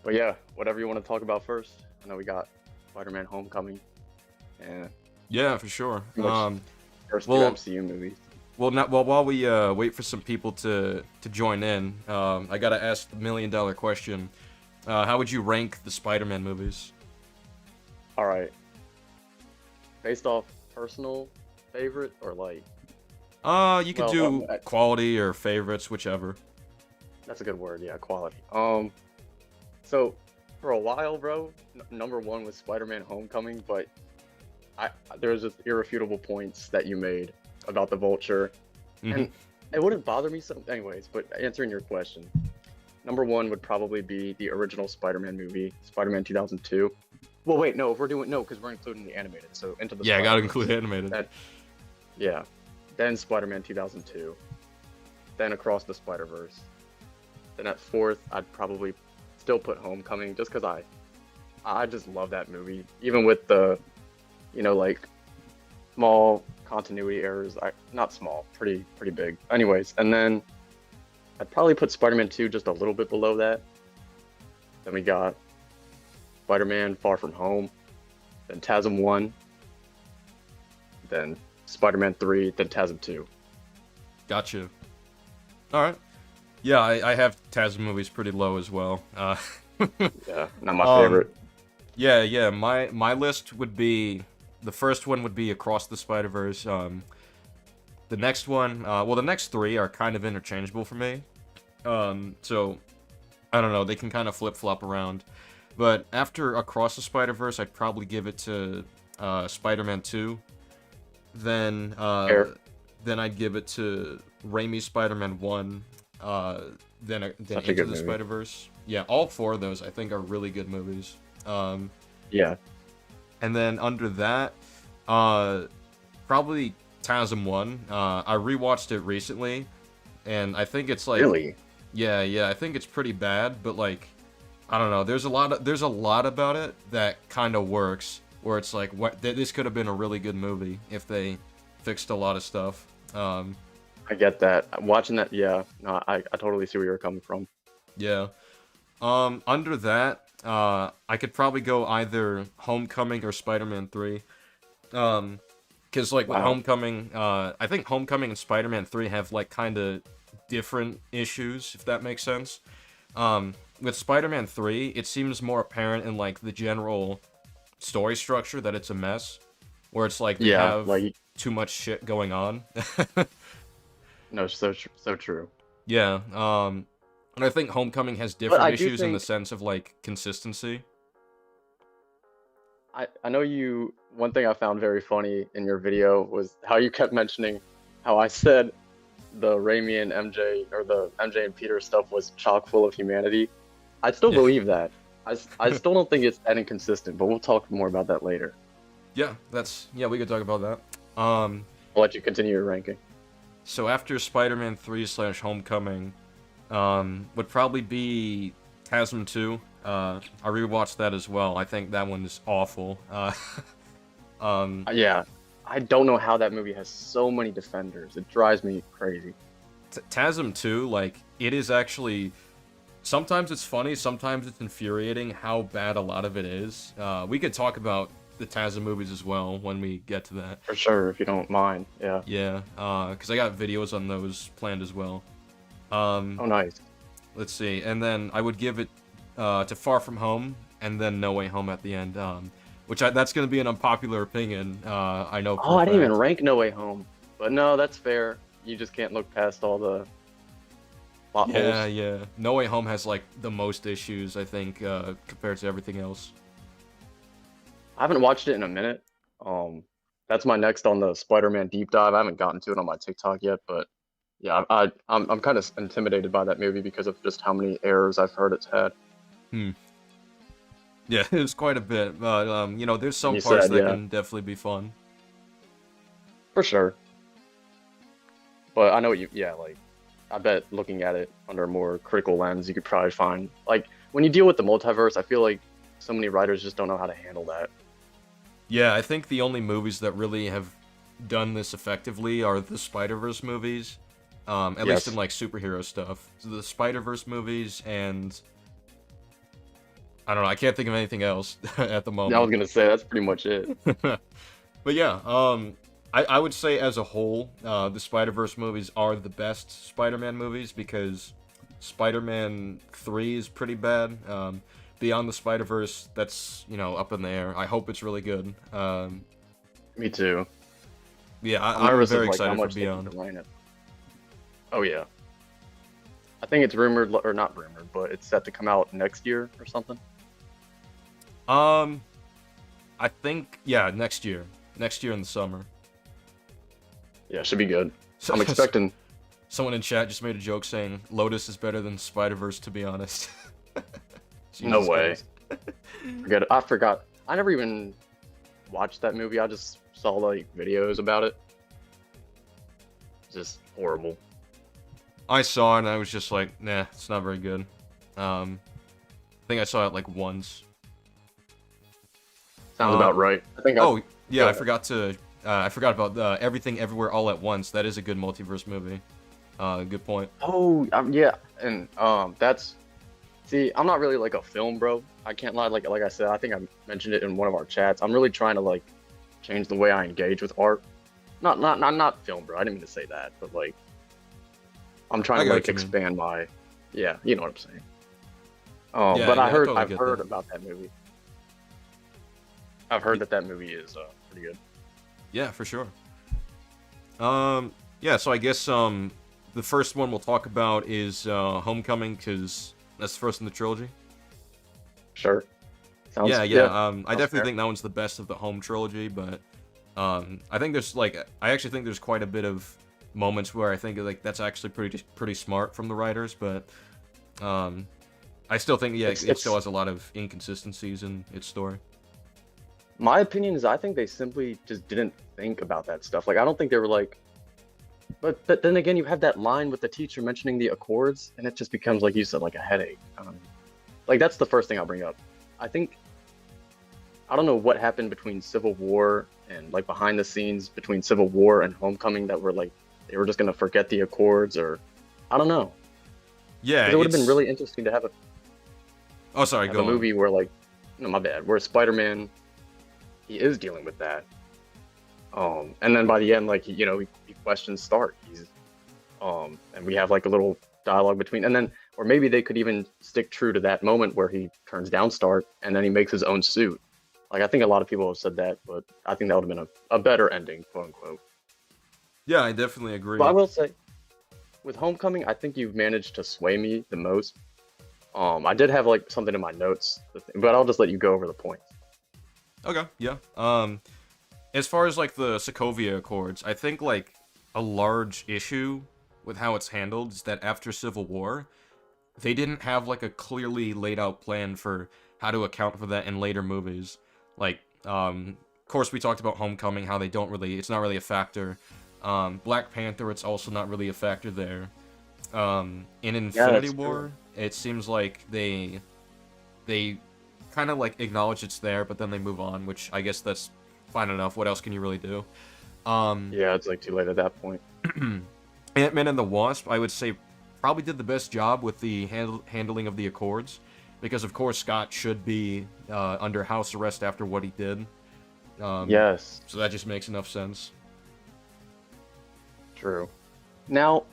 But yeah, whatever you want to talk about first. I know we got Spider-Man Homecoming and Yeah, for sure. pretty much first two Well, MCU movies. while we wait for some people to join in, I gotta ask the million-dollar question. How would you rank the Spider-Man movies? All right, based off personal favorite or You could well, do quality or favorites, whichever. that's a good word. Yeah, quality. So for a while, bro, number one was Spider-Man Homecoming, but I there was just irrefutable points that you made about the Vulture, Hmm. and it wouldn't bother me some, anyways. But answering your question, number one would probably be the original Spider-Man movie, Spider-Man 2002. Well, wait, no, if we're doing no, because we're including the animated, so Into the Yeah, I gotta include Spider-Verse. animated. That yeah, then Spider-Man 2002, then Across the Spider-Verse. Then at fourth, I'd probably still put Homecoming, just because I just love that movie, even with the like small continuity errors. Not small, pretty big. Anyways, and then I'd probably put Spider-Man 2 just a little bit below that. Then we got Spider-Man Far From Home, then TASM 1, then Spider-Man 3, then TASM 2. Gotcha. All right. Yeah, I have Taz movies pretty low as well. Yeah, not my Um, favorite. yeah. My list would be the first one would be Across the Spider-Verse. The next one, the next three are kind of interchangeable for me. So I don't know, they can kind of flip-flop around. But after Across the Spider-Verse, I'd probably give it to Spider-Man 2. Then Fair. then I'd give it to Raimi's Spider-Man 1. Then Such a Into good the movie. Spider-Verse. Yeah, all four of those I think are really good movies. Yeah, And then under that, uh, probably TASM 1. I rewatched it recently, and I think it's like, really. yeah, I think it's pretty bad, but like, I don't know. There's a lot about it that kind of works, where it's like, this could have been a really good movie if they fixed a lot of stuff. I get that. Watching that, yeah, no, I totally see where you're coming from. Yeah. Under that, I could probably go either Homecoming or Spider-Man 3. Because like with Wow. Homecoming, I think Homecoming and Spider-Man 3 have like kind of different issues, if that makes sense. With Spider-Man 3, it seems more apparent in like the general story structure that it's a mess, where it's like they Yeah, have too much shit going on. no, so true. Yeah, and I think Homecoming has But different I do issues in the think sense of like consistency. I know you. One thing I found very funny in your video was how you kept mentioning how I said the Raimi and MJ or the MJ and Peter stuff was chock full of humanity. I still Yeah. believe that. I still don't think it's that inconsistent, but we'll talk more about that later. Yeah, we could talk about that. I'll let you continue your ranking. So after Spider-Man 3 slash Homecoming, would probably be TASM 2. I rewatched that as well. I think that one is awful. Um, Yeah, I don't know how that movie has so many defenders. It drives me crazy. TASM 2, like, it is actually... Sometimes it's funny, sometimes it's infuriating how bad a lot of it is. We could talk about the TASM movies as well when we get to that. For sure, if you don't mind. Yeah. Yeah, because I got videos on those planned as well. Oh, nice. Let's see, and then I would give it to Far From Home, and then No Way Home at the end. That's going to be an unpopular opinion, I know Oh, for a I didn't even fact. rank No Way Home. But no, that's fair. You just can't look past all the plot Yeah, holes. yeah. No Way Home has, like, the most issues, I think, compared to everything else. I haven't watched it in a minute. Um, that's my next on the Spider-Man deep dive. I haven't gotten to it on my TikTok yet, but yeah, I'm kind of intimidated by that movie because of just how many errors I've heard it's had. Hmm. Yeah, it was quite a bit, but, there's And some you parts said, that yeah, can definitely be fun. for sure. But I know what you, yeah, like, I bet looking at it under a more critical lens, you could probably find, like, when you deal with the multiverse, I feel like so many writers just don't know how to handle that. Yeah, I think the only movies that really have done this effectively are the Spider-Verse movies. At least in Yes. like superhero stuff. So the Spider-Verse movies and I don't know. I can't think of anything else at the I was moment. gonna say that's pretty much it. But yeah, I would say as a whole, the Spider-Verse movies are the best Spider-Man movies because Spider-Man 3 is pretty bad. Beyond the Spider-Verse, that's, up in the air. I hope it's really good. Me too. Yeah, I'm I'm nervous of very like how excited for much they can Beyond. delay it. Oh yeah, I think it's rumored or not rumored, but it's set to come out next year or something. Um, I think, yeah, next year. Next year in the summer. Yeah, should be good. So, I'm expecting. someone in chat just made a joke saying Lotus is better than Spider-Verse, to be honest. No Jesus way. Christ. Forget it. I forgot. I never even watched that movie. I just saw like videos about it. Just horrible. I saw it and I was just like, nah, it's not very good. I think I saw it like once. Sounds about right. I think. Oh, yeah, Go I ahead. forgot to. I forgot about Everything Everywhere All at Once. That is a good multiverse movie. Good point. Oh, yeah, and that's. See, I'm not really like a film bro. I can't lie. Like I said, I think I mentioned it in one of our chats. I'm really trying to like change the way I engage with art. Not film bro. I didn't mean to say that, but like I'm I trying to got like what you mean. expand my. Yeah, you know what I'm saying. Yeah, But yeah, I totally I've get heard that. about that movie. I've heard that that movie is pretty good. Yeah, for sure. Yeah, so I guess the first one we'll talk about is Homecoming because that's the first in the trilogy. Sure. Yeah, Sounds yeah. yeah. I Sounds definitely fair. think that one's the best of the home trilogy, but I think there's like I actually think there's quite a bit of moments where I think like that's actually pretty smart from the writers, but I still think yeah, it still It's has a lot of inconsistencies in its story. my opinion is I think they simply just didn't think about that stuff. Like I don't think they were like. But then again, you have that line with the teacher mentioning the accords, and it just becomes like you said, like a headache. Like that's the first thing I'll bring up. I think I don't know what happened between Civil War and like behind the scenes between Civil War and Homecoming that were like they were just gonna forget the accords or I don't know. Yeah, Because it would have been it's really interesting to oh sorry, have a go on. movie where like no my bad where Spider-Man he is dealing with that. And then by the end like he questions Stark. And we have like a little dialogue between and then or maybe they could even stick true to that moment where he turns down Stark and then he makes his own suit. Like I think a lot of people have said that, but I think that would have been a better ending, quote unquote. Yeah, I definitely But I agree. will say, with Homecoming, I think you've managed to sway me the most. I did have like something in my notes, but I'll just let you go over the points. Okay, yeah. As far as like the Sokovia Accords, I think like a large issue with how it's handled is that after Civil War, they didn't have like a clearly laid out plan for how to account for that in later movies. Like, of course, we talked about Homecoming, how it's not really a factor. Black Panther, it's also not really a factor there. In Yeah, Infinity that's true. War, it seems like they kind of like acknowledge it's there, but then they move on, which I guess that's fine enough. What else can you really do? Um, Yeah, it's like too late at that point. Ant-Man and the Wasp, I would say, probably did the best job with the handling of the Accords, because of course Scott should be under house arrest after what he did. Um, Yes, so that just makes enough sense. true. Now,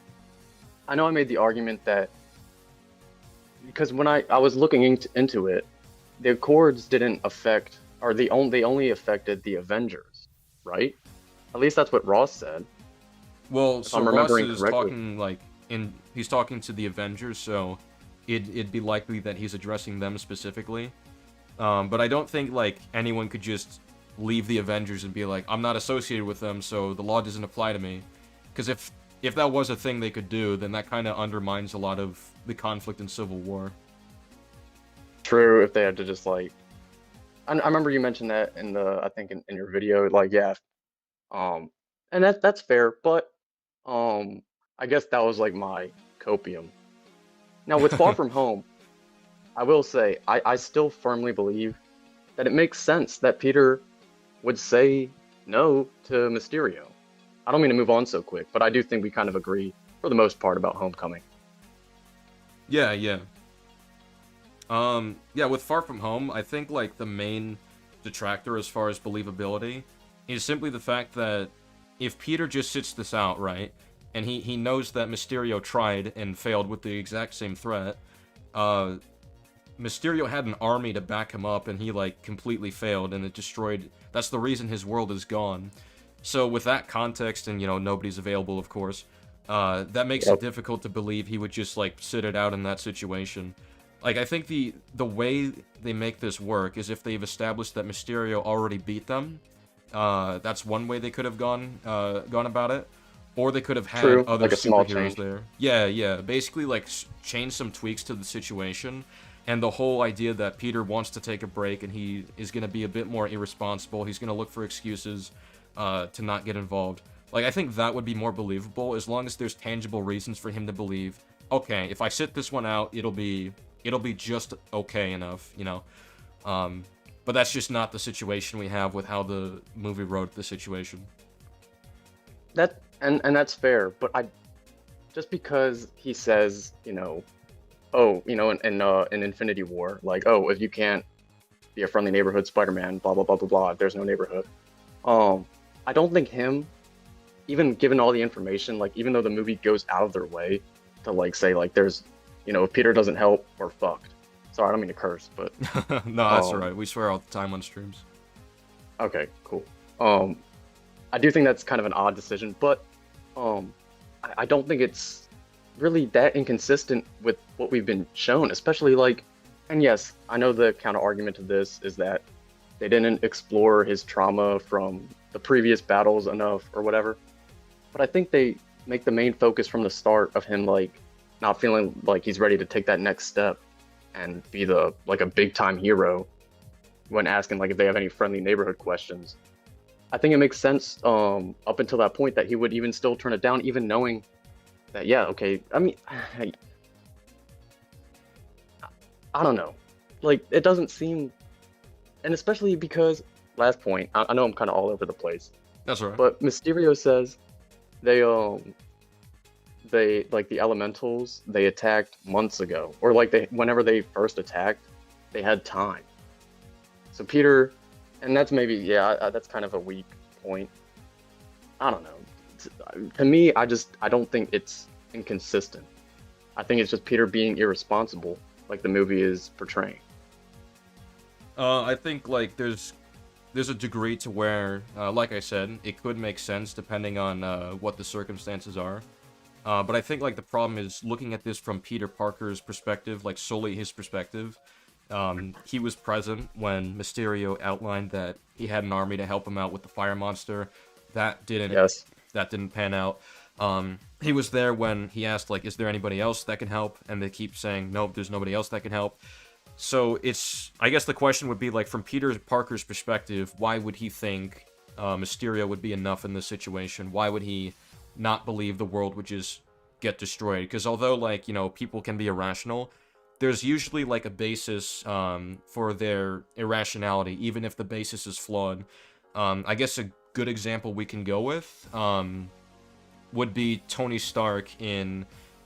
I know I made the argument that because when I was looking into it, the Accords didn't affect, or they only affected the Avengers, right? At least that's what Ross said, Well, if so I'm Ross remembering is correctly. talking like he's talking to the Avengers, so it'd be likely that he's addressing them specifically. But I don't think like anyone could just leave the Avengers and be like, I'm not associated with them, so the law doesn't apply to me. Because if that was a thing they could do, then that kind of undermines a lot of the conflict in Civil War. True, if they had to just like, I remember you mentioned that in the, I think in your video, like yeah, um, and that's fair, but um, I guess that was like my copium. Now with Far From Home, I will say I still firmly believe that it makes sense that Peter would say no to Mysterio. I don't mean to move on so quick, but I do think we kind of agree for the most part about Homecoming. Yeah, yeah. Yeah, with Far From Home, I think like the main detractor as far as believability is simply the fact that if Peter just sits this out, right, and he knows that Mysterio tried and failed with the exact same threat, uh, Mysterio had an army to back him up, and he like completely failed, and it destroyed. That's the reason his world is gone. So with that context, and nobody's available, of course, that makes it Yep. difficult to believe he would just like sit it out in that situation. Like I think the way they make this work is if they've established that Mysterio already beat them. That's one way they could have gone about it, or they could have had True. other Like a small superheroes change. there. Yeah, yeah. Basically, like change some tweaks to the situation, and the whole idea that Peter wants to take a break and he is going to be a bit more irresponsible. He's going to look for excuses to not get involved. Like I think that would be more believable as long as there's tangible reasons for him to believe. Okay, if I sit this one out, it'll be just okay enough. Um, but that's just not the situation we have with how the movie wrote the situation. And that's fair, but I just because he says, oh, in Infinity War, like, oh, if you can't be a friendly neighborhood Spider-Man, blah blah blah blah blah, there's no neighborhood. Um, I don't think him, even given all the information, like even though the movie goes out of their way to like say like there's, if Peter doesn't help, we're fucked. Sorry, I don't mean to curse, but No, that's um, alright. We swear all the time on streams. okay, cool. Um, I do think that's kind of an odd decision, but I don't think it's really that inconsistent with what we've been shown, especially like, and yes, I know the counter argument to this is that they didn't explore his trauma from the previous battles enough or whatever, but I think they make the main focus from the start of him like not feeling like he's ready to take that next step and be the like a big time hero when asking like if they have any friendly neighborhood questions. I think it makes sense up until that point that he would even still turn it down, even knowing that, yeah, okay. I mean, I don't know. Like, it doesn't seem, and especially because, last point, I know I'm kind of all over the place, That's alright. but Mysterio says they, like the elementals, they attacked months ago, or like whenever they first attacked, they had time. So Peter, and that's maybe, yeah, that's kind of a weak point. I don't know. To me, I don't think it's inconsistent. I think it's just Peter being irresponsible, like the movie is portraying. I think like there's a degree to where, like I said, it could make sense depending on what the circumstances are. But I think like the problem is looking at this from Peter Parker's perspective, like solely his perspective. He was present when Mysterio outlined that he had an army to help him out with the fire monster. That didn't Yes. that didn't pan out. He was there when he asked like, "Is there anybody else that can help?" And they keep saying, "Nope, there's nobody else that can help." So I guess the question would be like, from Peter Parker's perspective, why would he think Mysterio would be enough in this situation? Why would he not believe the world would just get destroyed? Because although like people can be irrational, there's usually like a basis for their irrationality, even if the basis is flawed. I guess a good example we can go with would be Tony Stark in,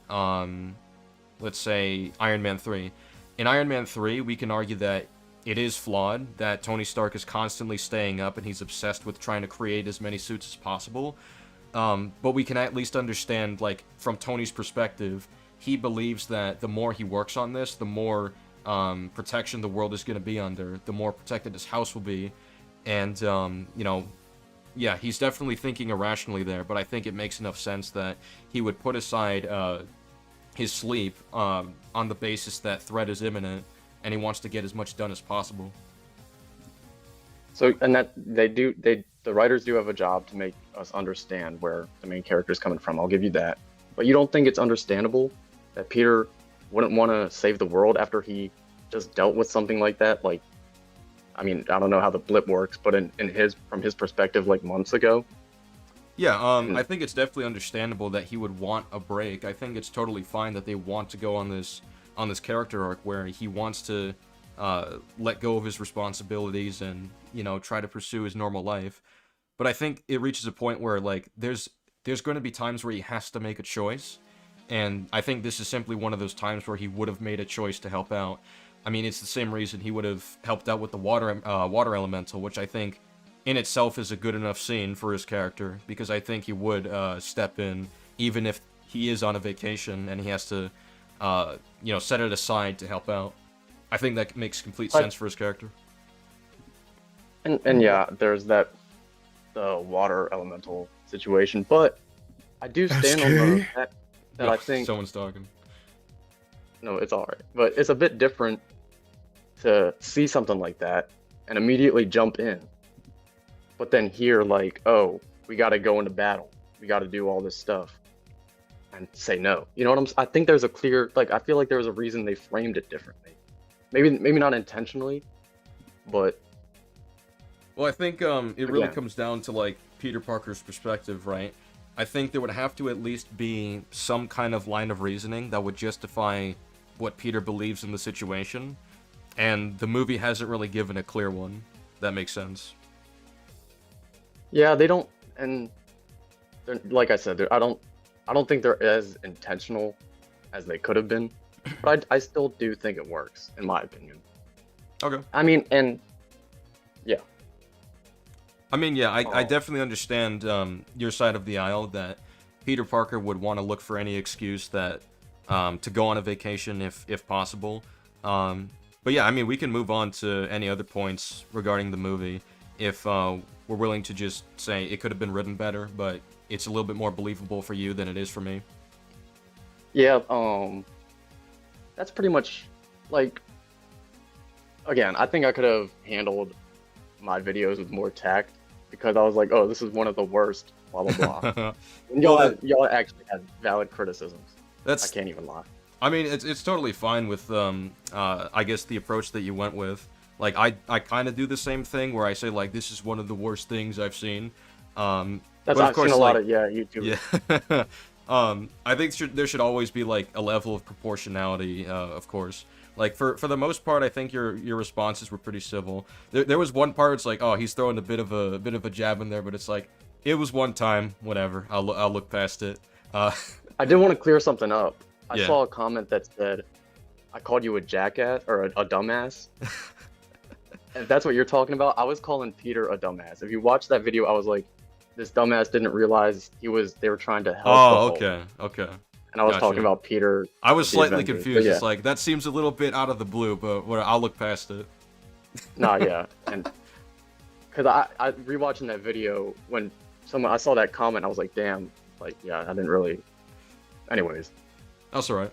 let's say, Iron Man 3. In Iron Man 3, we can argue that it is flawed, that Tony Stark is constantly staying up and he's obsessed with trying to create as many suits as possible. But we can at least understand, like, from Tony's perspective, he believes that the more he works on this, the more protection the world is going to be under, the more protected his house will be. And, yeah, he's definitely thinking irrationally there, but I think it makes enough sense that he would put aside his sleep on the basis that threat is imminent, and he wants to get as much done as possible. So, and that the writers do have a job to make us understand where the main character is coming from. I'll give you that. But you don't think it's understandable that Peter wouldn't want to save the world after he just dealt with something like that? Like, I mean, I don't know how the blip works, but from his perspective, like months ago. Yeah, I And think it's definitely understandable that he would want a break. I think it's totally fine that they want to go on this character arc where he wants to let go of his responsibilities and try to pursue his normal life. But I think it reaches a point where like there's going to be times where he has to make a choice, and I think this is simply one of those times where he would have made a choice to help out. I mean, it's the same reason he would have helped out with the water elemental, which I think in itself is a good enough scene for his character, because I think he would step in even if he is on a vacation and he has to, set it aside to help out. I think that makes complete sense for his character. And yeah, there's the water elemental situation, but I do stand on the fact that I think someone's talking. No, it's alright, but it's a bit different to see something like that and immediately jump in, but then hear like, oh, we got to go into battle, we got to do all this stuff, and say no. You know what I think there's a clear, like, I feel like there was a reason they framed it differently. Maybe not intentionally, but. Well, I think it really comes down to, like, Peter Parker's perspective, right? I think there would have to at least be some kind of line of reasoning that would justify what Peter believes in the situation, and the movie hasn't really given a clear one. That makes sense. Yeah, they don't, and like I said, I don't think they're as intentional as they could have been, but I still do think it works, in my opinion. Okay. I mean, and yeah. I definitely understand your side of the aisle, that Peter Parker would want to look for any excuse that to go on a vacation if possible. But yeah, I mean, we can move on to any other points regarding the movie if we're willing to just say it could have been written better, but it's a little bit more believable for you than it is for me. Yeah, that's pretty much, like, again, I think I could have handled my videos with more tact, because I was like, oh, this is one of the worst, blah blah blah. And y'all actually had valid criticisms. I can't even lie. I mean, it's totally fine with I guess the approach that you went with. Like, I kind of do the same thing where I say, like, this is one of the worst things I've seen. I've seen a lot of YouTube. Yeah. I think there should always be, like, a level of proportionality, of course. Like, for the most part, I think your responses were pretty civil. There was one part, it's like, oh, he's throwing a bit of a jab in there, but it's like, it was one time, whatever. I'll look past it. I did want to clear something up. I saw a comment that said, I called you a jackass or a dumbass. If that's what you're talking about, I was calling Peter a dumbass. If you watch that video, I was like, this dumbass didn't realize they were trying to help. Oh, okay. And I was talking about Peter. I was slightly confused. It's like, that seems a little bit out of the blue, but I'll look past it. Nah, yeah. And because I rewatching that video, when I saw that comment, I was like, damn, like, yeah, I didn't really. Anyways. That's alright.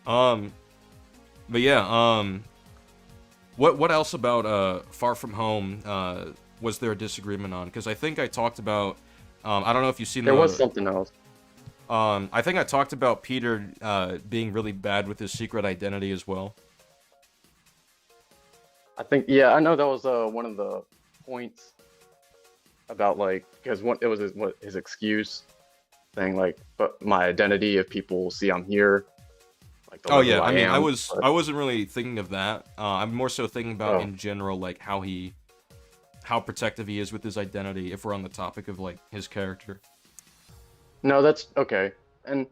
But yeah, what else about Far From Home was there a disagreement on? Because I think I talked about, I don't know if you've seen there was something else. I think I talked about Peter being really bad with his secret identity as well. I think, yeah, I know that was one of the points about, like, because it was his excuse thing, like, but my identity, if people see I'm here. Like, oh yeah, I mean, I wasn't really thinking of that. I'm more so thinking about in general, like, how protective he is with his identity, if we're on the topic of, like, his character. No, that's okay, and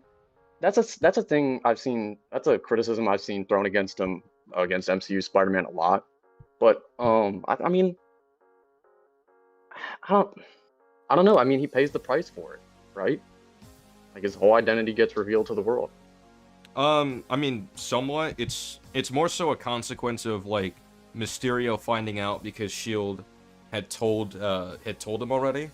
that's a thing I've seen. That's a criticism I've seen thrown against him, against MCU Spider-Man a lot. But I mean, I don't know. I mean, he pays the price for it, right? Like, his whole identity gets revealed to the world. I mean, somewhat. It's more so a consequence of, like, Mysterio finding out because S.H.I.E.L.D. had told him already,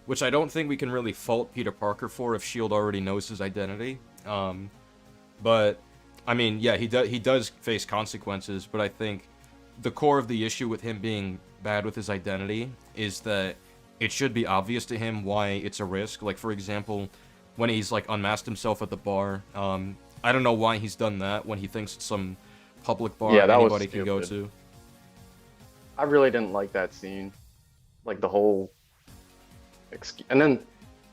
which I don't think we can really fault Peter Parker for if S.H.I.E.L.D. already knows his identity. But I mean, yeah, he does face consequences, but I think the core of the issue with him being bad with his identity is that it should be obvious to him why it's a risk. Like, for example, when he's, like, unmasked himself at the bar, I don't know why he's done that when he thinks it's some public bar anybody can go to. I really didn't like that scene. Like, the whole and then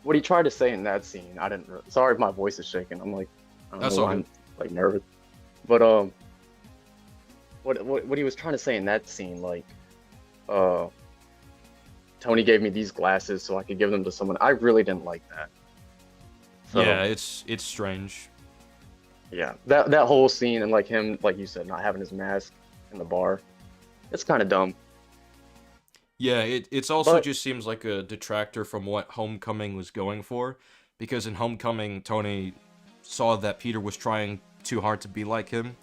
what he tried to say in that scene, I didn't really, sorry if my voice is shaking. I'm like, I don't know why I'm, like, nervous. But what he was trying to say in that scene, like, Tony gave me these glasses so I could give them to someone. I really didn't like that. So, yeah, it's strange. Yeah, that whole scene, and, like, him, like you said, not having his mask, in the bar. It's kind of dumb. Yeah, it's also But just seems like a detractor from what Homecoming was going for, because in Homecoming, Tony saw that Peter was trying too hard to be like him,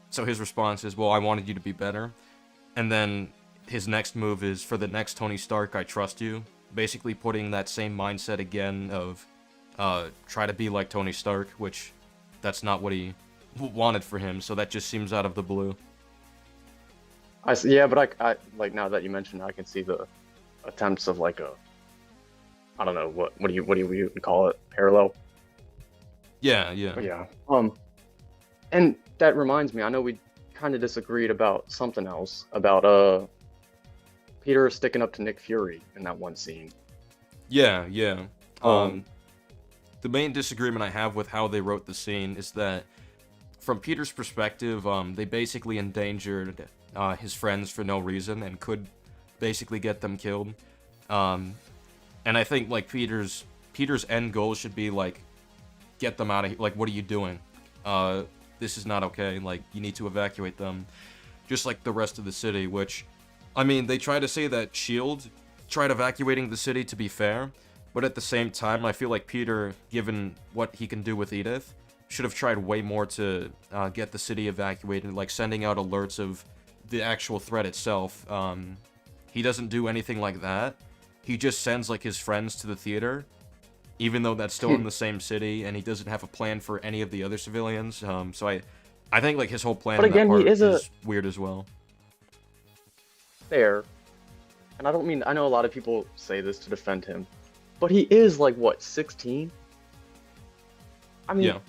so his response is, well, I wanted you to be better. And then his next move is, for the next Tony Stark, I trust you. Basically putting that same mindset again of try to be like Tony Stark, which that's not what he wanted for him, so that just seems out of the blue. I see, yeah, but I like now that you mentioned, I can see the attempts of like a, I don't know what do you call it, parallel. Yeah, yeah. But yeah. And that reminds me, I know we kind of disagreed about something else about Peter sticking up to Nick Fury in that one scene. Yeah, yeah. Um, The main disagreement I have with how they wrote the scene is that, from Peter's perspective, they basically endangered his friends for no reason and could basically get them killed. And I think like Peter's end goal should be like, get them out of here. Like, what are you doing? This is not okay. Like, you need to evacuate them, just like the rest of the city. Which, I mean, they try to say that Shield tried evacuating the city to be fair, but at the same time, I feel like Peter, given what he can do with Edith, should have tried way more to get the city evacuated, like sending out alerts of the actual threat itself. He doesn't do anything like that. He just sends like his friends to the theater, even though that's still in the same city, and he doesn't have a plan for any of the other civilians. So I think like his whole plan But in that again, part he is is weird as well. fair, and I don't mean, I know a lot of people say this to defend him, but he is like what, 16? I mean, Yeah.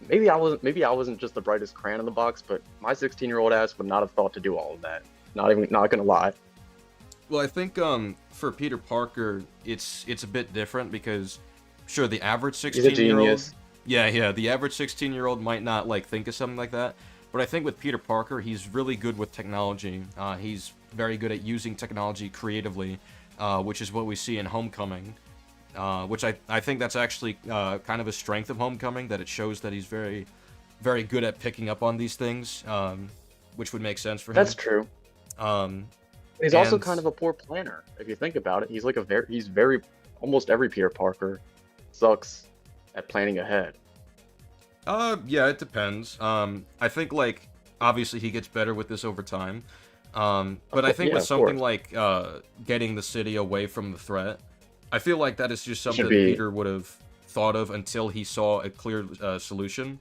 maybe I wasn't just the brightest crayon in the box, but my 16-year-old ass would not have thought to do all of that. Not gonna lie. Well, I think for Peter Parker, it's a bit different because, sure, the average He's a 16-year-old, genius. yeah, the average 16-year-old might not like think of something like that, but I think with Peter Parker, he's really good with technology. He's very good at using technology creatively, which is what we see in Homecoming. Which I think that's actually kind of a strength of Homecoming, that it shows that he's very, very good at picking up on these things, which would make sense for him. That's true. Um, He's also and- kind of a poor planner, if you think about it. He's like he's very, almost every Peter Parker sucks at planning ahead. Yeah, it depends. I think, like, obviously he gets better with this over time. But I think Yeah, with of something course. like getting the city away from the threat, I feel like that is just something Should be. Peter would have thought of until he saw a clear solution.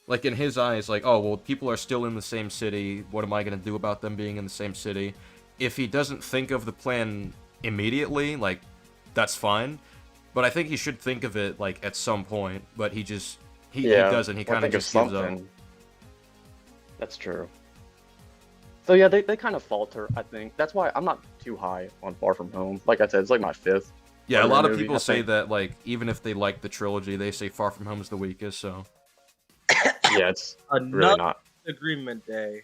Like, in his eyes, like, oh, well, people are still in the same city. What am I going to do about them being in the same city? If he doesn't think of the plan immediately, like, that's fine. But I think he should think of it, like, at some point. But he just, he doesn't. He or kind of think of just gives up. something. That's true. So yeah, they kind of falter, I think. That's why I'm not too high on Far From Home. Like I said, it's like my fifth. Yeah, a Spider-Man lot of movie, people I say think. that, like, even if they like the trilogy, they say Far From Home is the weakest, so. Yeah, it's really Another not. agreement day.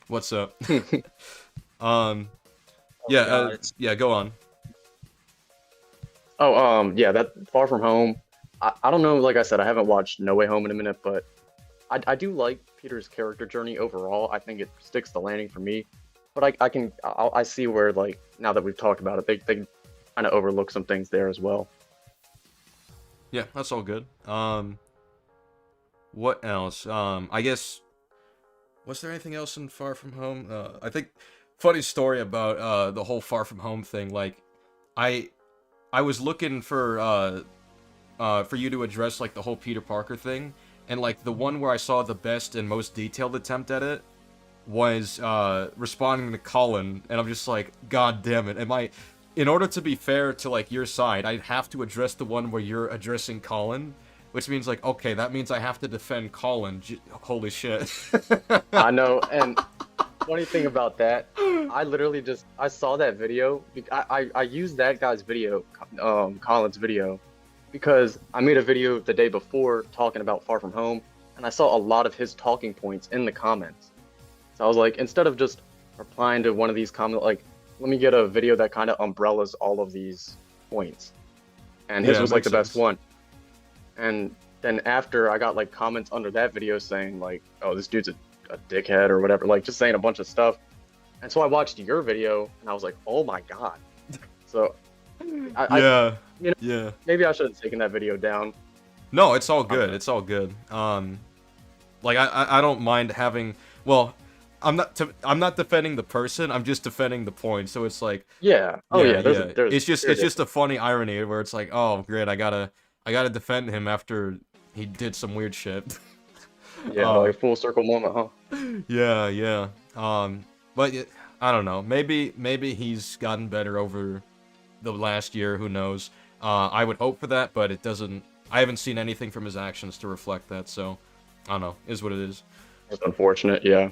What's up? Oh, Yeah, God, it's yeah, go on. Oh, yeah, that Far From Home. I don't know, like I said, I haven't watched No Way Home in a minute, but I do like Peter's character journey overall. I think it sticks the landing for me. But I see where, like, now that we've talked about it, they kind of overlook some things there as well. Yeah, that's all good. What else? I guess, was there anything else in Far From Home? I think, funny story about the whole Far From Home thing. Like, I was looking for you to address like the whole Peter Parker thing, and like the one where I saw the best and most detailed attempt at it was responding to Colin, and I'm just like, God damn it! In order to be fair to like your side, I'd have to address the one where you're addressing Colin, which means like, okay, that means I have to defend Colin. Holy shit! I know, and funny thing about that, I literally I saw that video. I used that guy's video, Colin's video, because I made a video the day before talking about Far From Home, and I saw a lot of his talking points in the comments. So I was like, instead of just replying to one of these comments, like, let me get a video that kind of umbrellas all of these points. And his Yeah, was like makes the best sense. one. And then after, I got like comments under that video saying like, oh, this dude's a dickhead or whatever, like just saying a bunch of stuff. And so I watched your video, and I was like, oh my god. So I Yeah, you know, yeah. maybe I should have taken that video down. No, it's all My good. bad. It's all good. Like I don't mind having. Well, I'm not defending the person. I'm just defending the point. So it's like, Yeah. Oh yeah, yeah. yeah. There's clear It's just a difference. funny irony where it's like, oh, great, I gotta defend him after he did some weird shit. Yeah, uh, like a full circle moment, huh? yeah, yeah. But I don't know. Maybe he's gotten better over the last year. Who knows? I would hope for that, but it doesn't. I haven't seen anything from his actions to reflect that. So I don't know. Is what it is. It's unfortunate. Yeah.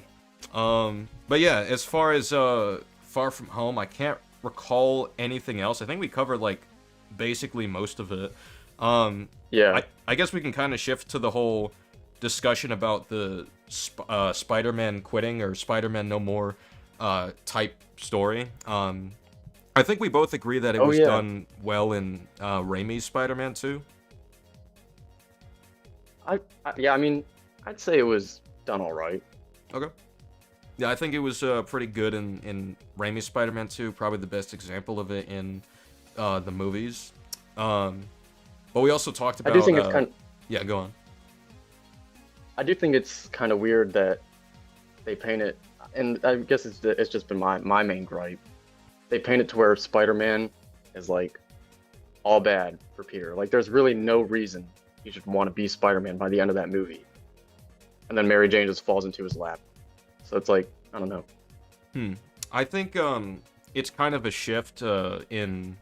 But yeah, as far as Far From Home, I can't recall anything else. I think we covered like basically most of it. Yeah. I guess we can kind of shift to the whole discussion about the Spider-Man quitting or Spider-Man No More type story. I think we both agree that it Oh was yeah. done well in Raimi's Spider-Man 2. Yeah. I mean, I'd say it was done all right. Okay. Yeah, I think it was pretty good in Raimi's Spider-Man 2. Probably the best example of it in the movies. But we also talked I do about... think it's kind. yeah, go on. I do think it's kind of weird that they paint it, and I guess it's just been my main gripe. They paint it to where Spider-Man is like all bad for Peter. Like there's really no reason he should want to be Spider-Man by the end of that movie. And then Mary Jane just falls into his lap. So it's like, I don't know. I think it's kind of a shift in...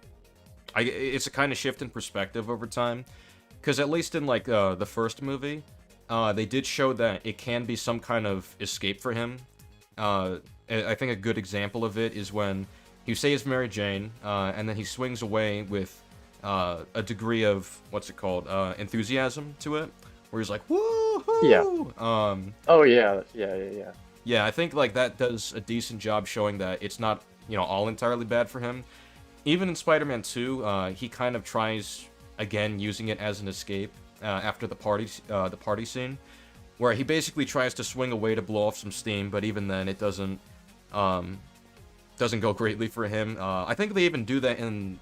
it's a kind of shift in perspective over time. Because at least in like the first movie, they did show that it can be some kind of escape for him. I think a good example of it is when he saves Mary Jane, and then he swings away with a degree of, what's it called, enthusiasm to it, where he's like, Yeah. woohoo! Oh yeah, yeah. Yeah, I think like that does a decent job showing that it's not, all entirely bad for him. Even in Spider-Man 2, he kind of tries again using it as an escape after the party scene, where he basically tries to swing away to blow off some steam, but even then it doesn't go greatly for him. I think they even do that in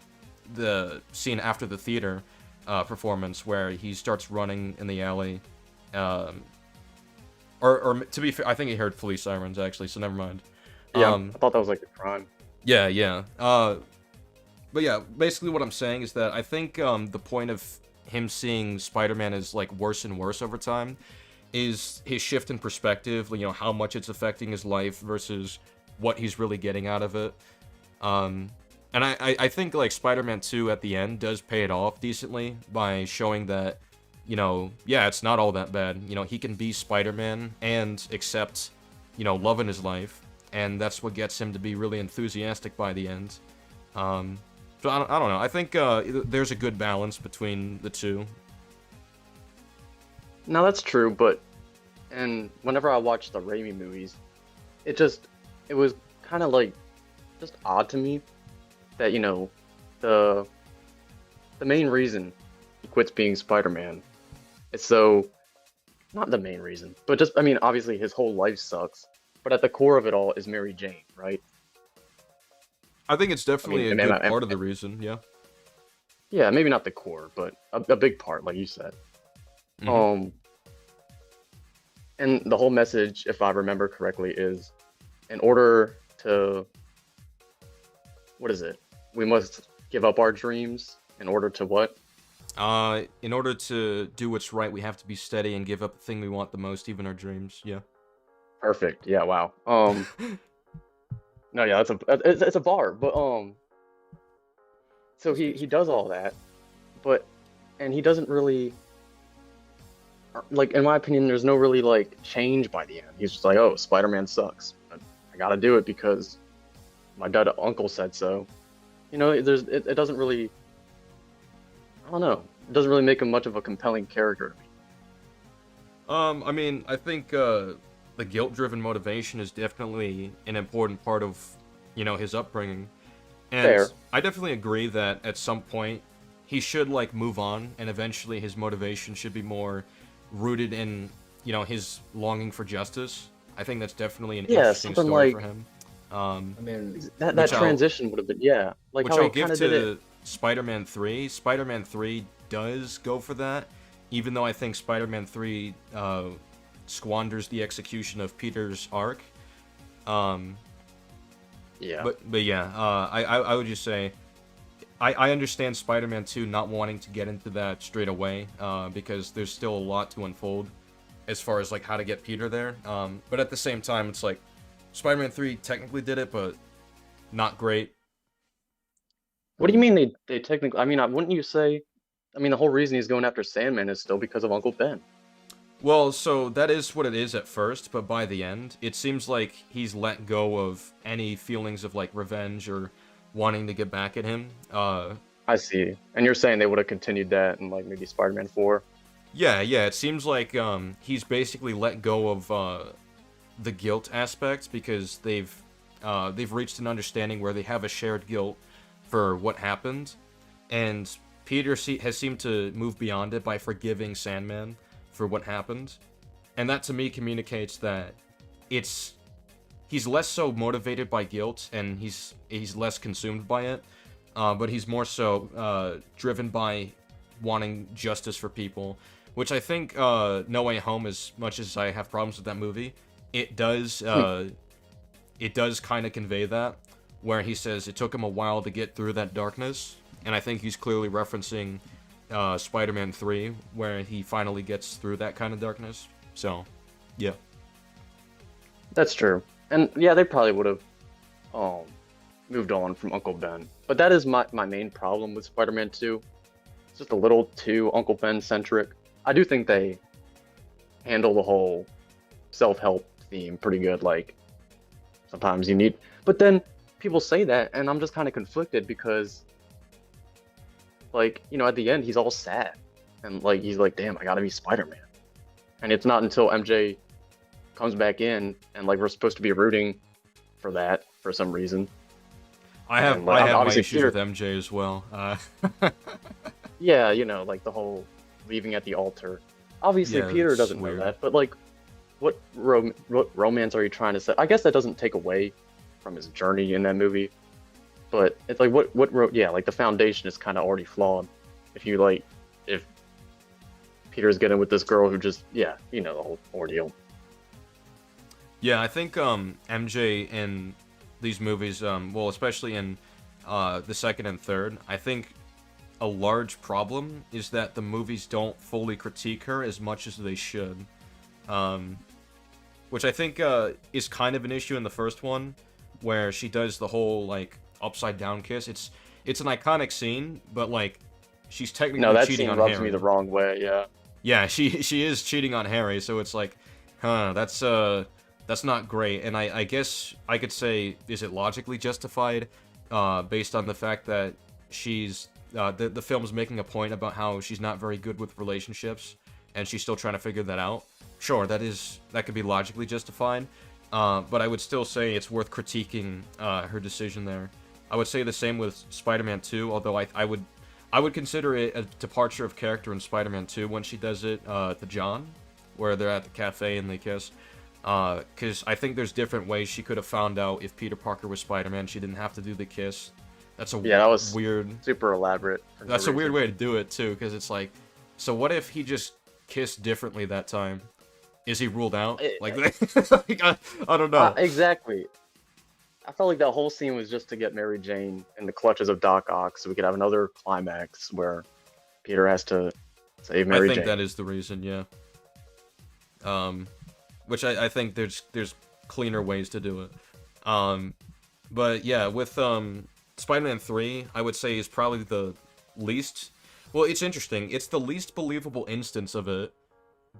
the scene after the theater performance, where he starts running in the alley. Or to be fair, I think he heard police sirens actually, so never mind. Yeah, I thought that was like a crime. Yeah, yeah. But yeah, basically what I'm saying is that I think the point of him seeing Spider-Man as like worse and worse over time is his shift in perspective, how much it's affecting his life versus what he's really getting out of it. And I think like Spider-Man 2 at the end does pay it off decently by showing that, yeah, it's not all that bad. He can be Spider-Man and accept, love in his life, and that's what gets him to be really enthusiastic by the end. So I don't know. I think there's a good balance between the two. No, that's true, and whenever I watched the Raimi movies, it was kind of like just odd to me that the main reason he quits being Spider-Man is so, not the main reason, but just, I mean, obviously his whole life sucks, but at the core of it all is Mary Jane, right? I think it's definitely a I mean, good part of the reason, yeah. yeah, maybe not the core, but a big part, like you said. Mm-hmm. And the whole message, if I remember correctly, is in order to, what is it? We must give up our dreams in order to what? In order to do what's right, we have to be steady and give up the thing we want the most, even our dreams, yeah. Perfect. Yeah, wow. No, yeah, it's a bar, but so he does all that, but and he doesn't really, like, in my opinion, there's no really like change by the end. He's just like, oh, Spider-Man sucks. I gotta do it because my dead uncle said so. It doesn't really, I don't know. It doesn't really make him much of a compelling character to me. I mean, I think the guilt-driven motivation is definitely an important part of, his upbringing. And Fair. I definitely agree that at some point he should like move on, and eventually his motivation should be more rooted in, his longing for justice. I think that's definitely an interesting Something story like for him. I mean, That which I'll transition would have been, yeah, like which how I'll he give kind of did it. to Spider-Man 3. Spider-Man 3 does go for that, even though I think Spider-Man 3 squanders the execution of Peter's arc. Um, Yeah, but yeah, I would just say I understand Spider-Man 2 not wanting to get into that straight away because there's still a lot to unfold as far as like how to get Peter there. But at the same time, it's like Spider-Man 3 technically did it, but not great. what do you mean they technically? I mean, wouldn't you say? I mean, the whole reason he's going after Sandman is still because of Uncle Ben. Well, so that is what it is at first, but by the end, it seems like he's let go of any feelings of like revenge or wanting to get back at him. I see. And you're saying they would have continued that in like maybe Spider-Man 4? Yeah, it seems like he's basically let go of the guilt aspect because they've reached an understanding where they have a shared guilt for what happened, and Peter has seemed to move beyond it by forgiving Sandman for what happened, and that to me communicates that he's less so motivated by guilt and he's less consumed by it, but he's more so driven by wanting justice for people, which I think No Way Home, as much as I have problems with that movie, it does kind of convey that, where he says it took him a while to get through that darkness, and I think he's clearly referencing Spider-Man 3, where he finally gets through that kind of darkness. So, yeah. That's true. And yeah, they probably would have moved on from Uncle Ben. But that is my main problem with Spider-Man 2. It's just a little too Uncle Ben centric. I do think they handle the whole self-help theme pretty good. Like, sometimes you need, but then people say that, and I'm just kind of conflicted because, like, you know, at the end he's all sad, and like he's like, damn, I gotta be Spider-Man. And it's not until MJ comes back in, and like we're supposed to be rooting for that for some reason. I have my issues with MJ as well. Yeah, you know, like the whole leaving at the altar. Obviously, Yeah, Peter it's doesn't weird. know that, but like, what romance are you trying to say? I guess that doesn't take away from his journey in that movie, but it's like yeah, like the foundation is kind of already flawed. If Peter's getting with this girl who just, yeah, you know, the whole ordeal. Yeah, I think MJ in these movies, well, especially in the second and third, I think a large problem is that the movies don't fully critique her as much as they should. Which I think is kind of an issue in the first one, where she does the whole, like, upside down kiss. It's an iconic scene, but, like, she's technically No, that cheating scene on rubs Harry. me the wrong way. Yeah. Yeah, she is cheating on Harry, so it's like, that's not great. And I guess I could say, is it logically justified, based on the fact that she's, the film's making a point about how she's not very good with relationships, and she's still trying to figure that out. Sure, that could be logically justified, but I would still say it's worth critiquing her decision there. I would say the same with Spider-Man 2, although I would consider it a departure of character in Spider-Man 2 when she does it to John, where they're at the cafe and they kiss. Because I think there's different ways she could have found out if Peter Parker was Spider-Man. She didn't have to do the kiss. That's That was weird. super elaborate. That's a weird way to do it too, because it's like, so what if he just kissed differently that time? Is he ruled out? Like, I don't know. Exactly. I felt like that whole scene was just to get Mary Jane in the clutches of Doc Ock, so we could have another climax where Peter has to save Mary Jane. I think that is the reason, yeah. Which I think there's cleaner ways to do it. But yeah, with Spider-Man 3, I would say is probably the least. Well, it's interesting. It's the least believable instance of it,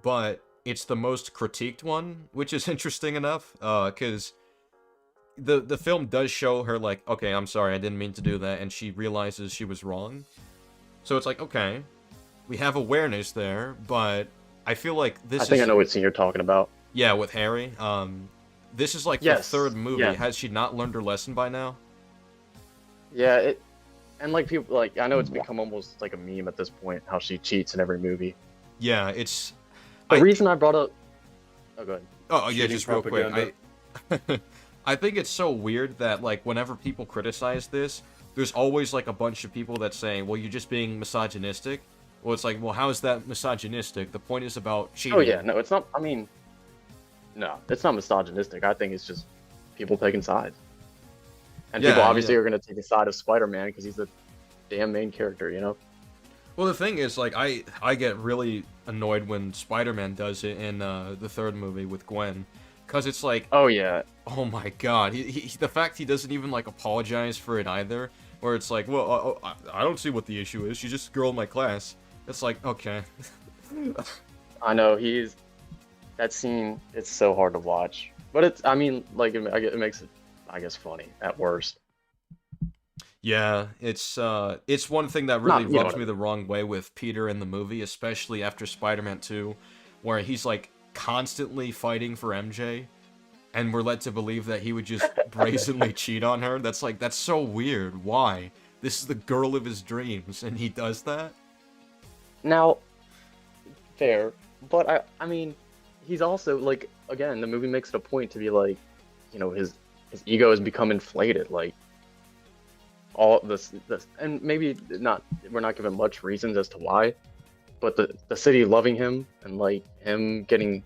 but it's the most critiqued one, which is interesting enough, because the film does show her, like, okay, I'm sorry, I didn't mean to do that, and she realizes she was wrong. So it's like, okay, we have awareness there, but I feel like this I think I know what scene you're talking about. Yeah, with Harry. This is like the third movie. Yeah. Has she not learned her lesson by now? Yeah, and like people, like, I know it's become almost like a meme at this point, how she cheats in every movie. Yeah, it's... The reason I brought up... Oh, go ahead. Oh, yeah, just real quick. I think it's so weird that, like, whenever people criticize this, there's always, like, a bunch of people that say, well, you're just being misogynistic. Well, it's like, well, how is that misogynistic? The point is about Oh yeah, cheating. no, it's not. I mean, no, it's not misogynistic. I think it's just people taking sides, and people Yeah, yeah. obviously are gonna take the side of Spider-Man because he's the damn main character, you know? Well, the thing is, like, I get really annoyed when Spider-Man does it in the third movie with Gwen, because it's like, Oh yeah, oh my god, the fact he doesn't even, like, apologize for it either, where it's like, well, I don't see what the issue is, she's just a girl in my class. It's like, okay. I know he's that scene. It's so hard to watch, but it's. I mean, like it makes it, I guess, funny at worst. Yeah, it's one thing that really Not, you know rubs what I me mean. the wrong way with Peter in the movie, especially after Spider-Man 2, where he's, like, constantly fighting for MJ, and we're led to believe that he would just brazenly cheat on her. That's like, that's so weird. Why? This is the girl of his dreams, and he does that? Now, fair, but I mean, he's also like again, the movie makes it a point to be like, his ego has become inflated. Like all this, and maybe not. We're not given much reasons as to why, but the city loving him and like him getting,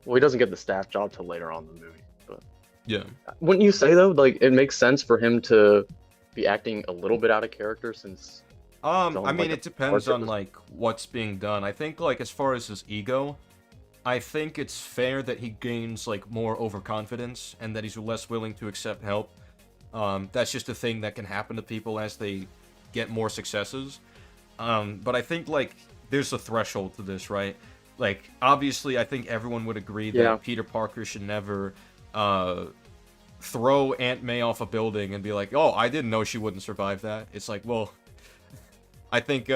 well, he doesn't get the staff job till later on in the movie. But Yeah. wouldn't you say though, like it makes sense for him to be acting a little bit out of character since his I own mean, like it depends character on, was. like, what's being done. I think, like, as far as his ego, I think it's fair that he gains, like, more overconfidence, and that he's less willing to accept help. That's just a thing that can happen to people as they get more successes. But I think, like, there's a threshold to this, right? Like, obviously, I think everyone would agree Yeah, that Peter Parker should never throw Aunt May off a building and be like, "Oh, I didn't know she wouldn't survive that." It's like, well, I think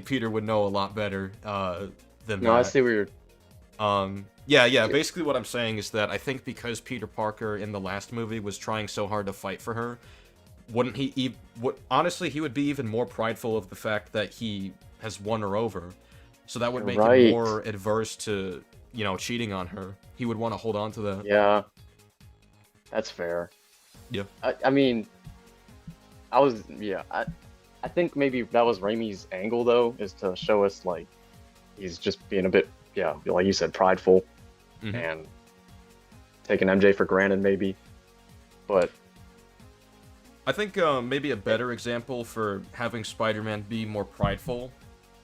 Peter would know a lot better than no, I that. see where you're. Yeah. Basically, what I'm saying is that I think because Peter Parker in the last movie was trying so hard to fight for her, wouldn't he? Honestly, he would be even more prideful of the fact that he has won her over. So that would You're make him right. more adverse to, cheating on her. He would want to hold on to that. Yeah, that's fair. Yeah. I mean, yeah, I think maybe that was Raimi's angle though, is to show us like he's just being a bit, yeah, like you said, prideful hmm and taking MJ for granted maybe. But I think maybe a better example for having Spider-Man be more prideful,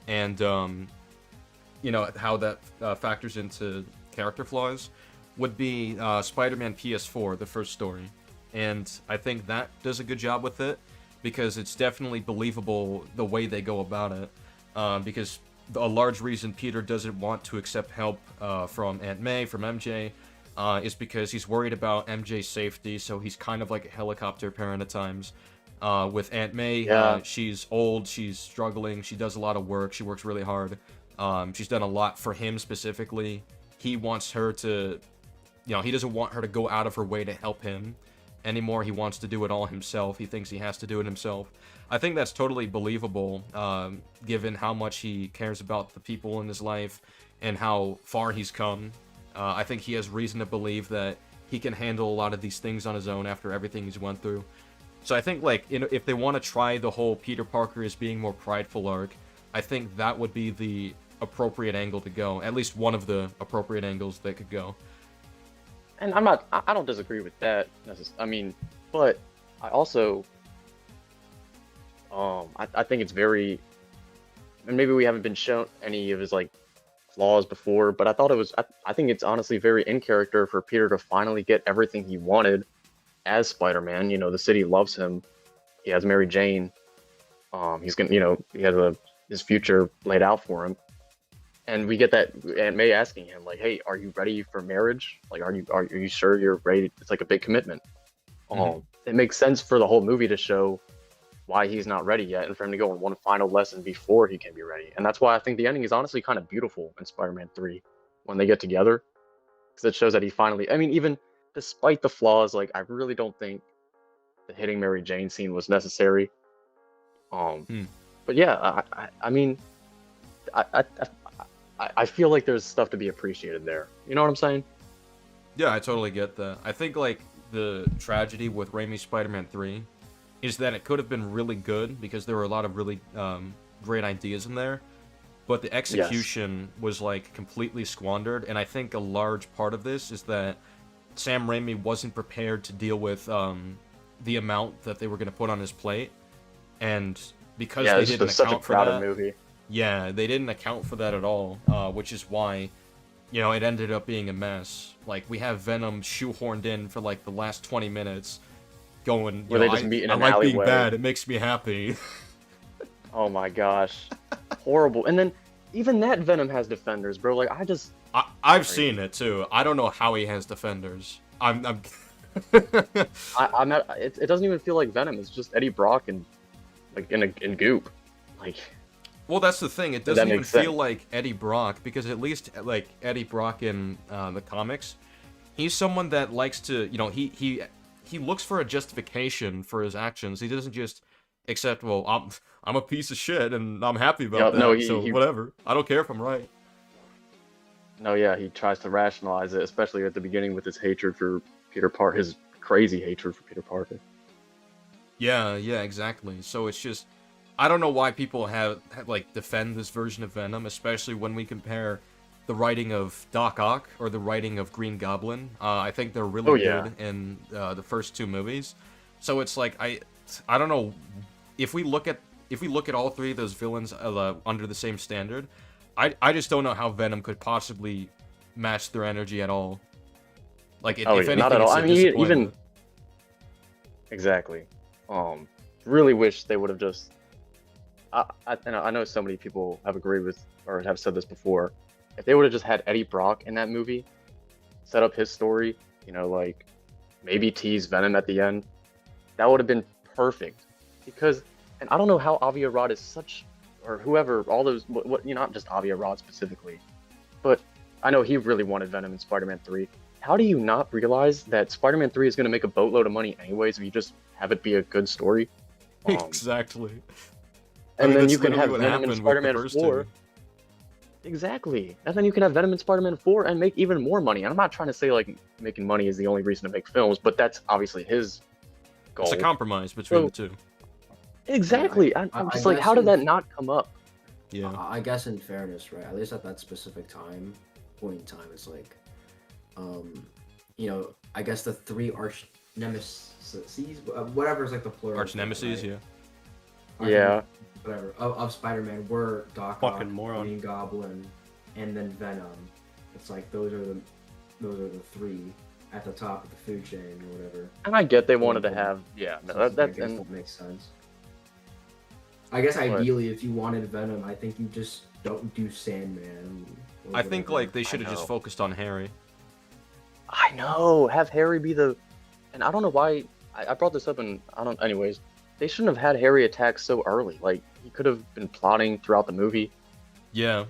and how that factors into character flaws, would be Spider-Man PS4, the first story. And I think that does a good job with it, because it's definitely believable the way they go about it. Because a large reason Peter doesn't want to accept help from Aunt May, from MJ, is because he's worried about MJ's safety, so he's kind of like a helicopter parent at times. With Aunt May, yeah, she's old, she's struggling, she does a lot of work, she works really hard. She's done a lot for him specifically. He wants her to, he doesn't want her to go out of her way to help him anymore. He wants to do it all himself. He thinks he has to do it himself. I think that's totally believable, given how much he cares about the people in his life and how far he's come. I think he has reason to believe that he can handle a lot of these things on his own after everything he's went through. So I think, like, if they want to try the whole Peter Parker as being more prideful arc, I think that would be the appropriate angle to go. At least one of the appropriate angles that could go. and I don't disagree with that I mean, but I also, I think it's very, and maybe we haven't been shown any of his like flaws before, but I thought it was, I think it's honestly very in character for Peter to finally get everything he wanted as Spider-Man. The city loves him. He has Mary Jane. He's gonna, he has his future laid out for him, and we get that Aunt May asking him like, "Hey, are you ready for marriage? Like, are you sure you're ready?" It's like a big commitment. hmm It makes sense for the whole movie to show why he's not ready yet, and for him to go on one final lesson before he can be ready. And that's why I think the ending is honestly kind of beautiful in Spider-Man 3 when they get together, because it shows that he finally. I mean, even despite the flaws, like I really don't think the hitting Mary Jane scene was necessary. Um, Hmm. but yeah, I mean, I, I I feel like there's stuff to be appreciated there. You know what I'm saying? Yeah, I totally get that. I think, like, the tragedy with Raimi's Spider-Man 3 is that it could have been really good because there were a lot of really great ideas in there, but the Yes. execution was like completely squandered, and I think a large part of this is that Sam Raimi wasn't prepared to deal with the amount that they were going to put on his plate, and because Yeah, they it's didn't just such a account for crowded that, movie. yeah, they didn't account for that at all, which is why, it ended up being a mess. Like, we have Venom shoehorned in for, like, the last 20 minutes, going, Where they just meet in I an like being alleyway. bad, it makes me happy. Oh my gosh. Horrible. And then even that Venom has defenders, bro. Like I just I've crazy. seen it, too. I don't know how he has defenders. I'm I'm not it doesn't even feel like Venom. It's just Eddie Brock and like in goop. Like Well, that's the thing. It if that doesn't even makes feel sense. like Eddie Brock, because at least, like, Eddie Brock in the comics, he's someone that likes to, he looks for a justification for his actions. He doesn't just accept, well, I'm a piece of shit and I'm happy about Yep, no, that, so whatever. I don't care if I'm right. no, yeah, he tries to rationalize it, especially at the beginning with his hatred for Peter Parker, his crazy hatred for Peter Parker. Yeah, yeah, exactly. So it's just, I don't know why people have like defend this version of Venom, especially when we compare the writing of Doc Ock or the writing of Green Goblin. I think they're really Oh yeah. good in the first two movies. So it's like I don't know if we look at all three of those villains under the same standard. I just don't know how Venom could possibly match their energy at all. Like, Oh if yeah, not at anything, all. it's I a mean, even disappointment. exactly. Really wish they would have just. And I know so many people have agreed with or have said this before. If they would have just had Eddie Brock in that movie, set up his story, like maybe tease Venom at the end, that would have been perfect. Because, and I don't know how Avi Arad is such, or whoever, all those, not just Avi Arad specifically, but I know he really wanted Venom in Spider-Man 3. How do you not realize that Spider-Man 3 is going to make a boatload of money anyways if you just have it be a good story? Um, Exactly. I and mean, then that's you can literally have what Venom in happened with the Spider-Man first two. 4. Exactly. And then you can have Venom in Spider-Man 4 and make even more money. And I'm not trying to say like making money is the only reason to make films, but that's obviously his It's a goal. compromise between the So two. Yeah, exactly. I'm I just like, how guess did that not come up? Yeah. I guess in fairness, right? At least at that specific point in time, it's like, I guess the three arch nemesis, whatever is like the plural. Arch of that, nemesis, right? yeah. Arch Yeah. whatever of Spider-Man were Doc Fucking Ock, moron. Green Goblin, and then Venom. It's like those are the three at the top of the food chain or whatever. And I get they wanted to have, yeah, no, So I that's, guess and that makes sense. I guess ideally, if you wanted Venom, I think you just don't do Sandman. Or I think, whatever. like, they should have just know. focused on Harry. I know, have Harry be the, and I don't know why, I brought this up and I don't, anyways, they shouldn't have had Harry attack so early. Like, he could have been plotting throughout the movie. Yeah.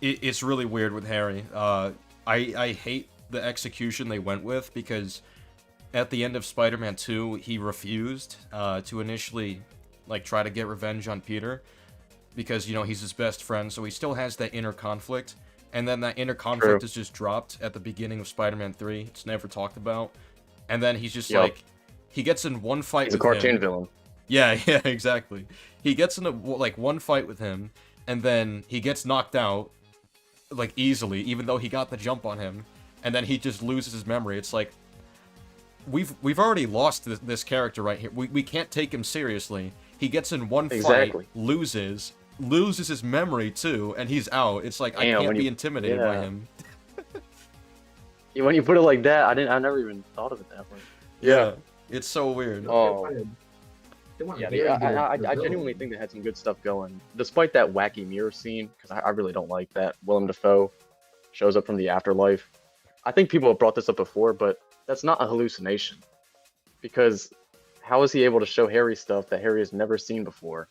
It's really weird with Harry. I hate the execution they went with, because at the end of Spider-Man 2, he refused to initially, like, try to get revenge on Peter, because, he's his best friend, so he still has that inner conflict, and then that inner conflict is just dropped at the beginning of Spider-Man 3. It's never talked about. And then he's just, Yep. like, he gets in one fight He's a with cartoon him. villain. Yeah, yeah, exactly. He gets in one fight with him, and then he gets knocked out, like, easily, even though he got the jump on him, and then he just loses his memory. It's like, we've already lost this character right here. We can't take him seriously. He gets in one Exactly. fight, loses his memory too, and he's out. It's like, I Damn, can't when be you- intimidated by yeah. him. When you put it like that, I never even thought of it that way. Yeah, it's so weird. Oh. They want Yeah, very good I villain. genuinely think they had some good stuff going, despite that wacky mirror scene, because I really don't like that. Willem Dafoe shows up from the afterlife. I think people have brought this up before, but that's not a hallucination, because how is he able to show Harry stuff that Harry has never seen before?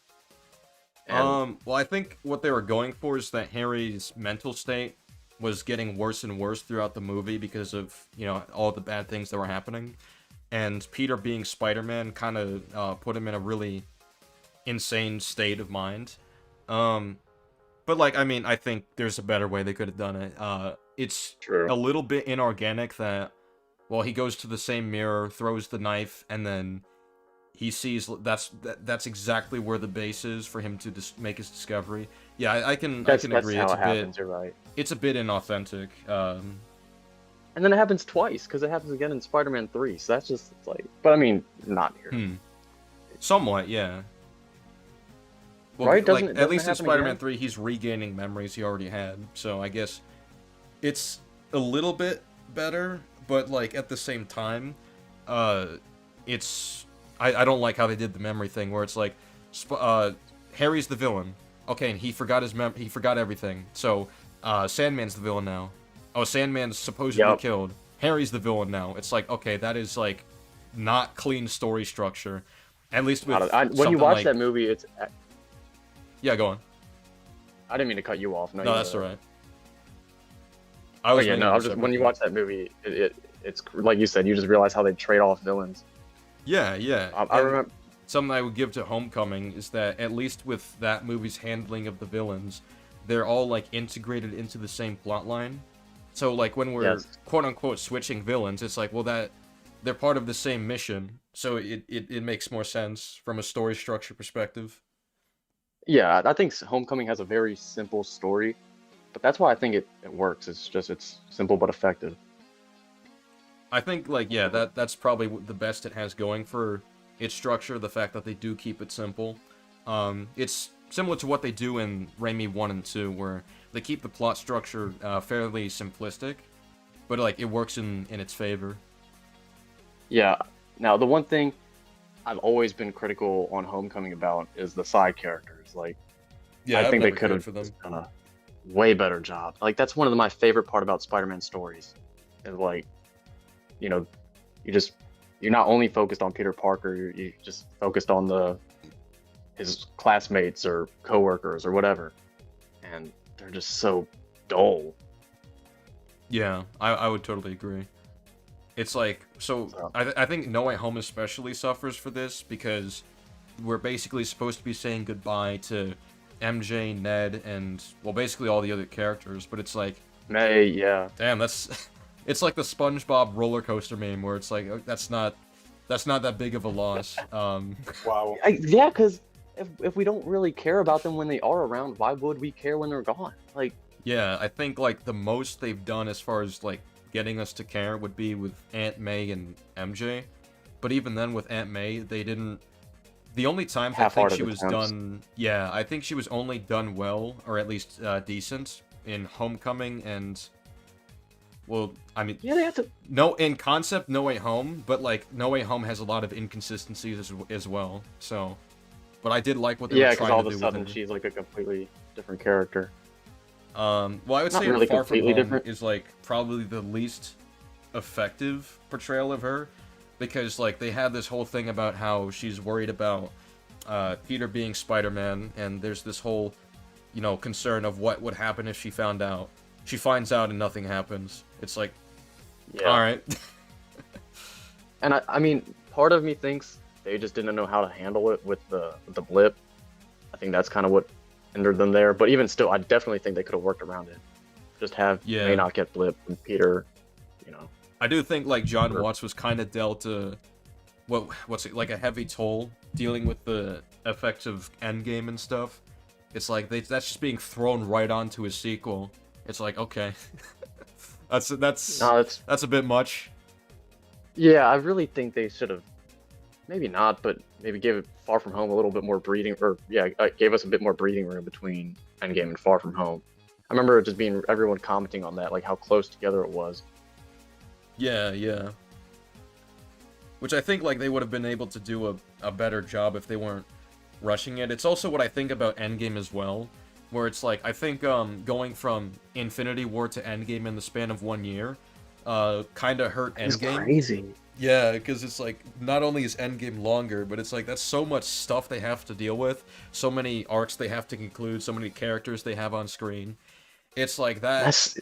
And Well, I think what they were going for is that Harry's mental state was getting worse and worse throughout the movie because of, all the bad things that were happening. And Peter being Spider-Man kind of put him in a really insane state of mind. But, like, I mean, I think there's a better way they could have done it. It's true. a little bit inorganic that well, he goes to the same mirror, throws the knife, and then he sees that's exactly where the base is for him to make his discovery. Yeah, I can That's agree. how it happens. You're right. It's a bit inauthentic. And then it happens twice because it happens again in Spider-Man 3. So that's just like, but I mean, not here. Somewhat, yeah. Well, Right? like at doesn't least it in happen Spider-Man again? 3, he's regaining memories he already had. So I guess it's a little bit better, but like at the same time, it's I don't like how they did the memory thing where it's like Harry's the villain. Okay, and he forgot he forgot everything. So Sandman's the villain now. Oh, Sandman's supposedly Yep. killed. Harry's the villain now. It's like, okay, that is like not clean story structure. At least with When you watch that movie, it's. Yeah, go on. I didn't mean to cut you off. No, you that's go. alright. Oh yeah, no. I was just when you watch that movie, it's like you said, you just realize how they trade off villains. Yeah, yeah. I remember. Something I would give to Homecoming is that at least with that movie's handling of the villains, they're all like integrated into the same plot line. So like when we're quote unquote switching villains, it's like, well, that they're part of the same mission, so it makes more sense from a story structure perspective. Yeah, I think Homecoming has a very simple story, but that's why I think it works. It's simple but effective. I think like yeah, that's probably the best it has going for its structure. The fact that they do keep it simple. It's similar to what they do in Raimi 1 and 2, where they keep the plot structure fairly simplistic, but like it works in its favor. Yeah. Now, the one thing I've always been critical on Homecoming about is the side characters. Like, Yeah, I think they never could cared have for them. done a way better job. Like, that's one of my favorite part about Spider-Man stories. Is like, you know, you're not only focused on Peter Parker, you just focused on his classmates or coworkers or whatever, and they're just so dull. Yeah, I would totally agree. It's like, so I think No Way Home especially suffers for this because we're basically supposed to be saying goodbye to MJ, Ned, and, well, basically all the other characters, but it's like... May, yeah. Damn, that's... It's like the SpongeBob roller coaster meme where it's like, that's not that big of a loss. Wow. Yeah, because if we don't really care about them when they are around, why would we care when they're gone? Like... Yeah, I think, like, the most they've done as far as, like, getting us to care would be with Aunt May and MJ. But even then, with Aunt May, they didn't... The only time I think she was done... Yeah, I think she was only done well, or at least decent, in Homecoming and... Well, I mean... Yeah, they have to... No, in concept, No Way Home, but, like, No Way Home has a lot of inconsistencies as well, so... But I did like what they were trying to do. Yeah, because all of a sudden she's, like, a completely different character. Well, I would say really Far From Home different. is, like, probably the least effective portrayal of her, because, like, they had this whole thing about how she's worried about Peter being Spider-Man, and there's this whole, you know, concern of what would happen if she found out. She finds out and nothing happens. It's like, yeah. Alright. And I mean, part of me thinks they just didn't know how to handle it with the blip. I think that's kind of what hindered them there. But even still, I definitely think they could have worked around it. Just have May not get blip and Peter, you know. I do think like John Watts was kind of dealt a what's it, like a heavy toll dealing with the effects of Endgame and stuff. It's like that's just being thrown right onto his sequel. It's like, okay, that's a bit much. Yeah, I really think they should have, maybe not, but maybe give Far From Home a little bit more breathing, or gave us a bit more breathing room between Endgame and Far From Home. I remember it just being everyone commenting on that, like how close together it was. Yeah, yeah. Which I think like they would have been able to do a better job if they weren't rushing it. It's also what I think about Endgame as well, where it's like I think going from Infinity War to Endgame in the span of 1 year kind of hurt Endgame. It's crazy. Yeah, because it's like not only is Endgame longer, but it's like that's so much stuff they have to deal with, so many arcs they have to conclude, so many characters they have on screen. It's like that.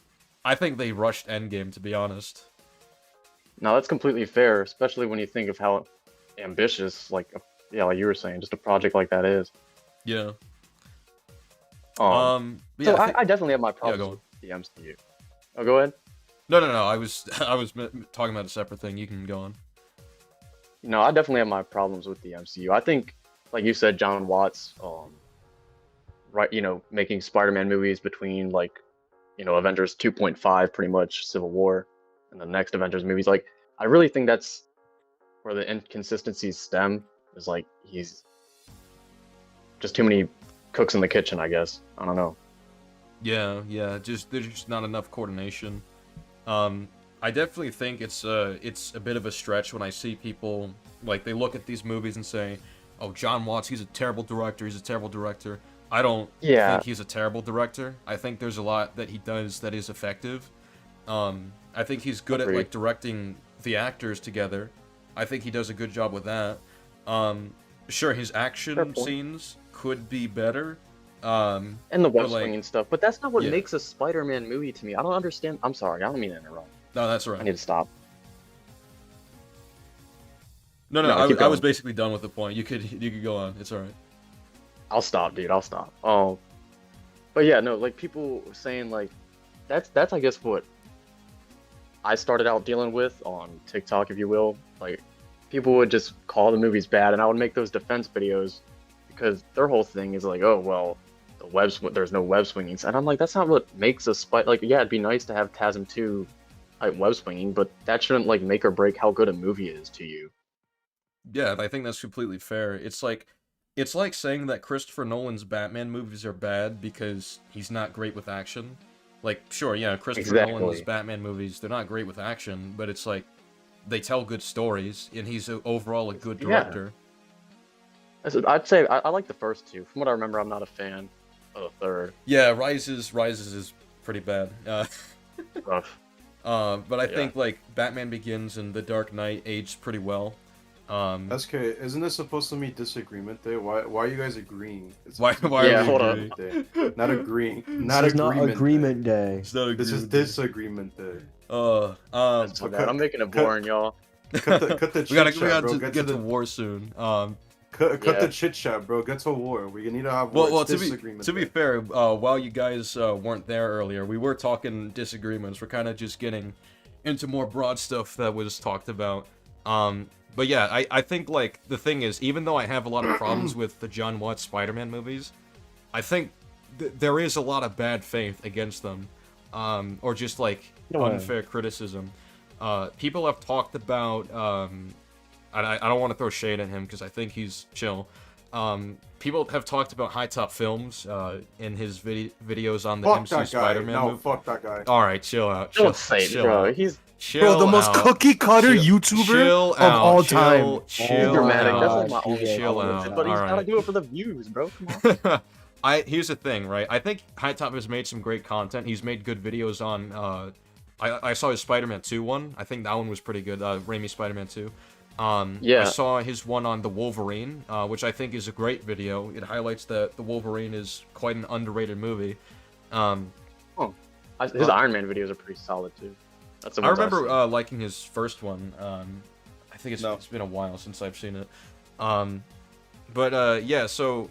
I think they rushed Endgame, to be honest. No, that's completely fair, especially when you think of how ambitious, like like you were saying, just a project like that is. Yeah. So I definitely have my problems with the MCU. Oh, go ahead. No. I was talking about a separate thing. You can go on. I definitely have my problems with the MCU. I think, like you said, John Watts, right, making Spider-Man movies between like, Avengers 2.5, pretty much Civil War, and the next Avengers movies. Like, I really think that's where the inconsistencies stem. Is like he's just too many cooks in the kitchen, I guess. I don't know. Yeah. Just there's just not enough coordination. Um, I definitely think it's a bit of a stretch when I see people like they look at these movies and say, "Oh, John Watts, he's a terrible director. He's a terrible director." I don't Yeah, think he's a terrible director. I think there's a lot that he does that is effective. I think he's good at agreed. like directing the actors together. I think he does a good job with that. Sure, his Fair action point. scenes could be better. And the But web like, swinging stuff, but that's not what yeah, makes a Spider-Man movie to me. I don't understand. I'm sorry, I don't mean to interrupt. no, that's I right. need to stop. No, No, keep I was going. basically done with the point. You could go on. It's all right. I'll stop, dude. I'll stop. But yeah, no, like people saying like that's I guess what I started out dealing with on TikTok, if you will. Like people would just call the movies bad, and I would make those defense videos because their whole thing is like, oh well, there's no web swinging, and I'm like, that's not what makes a spy. Like, yeah, it'd be nice to have TASM 2 type web swinging, but that shouldn't like make or break how good a movie is to you. Yeah, I think that's completely fair. It's like saying that Christopher Nolan's Batman movies are bad because he's not great with action. Like, sure, yeah, Christopher Nolan's Exactly. Batman movies, they're not great with action, but it's like they tell good stories, and he's overall a good Yeah, director. I'd say I like the first two. From what I remember, I'm not a fan of the third. Yeah, Rises is pretty bad. Rough. But I Yeah. think like Batman Begins and The Dark Knight aged pretty well. Um, SK, isn't this supposed to be Disagreement Day? Why are you guys agreeing? It's why supposed to be why are Yeah, we hold up. agreeing? Disagreement Day, not agreeing, This not is not Agreement Agreement Day. Day. It's not This is agreement day. Disagreement Day. That's my So bad. I'm making it cut, boring, y'all. cut the we gotta chit chat, bro. get to war soon. Cut Yeah. the chit chat, bro. Get to war. We need to have war. Well, It's Disagreement to be Day. fair, while you guys weren't there earlier, we were talking disagreements. We're kind of just getting into more broad stuff that was talked about. But yeah, I think like the thing is, even though I have a lot of problems with the John Watts Spider-Man movies, I think there is a lot of bad faith against them, or just like No way. unfair criticism. People have talked about, I don't want to throw shade at him because I think he's chill. People have talked about High Top Films in his videos on the Fuck MCU that guy. Spider-Man No, movie. fuck that guy. All right, chill out. Don't say it, chill bro. out. He's Chill Bro, the most out. cookie cutter Chill- YouTuber chill of out, all chill- time. Chill dramatic. out. That's like my gosh, only DJ, Chill problem with out. it. But he's gotta Alright. do it for the views, bro. Come on. Here's the thing, right? I think High Top has made some great content. He's made good videos on. I saw his Spider-Man 2 one. I think that one was pretty good. Raimi Spider-Man 2. I Yeah. saw his one on the Wolverine, which I think is a great video. It highlights that the Wolverine is quite an underrated movie. His Iron Man videos are pretty solid too. That's the I ones I've remember seen. liking his first one. I think No. it's been a while since I've seen it. Yeah, so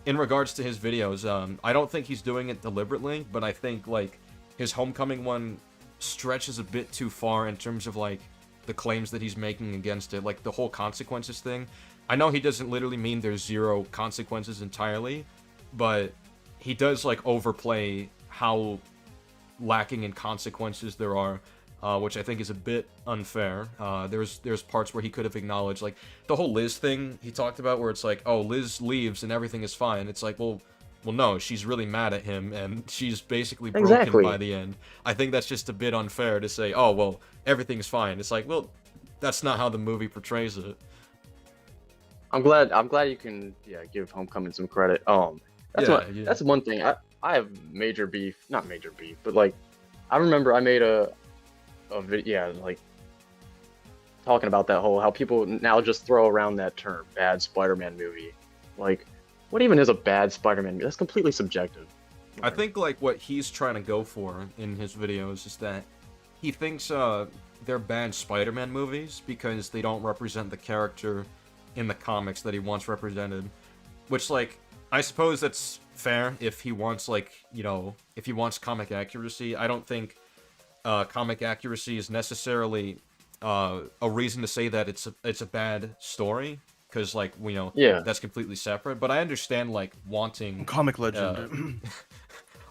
in regards to his videos, I don't think he's doing it deliberately, but I think like his Homecoming one stretches a bit too far in terms of like the claims that he's making against it, like the whole consequences thing. I know he doesn't literally mean there's zero consequences entirely, but he does like overplay how lacking in consequences there are, which I think is a bit unfair. There's parts where he could have acknowledged, like the whole Liz thing he talked about, where it's like, oh, Liz leaves and everything is fine. It's like, well, no, she's really mad at him and she's basically broken Exactly. by the end. I think that's just a bit unfair to say, oh, well, everything's fine. It's like, well, that's not how the movie portrays it. I'm glad you can give Homecoming some credit. Yeah. That's one thing. I have major beef, not major beef, but like I remember I made a video, like talking about that whole how people now just throw around that term bad Spider-Man movie. Like what even is a bad Spider-Man movie? That's completely subjective. I think like what he's trying to go for in his videos is that he thinks they're bad Spider-Man movies because they don't represent the character in the comics that he wants represented. Which like I suppose that's fair if he wants like, if he wants comic accuracy. I don't think comic accuracy is necessarily a reason to say that it's a bad story, because like Yeah. that's completely separate. But I understand like wanting Comic uh, legend.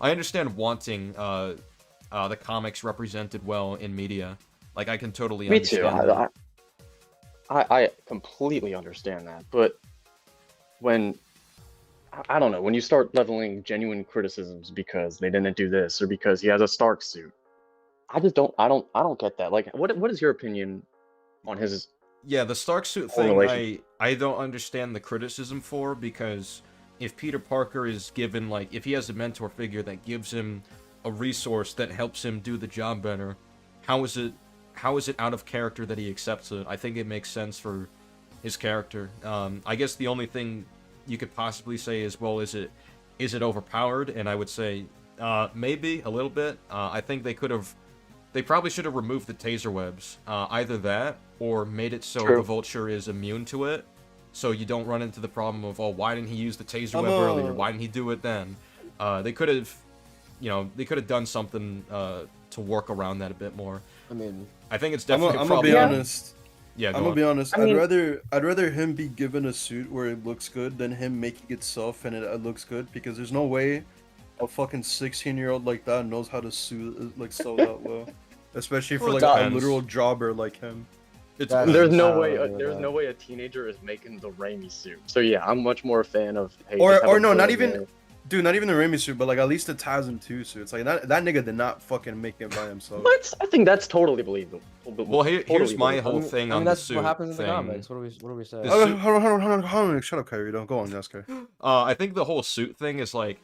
I understand wanting the comics represented well in media. Like I can totally Me too. understand that. I completely understand that, but when I don't know, when you start leveling genuine criticisms because they didn't do this or because he has a Stark suit, I don't get that. Like, what is your opinion on his Yeah, the Stark suit whole thing, relationship? I don't understand the criticism for, because if Peter Parker is given, like, if he has a mentor figure that gives him a resource that helps him do the job better, how is it out of character that he accepts it? I think it makes sense for his character. I guess the only thing you could possibly say is, well, is it overpowered? And I would say maybe a little bit. I think they probably should have removed the taser webs. Either that, or made it so True. the Vulture is immune to it, so you don't run into the problem of, oh, why didn't he use the taser I'm web a- earlier? Why didn't he do it then? They could have, they could have done something to work around that a bit more. I mean, I think it's I'm definitely a gonna problem. be honest. Yeah, I'm go gonna on. be honest. I mean- I'd rather him be given a suit where it looks good than him making it self and it looks good, because there's no way a fucking 16-year-old like that knows how to sew that well, especially for Well, it like a depends. literal jobber like him. It's That's- there's I no don't way agree with there's that. no way a teenager is making the Raimi suit. So yeah, I'm much more a fan of hey, Or- just have or a no, not villain even- there. Dude, not even the Raimi suit, but like at least the TASM 2 suit. It's like that nigga did not fucking make it by himself. What? I think that's totally believable. Well, here's Totally my believable. whole thing I on mean, the that's suit what happens in the thing. comics. What do we say? The Oh, suit- hold on, shut up, Kyrie. Don't go on, Nesca. I think the whole suit thing is like,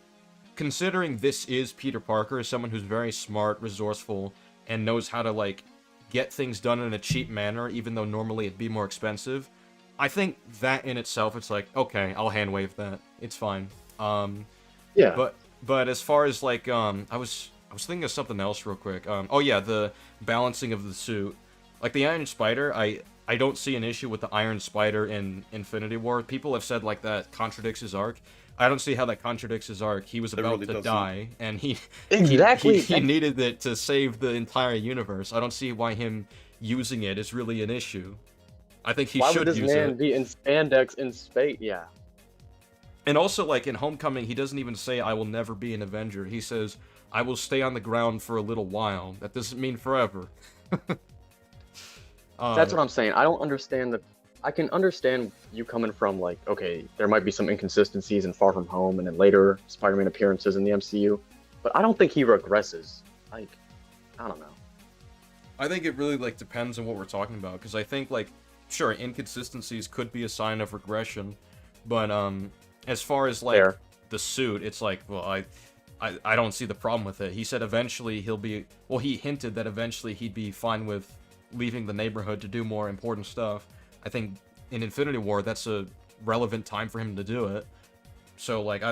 considering this is Peter Parker, someone who's very smart, resourceful, and knows how to like get things done in a cheap manner, even though normally it'd be more expensive. I think that in itself, it's like, okay, I'll hand wave that. It's fine. Yeah. But as far as like, I was thinking of something else real quick. Oh yeah, the balancing of the suit. Like the Iron Spider, I don't see an issue with the Iron Spider in Infinity War. People have said like that contradicts his arc. I don't see how that contradicts his arc. He was It about really to doesn't. die, and he Exactly. he needed it to save the entire universe. I don't see why him using it is really an issue. I think he Why should would this use man it. be in spandex in space? Yeah. And also, like, in Homecoming, he doesn't even say, I will never be an Avenger. He says, I will stay on the ground for a little while. That doesn't mean forever. That's what I'm saying. I don't understand the. I can understand you coming from like, okay, there might be some inconsistencies in Far From Home and then later Spider-Man appearances in the MCU, but I don't think he regresses. Like, I don't know. I think it really, like, depends on what we're talking about. Because I think, like, sure, inconsistencies could be a sign of regression. But, as far as, like, Fair. the suit, it's like, well, I don't see the problem with it. He said eventually he'll be... Well, he hinted that eventually he'd be fine with leaving the neighborhood to do more important stuff. I think in Infinity War, that's a relevant time for him to do it. So, like,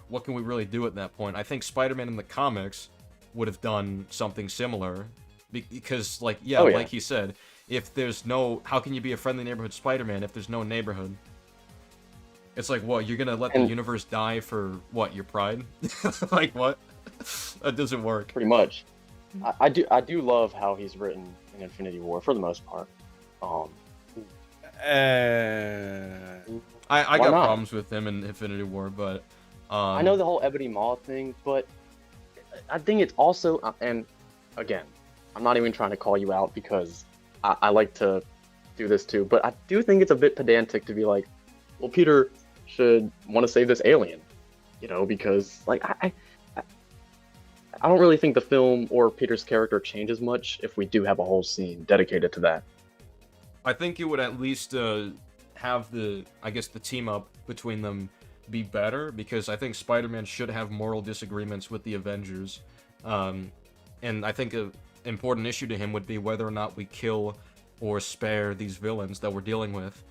what can we really do at that point? I think Spider-Man in the comics would have done something similar. Because, like, yeah, Oh, yeah. like he said, if there's no... How can you be a friendly neighborhood Spider-Man if there's no neighborhood? It's like, what, you're gonna let the And- universe die for, what, your pride? Like, what? That doesn't work. Pretty much. I do love how he's written in Infinity War for the most part. I Why got not? problems with him in Infinity War, but... I know the whole Ebony Maw thing, but I think it's also, and again, I'm not even trying to call you out because I like to do this too, but I do think it's a bit pedantic to be like, well, Peter should want to save this alien, because like I don't really think the film or Peter's character changes much if we do have a whole scene dedicated to that. I think it would at least have the team up between them be better, because I think Spider-Man should have moral disagreements with the Avengers. And I think an important issue to him would be whether or not we kill or spare these villains that we're dealing with.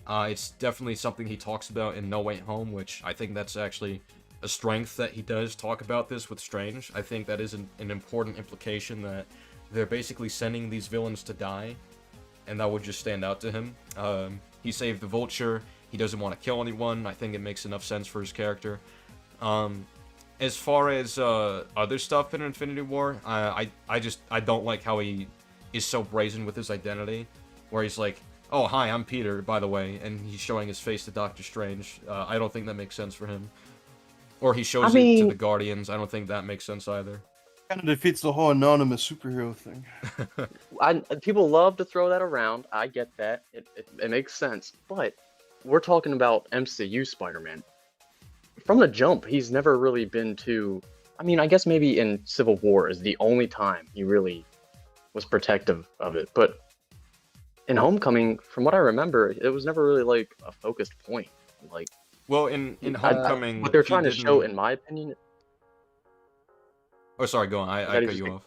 It's definitely something he talks about in No Way Home, which I think that's actually a strength that he does talk about this with Strange. I think that is an important implication that they're basically sending these villains to die, and that would just stand out to him. He saved the Vulture. He doesn't want to kill anyone. I think it makes enough sense for his character. And as far as other stuff in Infinity War, I don't like how he is so brazen with his identity, where he's like, "Oh, hi, I'm Peter, by the way," and he's showing his face to Doctor Strange. I don't think that makes sense for him. Or he shows it to the Guardians. I don't think that makes sense either. Kind of defeats the whole anonymous superhero thing. People love to throw that around. I get that. It makes sense. But we're talking about MCU Spider-Man. From the jump, he's never really been too... I mean, I guess maybe in Civil War is the only time he really was protective of it. But in Homecoming, from what I remember, it was never really like a focused point. Like, well, in Homecoming, what they're trying to show, in my opinion... Oh, sorry, go on. I cut you off.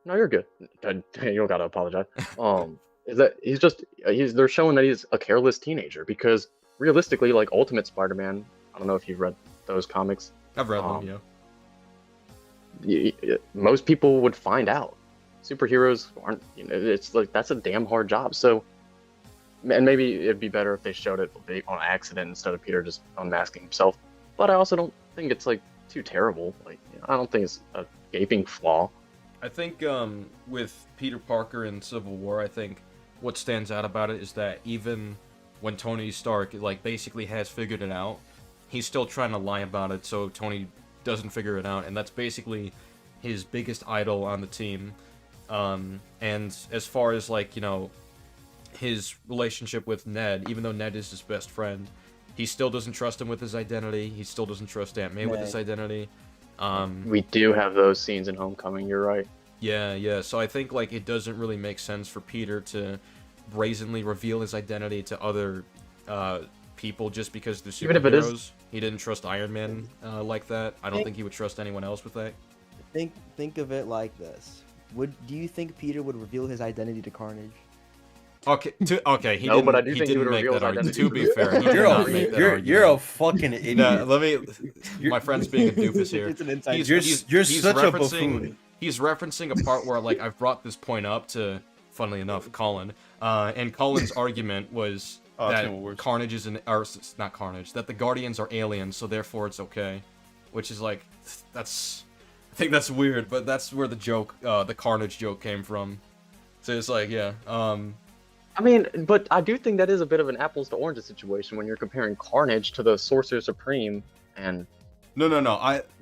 No, you're good. You don't gotta apologize. Is that they're showing that he's a careless teenager, because realistically, like Ultimate Spider-Man, I don't know if you've read those comics. I've read them, yeah. Most people would find out. Superheroes aren't, it's like, that's a damn hard job. So, and maybe it'd be better if they showed it on accident instead of Peter just unmasking himself. But I also don't think it's like too terrible. Like, I don't think it's a gaping flaw. I think with Peter Parker in Civil War, I think what stands out about it is that even when Tony Stark like basically has figured it out, he's still trying to lie about it so Tony doesn't figure it out, and that's basically his biggest idol on the team. And as far as like, his relationship with Ned, even though Ned is his best friend, he still doesn't trust him with his identity. He still doesn't trust Aunt May with his identity. We do have those scenes in Homecoming, you're right. Yeah. So I think like it doesn't really make sense for Peter to brazenly reveal his identity to other people just because they're superheroes. Even if it is... He didn't trust Iron Man like that. I don't think he would trust anyone else with that. Think of it like this. Do you think Peter would reveal his identity to Carnage? Okay, he no, didn't. But I do he think didn't would make reveal that argument. identity. To be fair, he did not make that argument. You're a fucking idiot. No, my friend's being a doofus here. It's an inside You're such a buffoon. He's referencing a part where like I've brought this point up to, funnily enough, Colin. And Colin's argument was that Carnage is not Carnage, that the Guardians are aliens, so therefore it's okay. Which is like, I think that's weird, but that's where the joke, the Carnage joke came from. So it's like, yeah. I mean, but I do think that is a bit of an apples to oranges situation when you're comparing Carnage to the Sorcerer Supreme and... No.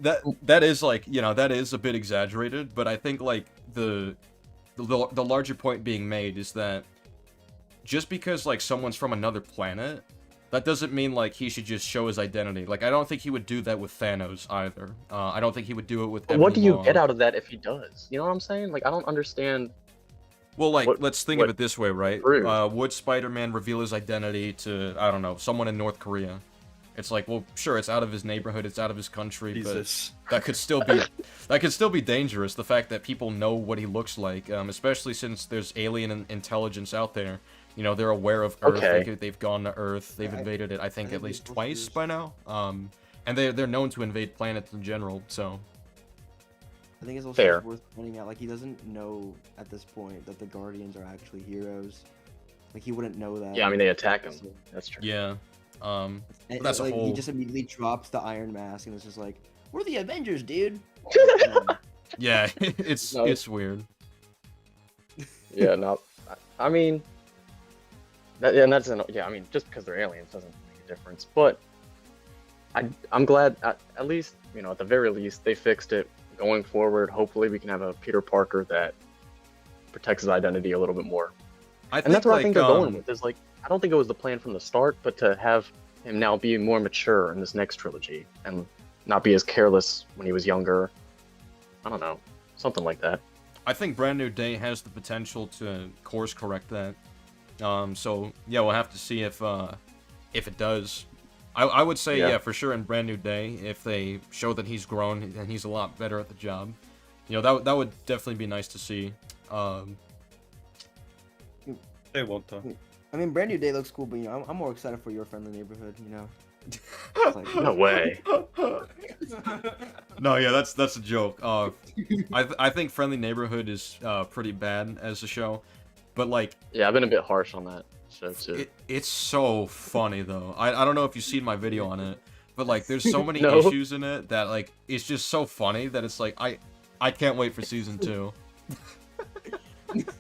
That is like, that is a bit exaggerated, but I think like the larger point being made is that just because like someone's from another planet, that doesn't mean like he should just show his identity. Like I don't think he would do that with Thanos either. I don't think he would do it with. But what do you get out of that if he does? You know what I'm saying? Like I don't understand. Well, like, let's think of it this way, right? Would Spider-Man reveal his identity to, I don't know, someone in North Korea? It's like, well, sure, it's out of his neighborhood, it's out of his country, Jesus. but that could still be dangerous. The fact that people know what he looks like, especially since there's alien intelligence out there. They're aware of Earth. Okay. They've gone to Earth. They've invaded it, I think, at least twice by now. And they're known to invade planets in general. So. I think it's also worth pointing out, like, he doesn't know at this point that the Guardians are actually heroes. Like, he wouldn't know that. Yeah, I mean, they attack him. That's true. Yeah. That's like, a whole... He just immediately drops the Iron Mask, and it's just like, we're the Avengers, dude! Yeah, it's weird. Yeah, no. I mean... I mean, just because they're aliens doesn't make a difference. But I'm glad, at least, at the very least, they fixed it. Going forward, hopefully we can have a Peter Parker that protects his identity a little bit more. And that's what I think they're going with. Is like, I don't think it was the plan from the start, but to have him now be more mature in this next trilogy and not be as careless when he was younger. I don't know, something like that. I think Brand New Day has the potential to course correct that. So yeah, we'll have to see if it does. I would say yeah, for sure in Brand New Day, if they show that he's grown and he's a lot better at the job, that would definitely be nice to see. They won't though. I mean, Brand New Day looks cool, but I'm more excited for Your Friendly Neighborhood. It's like, no way. No, yeah, that's a joke. I think Friendly Neighborhood is pretty bad as a show, but like, yeah, I've been a bit harsh on that show too. It's so funny though. I don't know if you've seen my video on it, but like there's so many No. issues in it that like it's just so funny that it's like I can't wait for season 2.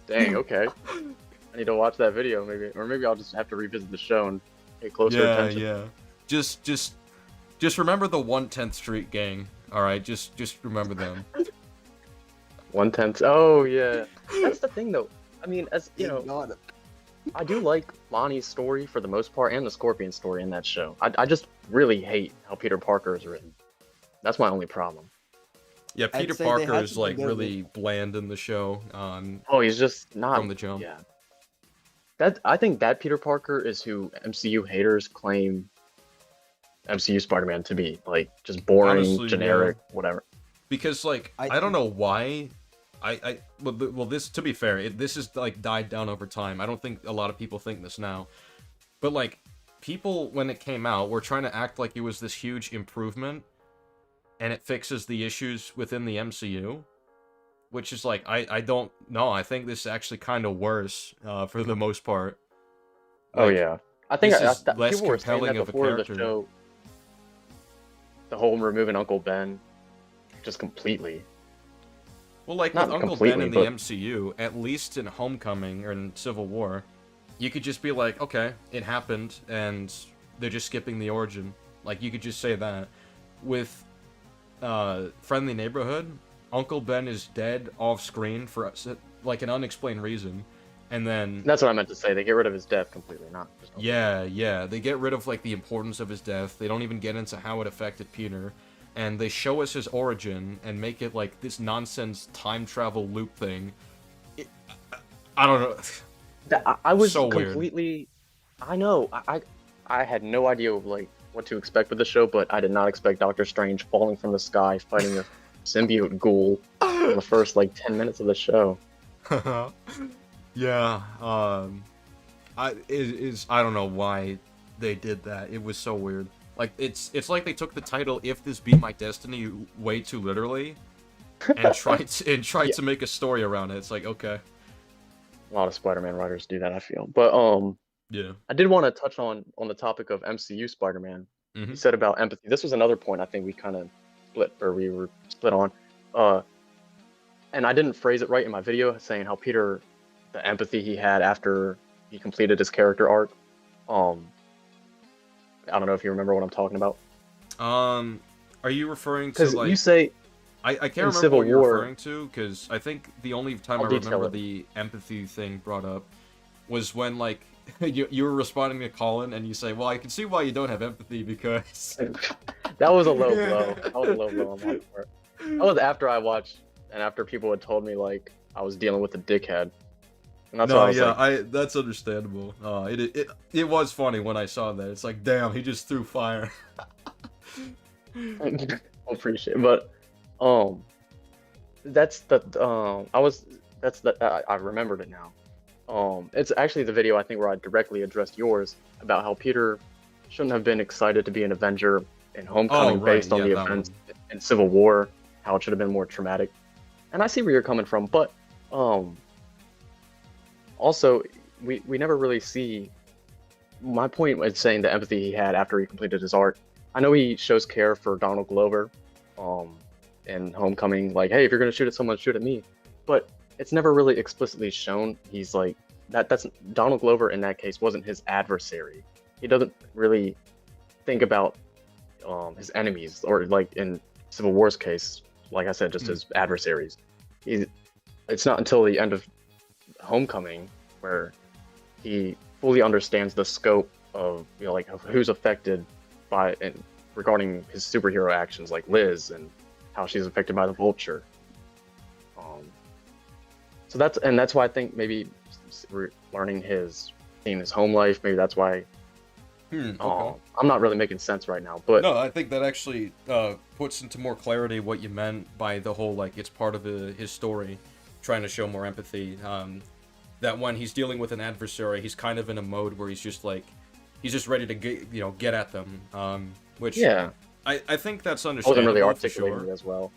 Dang, okay. I need to watch that video maybe, or maybe I'll just have to revisit the show and pay closer Yeah, attention. yeah. Just remember the 110th Street gang. All right, just remember them. 1/10. Oh yeah, that's the thing though. I mean, as you know, God. I do like Lonnie's story for the most part, and the Scorpion story in that show. I just really hate how Peter Parker is written. That's my only problem. Yeah, I'd Peter say they Parker had is to like go really bland in the show. Oh, he's just not From the jump. Yeah, I think that Peter Parker is who MCU haters claim MCU Spider-Man to be, like just boring, Honestly, generic, whatever. Because like I don't know why. Well, this, to be fair, this has like died down over time. I don't think a lot of people think this now, but like people when it came out were trying to act like it was this huge improvement, and it fixes the issues within the MCU, which is like I don't know. I think this is actually kind of worse for the most part. Oh Like, yeah, I think this is less people were saying compelling that of a before the character. show. The whole removing Uncle Ben, just completely. Well, like Not with Uncle Ben completely, in the but- MCU, at least in Homecoming or in Civil War, you could just be like, okay, it happened, and they're just skipping the origin. Like, you could just say that. With Friendly Neighborhood, Uncle Ben is dead off screen for like an unexplained reason, and then That's what I meant to say. They get rid of his death completely, not just Uncle yeah, they get rid of like the importance of his death. They don't even get into how it affected Peter. And they show us his origin and make it like this nonsense time travel loop thing. I don't know. I was So weird. completely. I know. I had no idea like what to expect with the show, but I did not expect Doctor Strange falling from the sky fighting a symbiote ghoul in the first like 10 minutes of the show. Yeah. I don't know why they did that. It was so weird. Like it's like they took the title "If This Be My Destiny" way too literally, and tried to make a story around it. It's like, okay, A lot of Spider-Man writers do that, I feel. But yeah. I did want to touch on the topic of MCU Spider-Man. Mhm. You said about empathy. This was another point I think we kind of we were split on. And I didn't phrase it right in my video, saying how Peter, the empathy he had after he completed his character arc. I don't know if you remember what I'm talking about. Are you referring to Because like you say I can't in remember Civil what you're War- referring to, because I think the only time I'll I detail remember it. the empathy thing brought up was when like you were responding to Colin and you say, well, I can see why you don't have empathy because that was a low blow. That was a low blow on my part. That was after I watched and after people had told me like I was dealing with a dickhead. And that's why I was like, that's understandable. It was funny when I saw that. It's like, damn, he just threw fire. appreciate it. But that's the I remembered it now. It's actually the video I think where I directly addressed yours about how Peter shouldn't have been excited to be an Avenger in Homecoming right, based on yeah, the that events in Civil War, how it should have been more traumatic. And I see where you're coming from, but also we never really see. My point was saying the empathy he had after he completed his arc. I know he shows care for Donald Glover in Homecoming, like, hey, if you're gonna shoot at someone, shoot at me. But it's never really explicitly shown he's like that's Donald Glover in that case wasn't his adversary. He doesn't really think about his enemies, or like in Civil War's case, like I said, just his adversaries. It's not until the end of Homecoming where he fully understands the scope of like who's affected by and regarding his superhero actions, like Liz and how she's affected by the Vulture. So that's why I think maybe learning seeing his home life, maybe that's why. Okay. I'm not really making sense right now, but No, I think that actually puts into more clarity what you meant by the whole, like, it's part of his story, trying to show more empathy. That when he's dealing with an adversary, he's kind of in a mode where he's just ready to get at them. Which yeah, I think that's I understandable. wasn't really for articulating sure. it as well.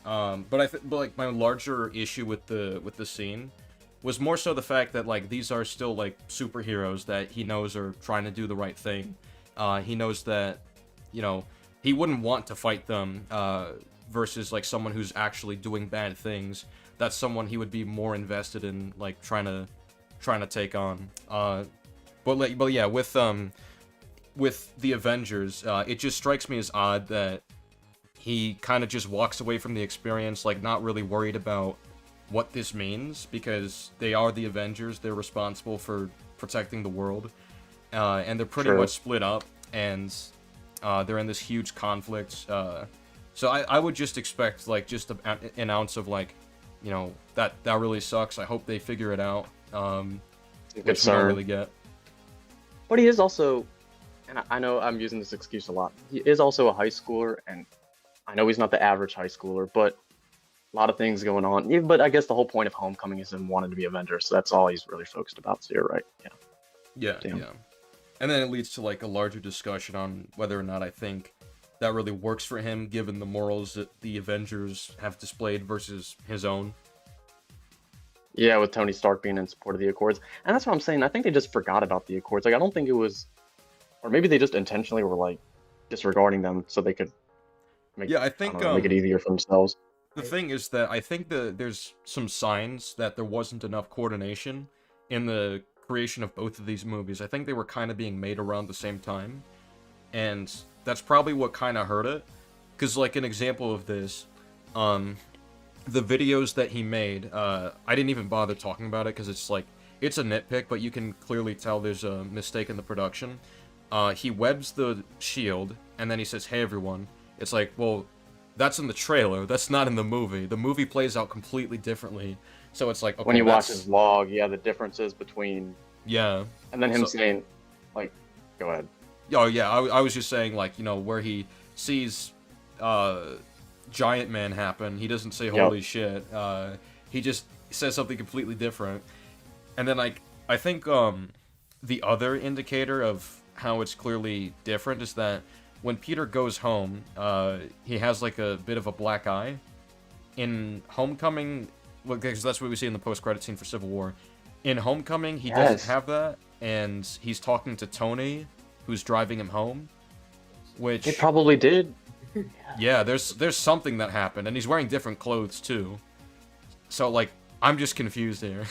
But like my larger issue with the scene was more so the fact that like these are still like superheroes that he knows are trying to do the right thing. He knows that he wouldn't want to fight them versus like someone who's actually doing bad things. That's someone he would be more invested in, like trying to take on. But yeah, with the Avengers, it just strikes me as odd that he kind of just walks away from the experience, like not really worried about what this means, because they are the Avengers. They're responsible for protecting the world, and they're pretty much split up, and they're in this huge conflict. So I would just expect like just an ounce of like, you know, that really sucks. I hope they figure it out. Which we don't really get. But he is also, and I know I'm using this excuse a lot, he is also a high schooler, and I know he's not the average high schooler, but a lot of things going on. Yeah, but I guess the whole point of Homecoming is him wanting to be Avenger, so that's all he's really focused about. So you're right. Yeah. Yeah. And then it leads to like a larger discussion on whether or not I think that really works for him, given the morals that the Avengers have displayed versus his own. Yeah, with Tony Stark being in support of the Accords. And that's what I'm saying. I think they just forgot about the Accords. Like, I don't think it was... Or maybe they just intentionally were, like, disregarding them so they could make, I think, make it easier for themselves. The thing is that I think there's some signs that there wasn't enough coordination in the creation of both of these movies. I think they were kind of being made around the same time. And that's probably what kind of hurt it. Because, like, an example of this... the videos that he made, I didn't even bother talking about it because it's like, it's a nitpick, but you can clearly tell there's a mistake in the production. He webs the shield, and then he says, "Hey everyone." It's like, well, that's in the trailer, that's not in the movie. The movie plays out completely differently. So it's like, okay, when you watch his vlog, the differences between... Yeah. And then him saying, like, go ahead. Oh yeah, I was just saying, like, you know, where he sees, Giant Man happen, he doesn't say holy shit, he just says something completely different. And then like I think the other indicator of how it's clearly different is that when Peter goes home, he has like a bit of a black eye. In Homecoming, well, because that's what we see in the post-credit scene for Civil War. In Homecoming, he doesn't have that, and he's talking to Tony, who's driving him home, which... It probably did. Yeah, there's something that happened, and he's wearing different clothes too. So like, I'm just confused here.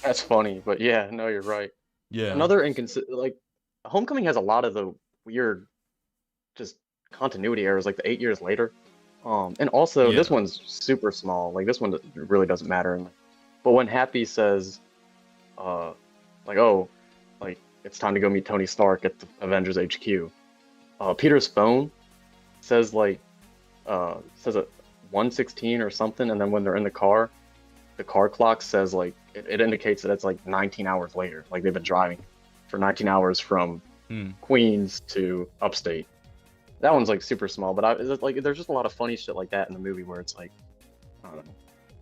That's funny, but yeah, no, you're right. Yeah. Another like, Homecoming has a lot of the weird, just continuity errors, like the 8 years later. And also this one's super small. Like this one really doesn't matter. But when Happy says, like, oh, like it's time to go meet Tony Stark at the Avengers HQ. Peter's phone says like says a 1:16 or something, and then when they're in the car clock says like it indicates that it's like 19 hours later, like they've been driving for 19 hours from Queens to upstate. That one's like super small, but there's just a lot of funny shit like that in the movie where it's like, I don't know.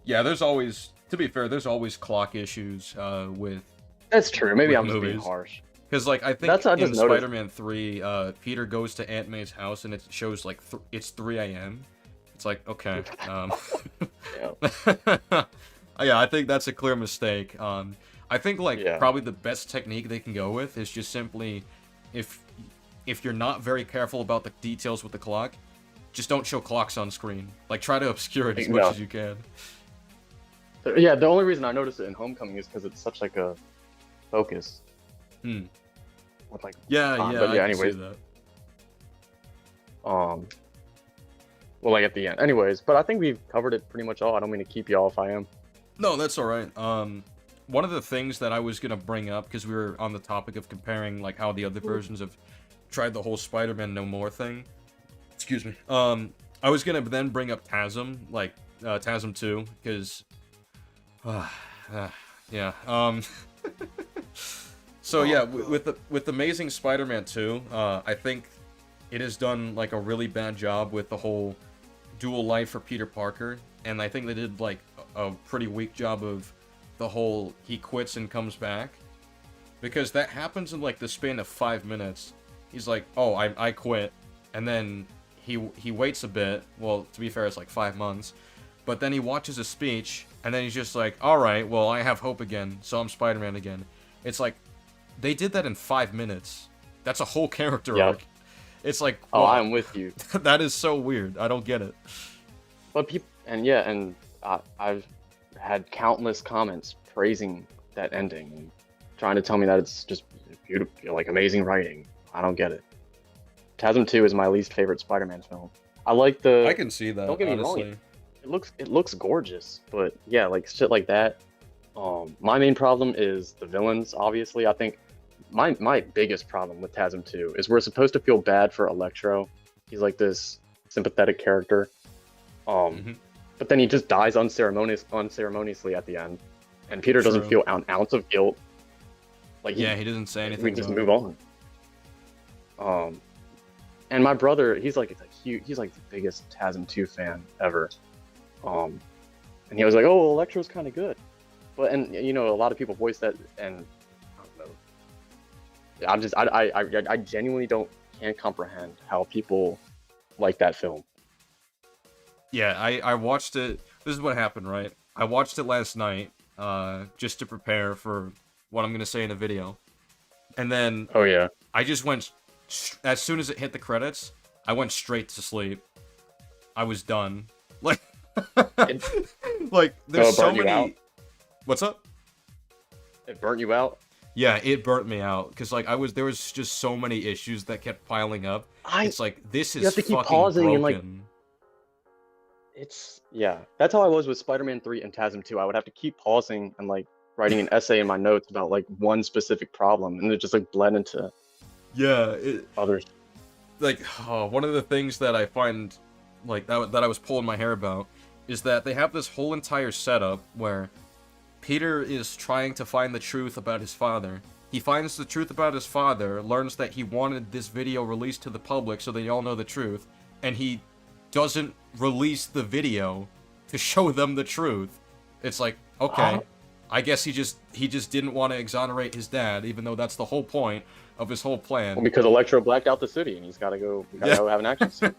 Yeah, there's always, to be fair, there's always clock issues with... That's true, maybe I'm just being harsh. Because, like, I think in Spider-Man 3, Peter goes to Aunt May's house and it shows, like, it's 3 a.m. It's like, okay. Yeah, I think that's a clear mistake. I think, like, probably the best technique they can go with is just simply, if you're not very careful about the details with the clock, just don't show clocks on screen. Like, try to obscure it as much as you can. Yeah, the only reason I noticed it in Homecoming is because it's such, like, a focus. With like anyways, well, like at the end, anyways. But I think we've covered it pretty much all. I don't mean to keep you all if I am. No, that's all right. One of the things that I was gonna bring up, because we were on the topic of comparing like how the other versions have tried the whole Spider-Man No More thing. Excuse me. I was gonna then bring up TASM, like TASM 2, because yeah. So yeah, with Amazing Spider-Man 2, I think it has done like a really bad job with the whole dual life for Peter Parker, and I think they did like a pretty weak job of the whole he quits and comes back, because that happens in like the span of 5 minutes. He's like, oh, I quit, and then he waits a bit. Well, to be fair, it's like 5 months, but then he watches a speech, and then he's just like, all right, well, I have hope again, so I'm Spider-Man again. It's like, they did that in 5 minutes. That's a whole character arc. It's like, Oh, wow, I'm with you. that is so weird. I don't get it. But people, and yeah, and I've had countless comments praising that ending and trying to tell me that it's just beautiful, like amazing writing. I don't get it. TASM 2 is my least favorite Spider-Man film. I like the. I can see that. Don't get me honestly. wrong. It looks gorgeous, but yeah, like shit like that. My main problem is the villains. Obviously, I think my biggest problem with TASM 2 is we're supposed to feel bad for Electro. He's like this sympathetic character. But then he just dies unceremoniously at the end, and Peter doesn't feel an ounce of guilt. Like he doesn't say anything. We just move on. And my brother, he's like the biggest TASM 2 fan ever. And he was like, "Oh, Electro's kind of good," but you know, a lot of people voice that, and I don't know. I genuinely can't comprehend how people like that film. Yeah, I watched it. This is what happened, right? I watched it last night, just to prepare for what I'm gonna say in a video, and then Oh yeah, I just went as soon as it hit the credits, I went straight to sleep. I was done. Like, like there's so you many. out? What's up? It burnt you out. Yeah, it burnt me out because like there was just so many issues that kept piling up. It's like this is you have to keep fucking pausing broken. and like. That's how I was with Spider-Man 3 and TASM 2. I would have to keep pausing and like writing an essay in my notes about like one specific problem, and it just like bled into others. Like one of the things that I find like that I was pulling my hair about is that they have this whole entire setup where Peter is trying to find the truth about his father. He finds the truth about his father, learns that he wanted this video released to the public so they all know the truth, and he doesn't release the video to show them the truth. It's like, okay, I guess he just didn't want to exonerate his dad, even though that's the whole point of his whole plan. Well, because Electro blacked out the city, and he's got to go have an action scene.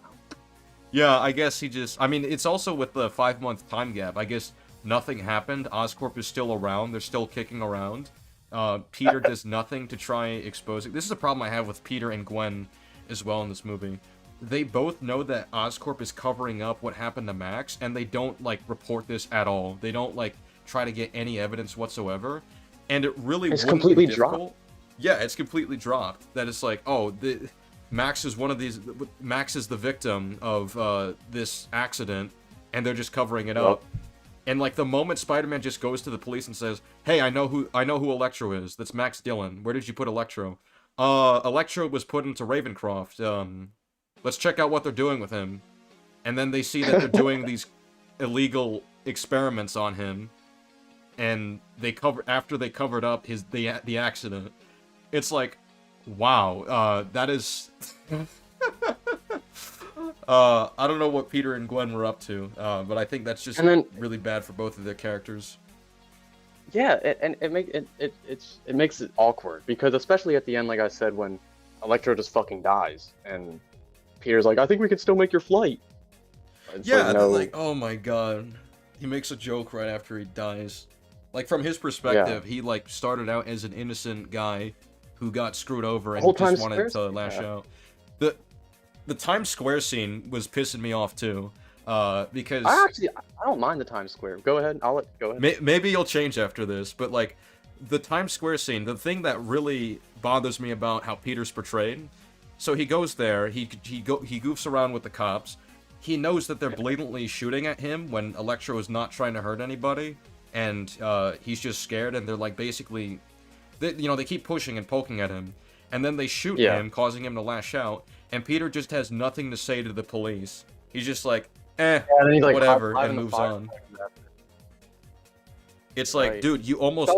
Yeah, I guess I mean, it's also with the 5-month time gap. I guess nothing happened. Oscorp is still around. They're still kicking around. Peter does nothing to try exposing. This is a problem I have with Peter and Gwen as well in this movie. They both know that Oscorp is covering up what happened to Max, and they don't, like, report this at all. They don't, like, try to get any evidence whatsoever. And it really It's wouldn't completely be difficult. dropped. Yeah, it's completely dropped. That it's like, oh, Max is one of these. Max is the victim of this accident, and they're just covering it up. And like the moment Spider-Man just goes to the police and says, "Hey, I know who Electro is. That's Max Dillon. Where did you put Electro? Electro was put into Ravencroft. Let's check out what they're doing with him." And then they see that they're doing these illegal experiments on him, and after they covered up the accident. It's like, wow, that is. I don't know what Peter and Gwen were up to, but I think that's just really bad for both of their characters. Yeah, it makes it awkward because especially at the end, like I said, when Electro just fucking dies and Peter's like, "I think we can still make your flight." Like, oh my god, he makes a joke right after he dies. Like from his perspective, he like started out as an innocent guy who got screwed over and just wanted to lash out. The Times Square scene was pissing me off too, because I don't mind the Times Square. Go ahead, go ahead. Maybe you'll change after this, but like the Times Square scene, the thing that really bothers me about how Peter's portrayed. So he goes there, he goofs around with the cops. He knows that they're blatantly shooting at him when Electro is not trying to hurt anybody, and he's just scared. And they're like basically. They keep pushing and poking at him, and then they shoot him, causing him to lash out, and Peter just has nothing to say to the police. He's just like, whatever, and moves on. It's like, dude, you almost...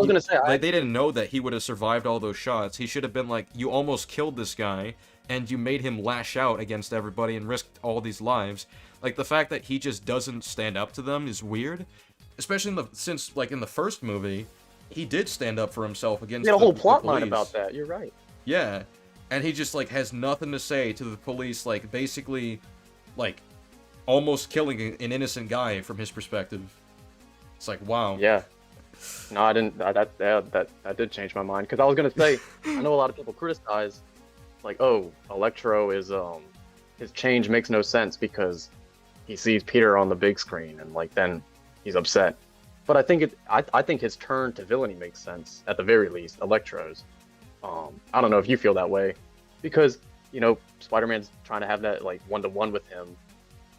they didn't know that he would have survived all those shots. He should have been like, you almost killed this guy, and you made him lash out against everybody and risked all these lives. Like, the fact that he just doesn't stand up to them is weird. Especially since, like, in the first movie... He did stand up for himself against the police. He had a whole plot line about that. You're right. Yeah, and he just like has nothing to say to the police. Like basically, like almost killing an innocent guy from his perspective. It's like, wow. Yeah. No, I didn't. That did change my mind because I was gonna say I know a lot of people criticize like, oh, Electro is his change makes no sense because he sees Peter on the big screen and like then he's upset. But I think his turn to villainy makes sense at the very least. Electro's. I don't know if you feel that way, because Spider-Man's trying to have that like 1-to-1 with him,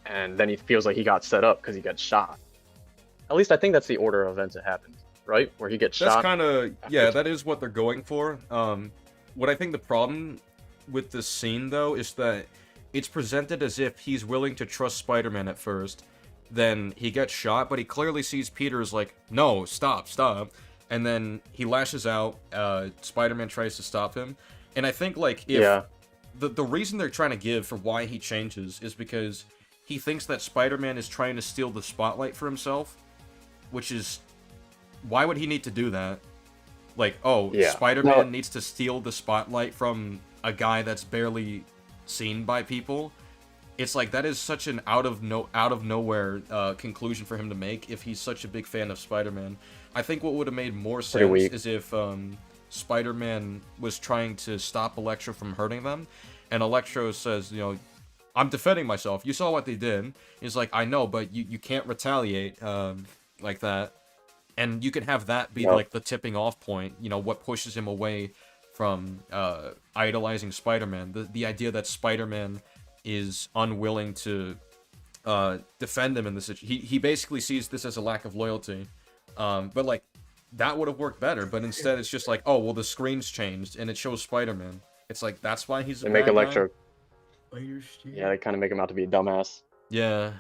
and then he feels like he got set up because he got shot. At least I think that's the order of events that happened, right? Where he gets shot. That's kind of, yeah, that is what they're going for. What I think the problem with this scene, though, is that it's presented as if he's willing to trust Spider-Man at first, then he gets shot, but he clearly sees Peter's like, no, stop. And then he lashes out, Spider-Man tries to stop him, and I think, like, if the reason they're trying to give for why he changes is because he thinks that Spider-Man is trying to steal the spotlight for himself, which is, why would he need to do that? Like, Spider-Man needs to steal the spotlight from a guy that's barely seen by people. It's like, that is such an out of nowhere conclusion for him to make if he's such a big fan of Spider-Man. I think what would have made more sense is if Spider-Man was trying to stop Electro from hurting them, and Electro says, I'm defending myself. You saw what they did. He's like, I know, but you can't retaliate like that. And you can have that be like the tipping off point, what pushes him away from idolizing Spider-Man. The idea that Spider-Man is unwilling to defend him in this situation. He basically sees this as a lack of loyalty. But like, that would have worked better, but instead it's just like, oh, well, the screen's changed and it shows Spider-Man. It's like, that's why he's a bad make Electro. Guy? Yeah, they kind of make him out to be a dumbass. Yeah.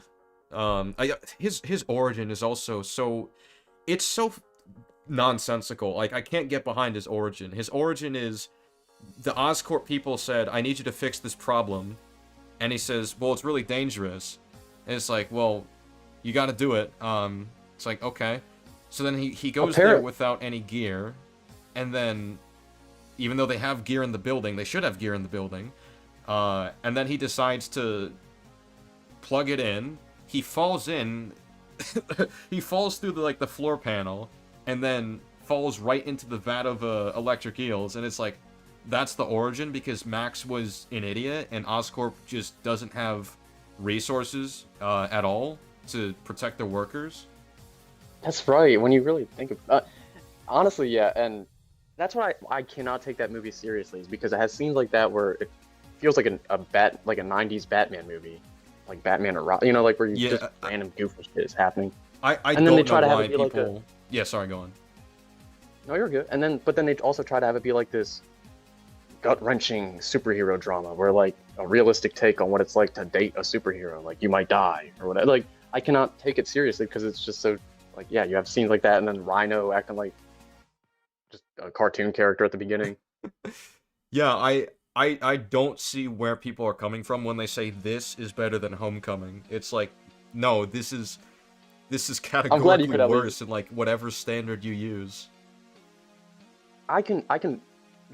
His origin is also so... It's so nonsensical. Like, I can't get behind his origin. His origin is, the Oscorp people said, I need you to fix this problem. And he says, well, it's really dangerous. And it's like, well, you gotta do it. It's like, okay. So then he goes there without any gear. And then, even though they have gear in the building, they should have gear in the building. And then he decides to plug it in. He falls in. He falls through the floor panel, and then falls right into the vat of electric eels. And it's like, that's the origin, because Max was an idiot, and Oscorp just doesn't have resources at all to protect their workers. That's right. When you really think of, honestly, yeah, and that's why I cannot take that movie seriously, is because it has scenes like that where it feels like a '90s Batman movie, like Batman or Robin, like where you just random goofy shit is happening. I and then they try to have it be people... like Yeah, sorry, go on. No, you're good. But then they also try to have it be like this gut-wrenching superhero drama, where like a realistic take on what it's like to date a superhero, like you might die or whatever. Like, I cannot take it seriously because it's just so like, yeah, you have scenes like that, and then Rhino acting like just a cartoon character at the beginning. Yeah, I don't see where people are coming from when they say this is better than Homecoming. It's like, no, this is categorically worse in like whatever standard you use. I can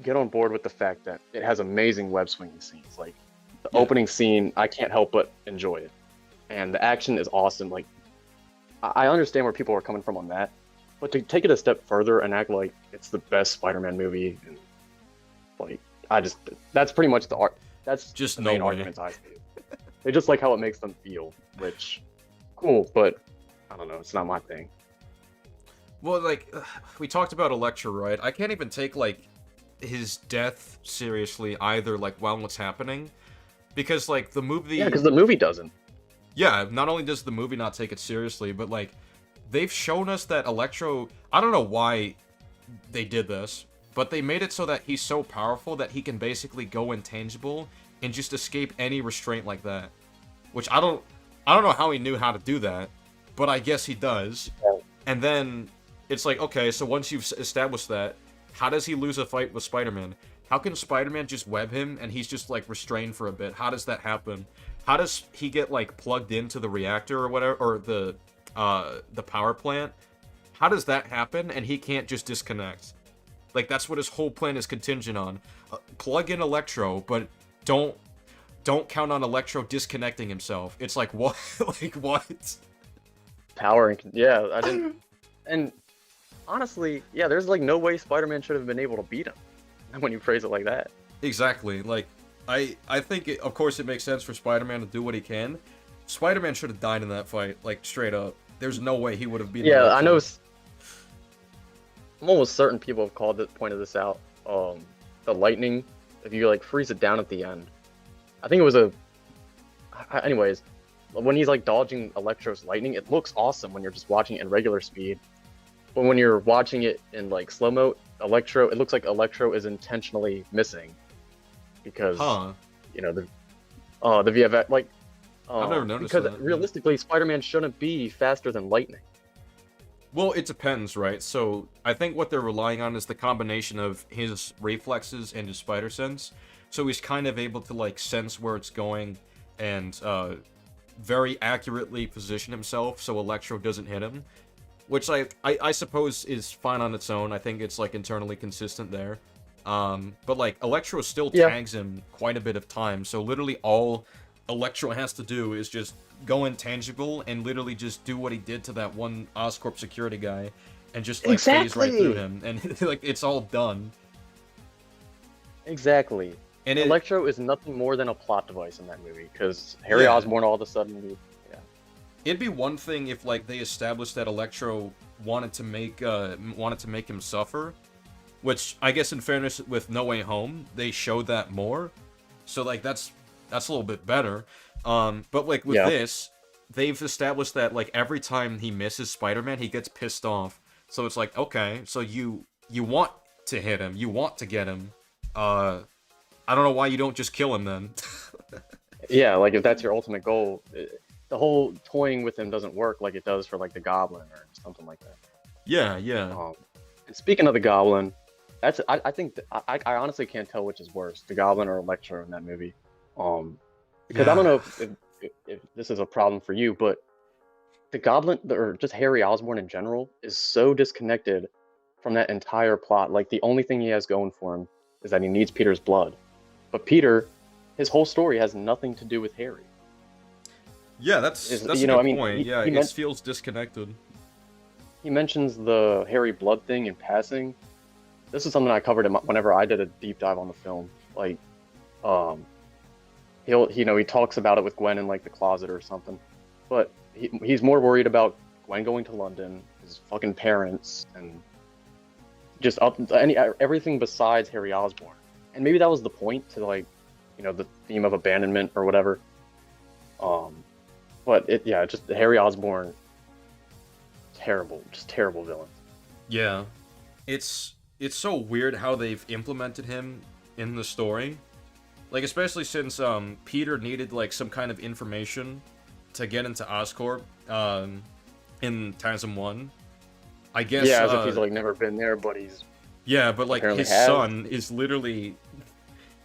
get on board with the fact that it has amazing web swinging scenes. Like the opening scene, I can't help but enjoy it, and the action is awesome. Like, I understand where people are coming from on that, but to take it a step further and act like it's the best Spider-Man movie, and like, that's pretty much the art. That's just the main arguments I see. They just like how it makes them feel, which, cool, but I don't know, it's not my thing. Well, like, we talked about Electro, right? I can't even take, like, his death seriously either, like, while it's happening. Because, like, the movie... Yeah, because the movie doesn't. Yeah, not only does the movie not take it seriously, but, like, they've shown us that Electro... I don't know why they did this, but they made it so that he's so powerful that he can basically go intangible and just escape any restraint like that. Which I don't know how he knew how to do that, but I guess he does. Yeah. And then it's like, okay, so once you've established that, how does he lose a fight with Spider-Man? How can Spider-Man just web him and he's just, like, restrained for a bit? How does that happen? How does he get, like, plugged into the reactor or whatever, or the power plant? How does that happen and he can't just disconnect? Like, that's what his whole plan is contingent on. Plug in Electro, but don't count on Electro disconnecting himself. It's like, what? Like, what? Power and... Yeah, I didn't... And honestly, yeah, there's like no way Spider-Man should have been able to beat him when you phrase it like that. Exactly. Like, I think, of course, it makes sense for Spider-Man to do what he can. Spider-Man should have died in that fight, like, straight up. There's no way he would have beaten Yeah, Electro. I know. I'm almost certain people have pointed this out. The lightning, if you like freeze it down at the end, I think it was anyways, when he's like dodging Electro's lightning, it looks awesome when you're just watching it in regular speed. But when you're watching it in like slow-mo, it looks like Electro is intentionally missing. Because, you know, the VFX, like, I've never noticed because that. realistically, Spider-Man shouldn't be faster than lightning. Well, it depends, right? So, I think what they're relying on is the combination of his reflexes and his spider sense. So he's kind of able to, like, sense where it's going and, very accurately position himself so Electro doesn't hit him. Which, I suppose is fine on its own. I think it's, like, internally consistent there. But, like, Electro still tags him quite a bit of time, so literally all Electro has to do is just go intangible and literally just do what he did to that one Oscorp security guy and just, like, phase right through him, and, like, it's all done. Exactly. And Electro is nothing more than a plot device in that movie, because Harry Osborn all of a sudden... It'd be one thing if, like, they established that Electro wanted to make him suffer, which, I guess in fairness with No Way Home, they showed that more. So, like, that's a little bit better. But, like, with this, they've established that, like, every time he misses Spider-Man, he gets pissed off. So it's like, okay, so you want to hit him, you want to get him. I don't know why you don't just kill him then. Yeah, like, if that's your ultimate goal... The whole toying with him doesn't work like it does for, like, the Goblin or something like that. Yeah. And speaking of the Goblin, I think I honestly can't tell which is worse, the Goblin or Electro in that movie. Because I don't know if this is a problem for you, but the Goblin, or just Harry Osborn in general, is so disconnected from that entire plot. Like, the only thing he has going for him is that he needs Peter's blood. But Peter, his whole story has nothing to do with Harry. Yeah, that's a good point. It feels disconnected. He mentions the Harry blood thing in passing. This is something I covered whenever I did a deep dive on the film. Like, he talks about it with Gwen in, like, the closet or something. But he's more worried about Gwen going to London, his fucking parents, and just everything besides Harry Osborn. And maybe that was the point to, like, the theme of abandonment or whatever. But just Harry Osborn, terrible villain. Yeah, it's so weird how they've implemented him in the story, like, especially since Peter needed, like, some kind of information to get into Oscorp in TASM 1. I guess as if he's, like, never been there, but he's but, like, his son is literally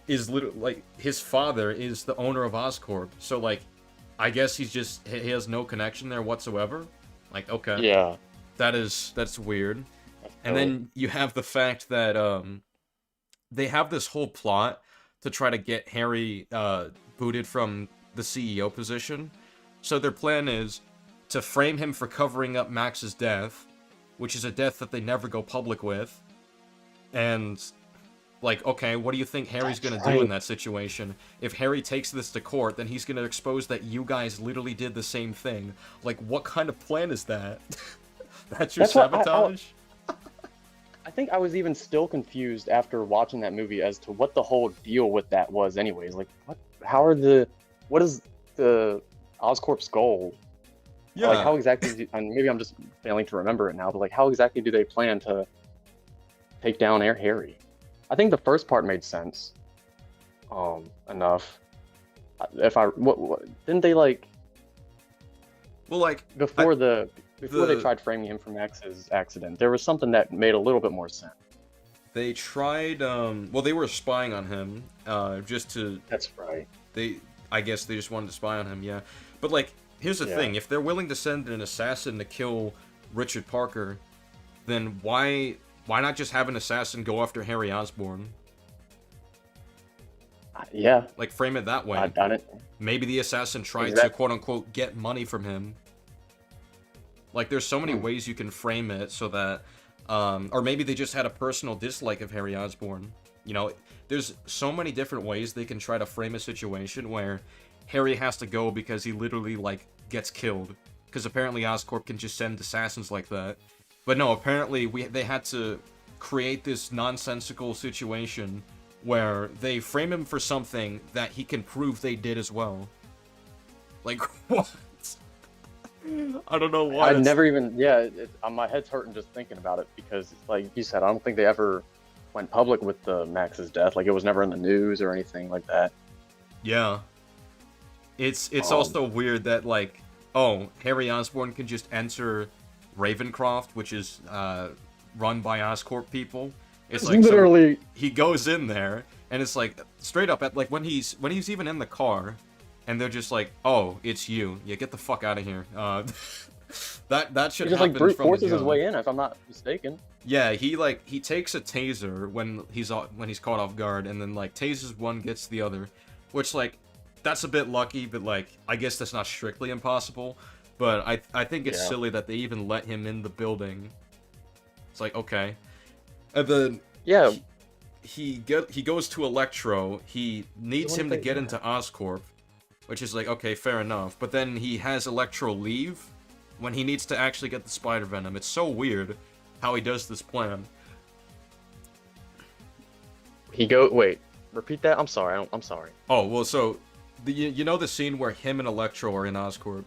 like, his father is the owner of Oscorp, so, like, I guess he has no connection there whatsoever. Like, okay. Yeah. That's weird. And then you have the fact that they have this whole plot to try to get Harry booted from the CEO position. So their plan is to frame him for covering up Max's death, which is a death that they never go public with. And, like, okay, what do you think Harry's gonna do in that situation? If Harry takes this to court, then he's gonna expose that you guys literally did the same thing. Like, what kind of plan is that? That's your sabotage? I think I was even still confused after watching that movie as to what the whole deal with that was anyways. Like, what is the Oscorp's goal? Yeah. Like, how exactly, and maybe I'm just failing to remember it now, but, like, how exactly do they plan to take down Harry? I think the first part made sense. Enough. Didn't they, like... Well, like... Before they tried framing him for Max's accident, there was something that made a little bit more sense. They tried, well, they were spying on him, just to... That's right. I guess they just wanted to spy on him, yeah. But, like, here's the thing. If they're willing to send an assassin to kill Richard Parker, then why not just have an assassin go after Harry Osborn? Yeah. Like, frame it that way. I've done it. Maybe the assassin tried to, quote-unquote, get money from him. Like, there's so many ways you can frame it so that... or maybe they just had a personal dislike of Harry Osborn. You know, there's so many different ways they can try to frame a situation where Harry has to go because he literally, like, gets killed. Because apparently Oscorp can just send assassins like that. But no, apparently they had to create this nonsensical situation where they frame him for something that he can prove they did as well. Like, what? I don't know why. I never even, my head's hurting just thinking about it because, like you said, I don't think they ever went public with the Max's death. Like, it was never in the news or anything like that. Yeah. It's also weird that, like, oh, Harry Osborn can just enter Ravencroft, which is run by Oscorp people. It's like literally so he goes in there, and it's like straight up at like when he's even in the car, and they're just like, "Oh, it's you. Yeah, get the fuck out of here." That should he just happen like brute from the forces his jump. way in, if I'm not mistaken. Yeah, he takes a taser when he's caught off guard, and then like tases one, gets the other, which like that's a bit lucky, but like I guess that's not strictly impossible. But I think it's silly that they even let him in the building. It's like, okay, and then he goes to Electro. He needs him to get into Oscorp, which is like, okay, fair enough. But then he has Electro leave when he needs to actually get the Spider Venom. It's so weird how he does this plan. Wait, repeat that? I'm sorry. I'm sorry. Oh, well, so you know the scene where him and Electro are in Oscorp,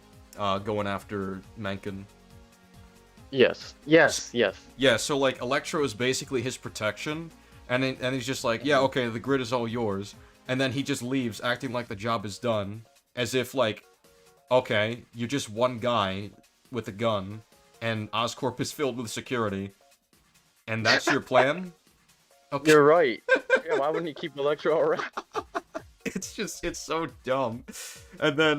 going after Mencken? Yes. Yeah, so like Electro is basically his protection, and he's just like, yeah, okay, the grid is all yours, and then he just leaves, acting like the job is done, as if like, okay, you're just one guy with a gun, and Oscorp is filled with security, and that's your plan? Okay. You're right. Yeah, why wouldn't he keep Electro around? It's so dumb. And then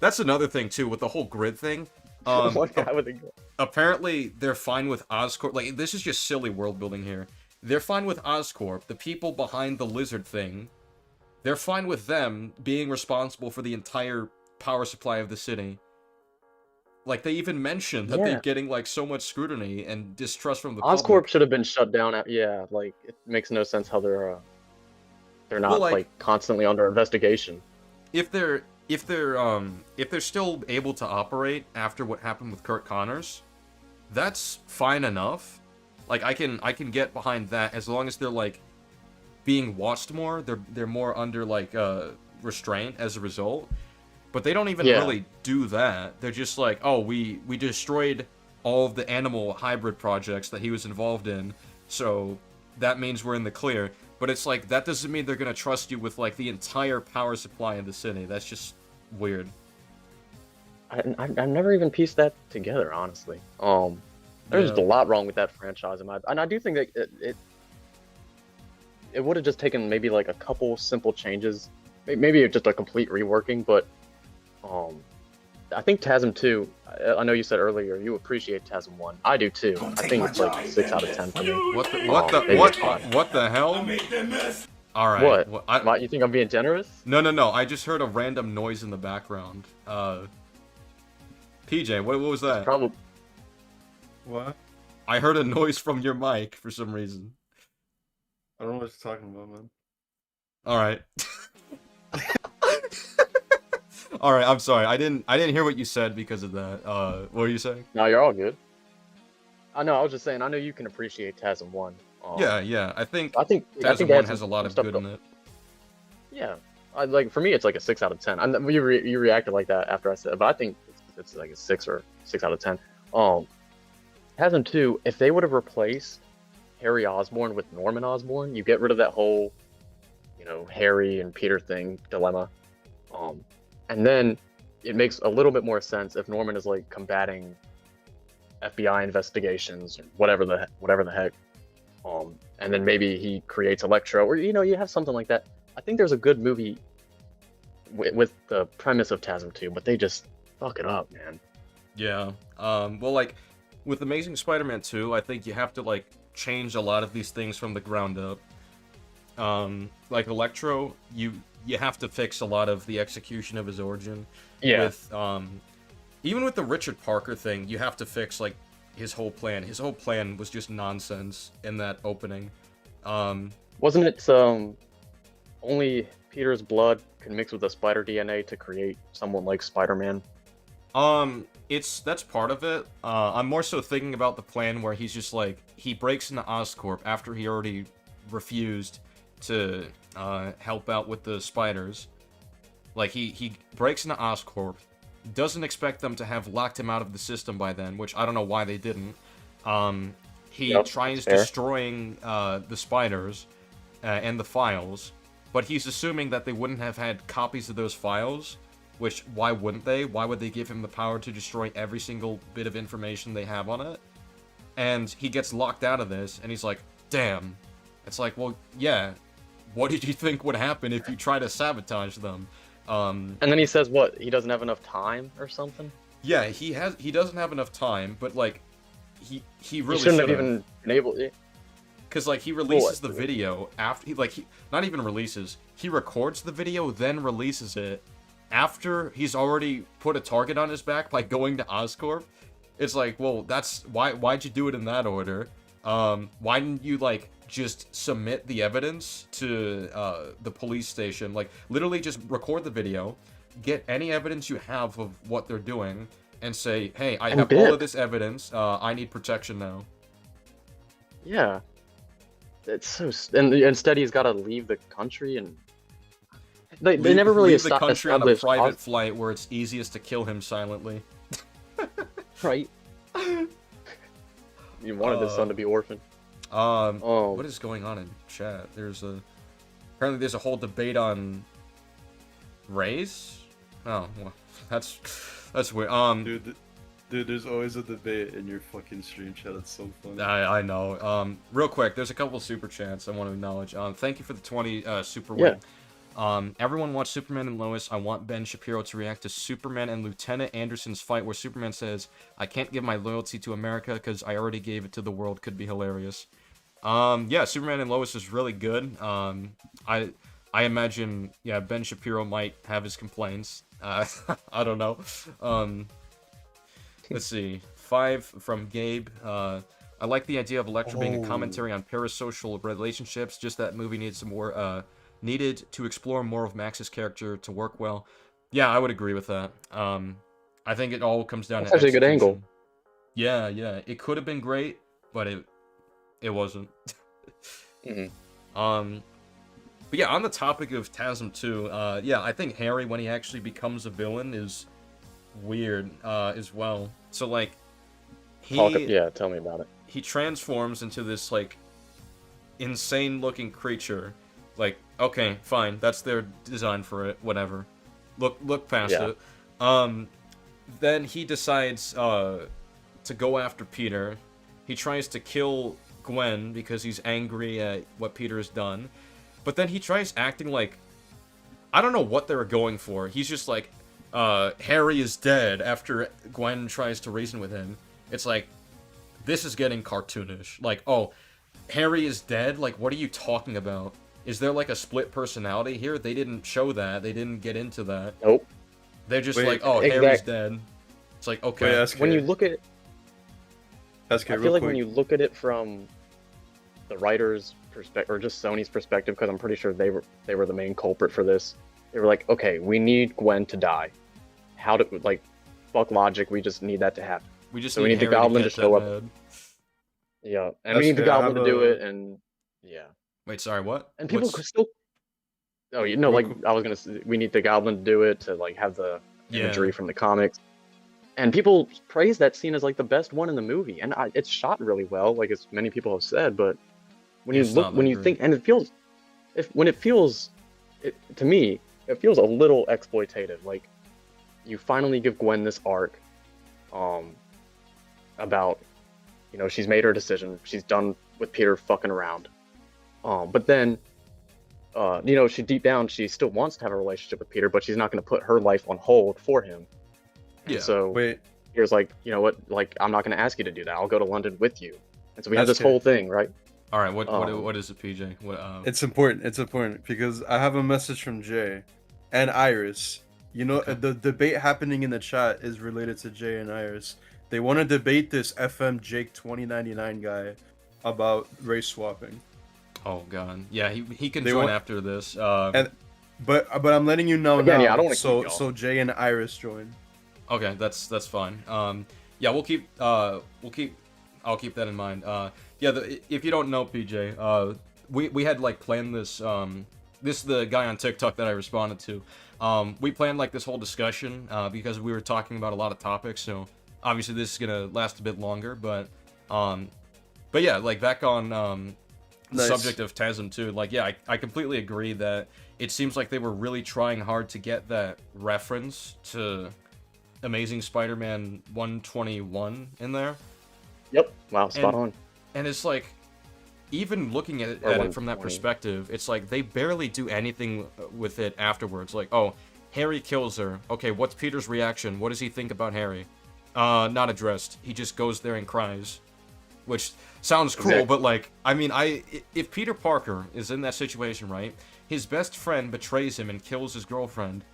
that's another thing too with the whole grid thing. One guy with a gun. Apparently they're fine with Oscorp. Like, this is just silly world building here. They're fine with Oscorp, the people behind the lizard thing. They're fine with them being responsible for the entire power supply of the city. Like, they even mentioned that they're getting like so much scrutiny and distrust from the Oscorp public. should have been shut down. Like, it makes no sense how they're not like constantly under investigation. If they're still able to operate after what happened with Kurt Connors, that's fine enough. Like, I can get behind that as long as they're like being watched more. They're more under like restraint as a result. But they don't even really do that. They're just like, oh, we destroyed all of the animal hybrid projects that he was involved in, so that means we're in the clear. But it's like, that doesn't mean they're gonna trust you with like the entire power supply in the city. That's just weird. I've never even pieced that together, honestly. There's just a lot wrong with that franchise, and I do think that it would have just taken maybe like a couple simple changes, maybe just a complete reworking. But I think TASM 2. I know you said earlier you appreciate TASM 1. I do too. I think it's like 6 out of 10 for me. What the hell? All right. What? You think I'm being generous? No. I just heard a random noise in the background. PJ, what was that? Probably. What? I heard a noise from your mic for some reason. I don't know what you're talking about, man. All right. All right, I'm sorry. I didn't hear what you said because of that. What were you saying? No, you're all good. I know. I was just saying. I know you can appreciate TASM 1. Yeah. I think TASM 1 has a lot of good in it. Yeah. For me, it's like a 6 out of 10. You reacted like that after I said, but I think it's like a 6 or 6 out of 10. TASM 2. If they would have replaced Harry Osborn with Norman Osborn, you get rid of that whole, Harry and Peter thing dilemma. And then it makes a little bit more sense if Norman is like combating FBI investigations or whatever the heck. And then maybe he creates Electro, or you have something like that. I think there's a good movie with the premise of TASM 2, but they just fuck it up, man. Yeah. Well, like with Amazing Spider-Man 2, I think you have to like change a lot of these things from the ground up. Like Electro, you have to fix a lot of the execution of his origin. Yeah. With even with the Richard Parker thing, you have to fix like his whole plan. His whole plan was just nonsense in that opening. Wasn't it only Peter's blood can mix with the spider DNA to create someone like Spider-Man? That's part of it. I'm more so thinking about the plan where he's just like, he breaks into Oscorp after he already refused to help out with the spiders. Like, he breaks into Oscorp, doesn't expect them to have locked him out of the system by then, which I don't know why they didn't. He tries destroying the spiders and the files, but he's assuming that they wouldn't have had copies of those files, which, why wouldn't they? Why would they give him the power to destroy every single bit of information they have on it? And he gets locked out of this, and he's like, damn. It's like, well, yeah, what did you think would happen if you try to sabotage them? And then he says what? He doesn't have enough time or something? Yeah, he doesn't have enough time, but like he really shouldn't have even been able to. Cuz like he releases the video after he not even releases. He records the video then releases it after he's already put a target on his back by going to Oscorp. It's like, well, that's why'd you do it in that order? Why didn't you like just submit the evidence to the police station? Like, literally just record the video, get any evidence you have of what they're doing, and say, hey, I have all of this evidence, I need protection now. Yeah. It's so... And instead he's got to leave the country, and... They never really leave the country on a private flight where it's easiest to kill him silently. Right. You wanted his son to be orphaned. What is going on in chat? Apparently there's a whole debate on race. Oh, well, that's weird. Dude, there's always a debate in your fucking stream chat. It's so funny. I know. Real quick, there's a couple super chats I want to acknowledge. Thank you for the 20 super win. Everyone watch Superman and Lois. I want Ben Shapiro to react to Superman and Lieutenant Anderson's fight where Superman says, I can't give my loyalty to America because I already gave it to the world. Could be hilarious. Yeah, Superman and Lois is really good. I imagine, yeah, Ben Shapiro might have his complaints. I don't know. Let's see. 5 from Gabe. I like the idea of Elektra being a commentary on parasocial relationships. Just that movie needs some more, needed to explore more of Max's character to work well. Yeah, I would agree with that. I think it all comes down to actually a good angle. Yeah. It could have been great, but it wasn't. But yeah, on the topic of TASM 2, yeah, I think Harry, when he actually becomes a villain, is weird as well. So like, tell me about it. He transforms into this like insane-looking creature. Like, okay, fine, that's their design for it. Whatever. Look past it. Then he decides to go after Peter. He tries to kill Gwen because he's angry at what Peter has done. But then he tries acting like... I don't know what they were going for. He's just like, Harry is dead after Gwen tries to reason with him. It's like, this is getting cartoonish. Like, oh, Harry is dead? Like, what are you talking about? Is there like a split personality here? They didn't show that. They didn't get into that. Nope. They're just like, oh, Harry's dead. It's like, okay. When you look at it... I feel like quick. when you look at it from the writer's perspective, or just Sony's perspective, because I'm pretty sure they were the main culprit for this. They were like, okay, we need Gwen to die. How do, like, fuck logic, we just need that to happen. We need the Goblin to show up. Yeah, and we need the Goblin to do it, and yeah. Wait, sorry, what? And people could still... Oh, you know, like, I was gonna say, we need the Goblin to do it, to, like, have the imagery from the comics. And people praise that scene as, like, the best one in the movie. And it's shot really well, like, as many people have said, but when you look, when you think... And it feels... to me, it feels a little exploitative. Like, you finally give Gwen this arc, about, you know, she's made her decision, she's done with Peter fucking around. But then, you know, deep down, she still wants to have a relationship with Peter, but she's not going to put her life on hold for him. Yeah. So Peter's like, you know what? Like, I'm not going to ask you to do that. I'll go to London with you. And so we have this whole thing, right? All right. What is it, PJ? It's important. It's important because I have a message from Jay and Iris. You know, the debate happening in the chat is related to Jay and Iris. They want to debate this FM Jake 2099 guy about race swapping. Oh god, yeah, he can They join want- after this. And but I'm letting you know Again, now. yeah, I don't wanna so keep y'all. so Jay and Iris join. Okay, that's fine. Yeah, we'll keep I'll keep that in mind. Yeah, if you don't know PJ, we had like planned this. This is the guy on TikTok that I responded to. We planned like this whole discussion because we were talking about a lot of topics. So obviously this is gonna last a bit longer, but yeah, like back on the Nice. subject of TASM too. Like, yeah, I completely agree that it seems like they were really trying hard to get that reference to Amazing Spider-Man 121 in there. Yep. Wow. Spot on. And it's like, even looking at Or it from that 120. perspective, it's like they barely do anything with it afterwards. Like, oh, Harry kills her. Okay, what's Peter's reaction? What does he think about Harry? Not addressed. He just goes there and cries. Which sounds cool, Exactly. but like, I mean, if Peter Parker is in that situation, right? His best friend betrays him and kills his girlfriend.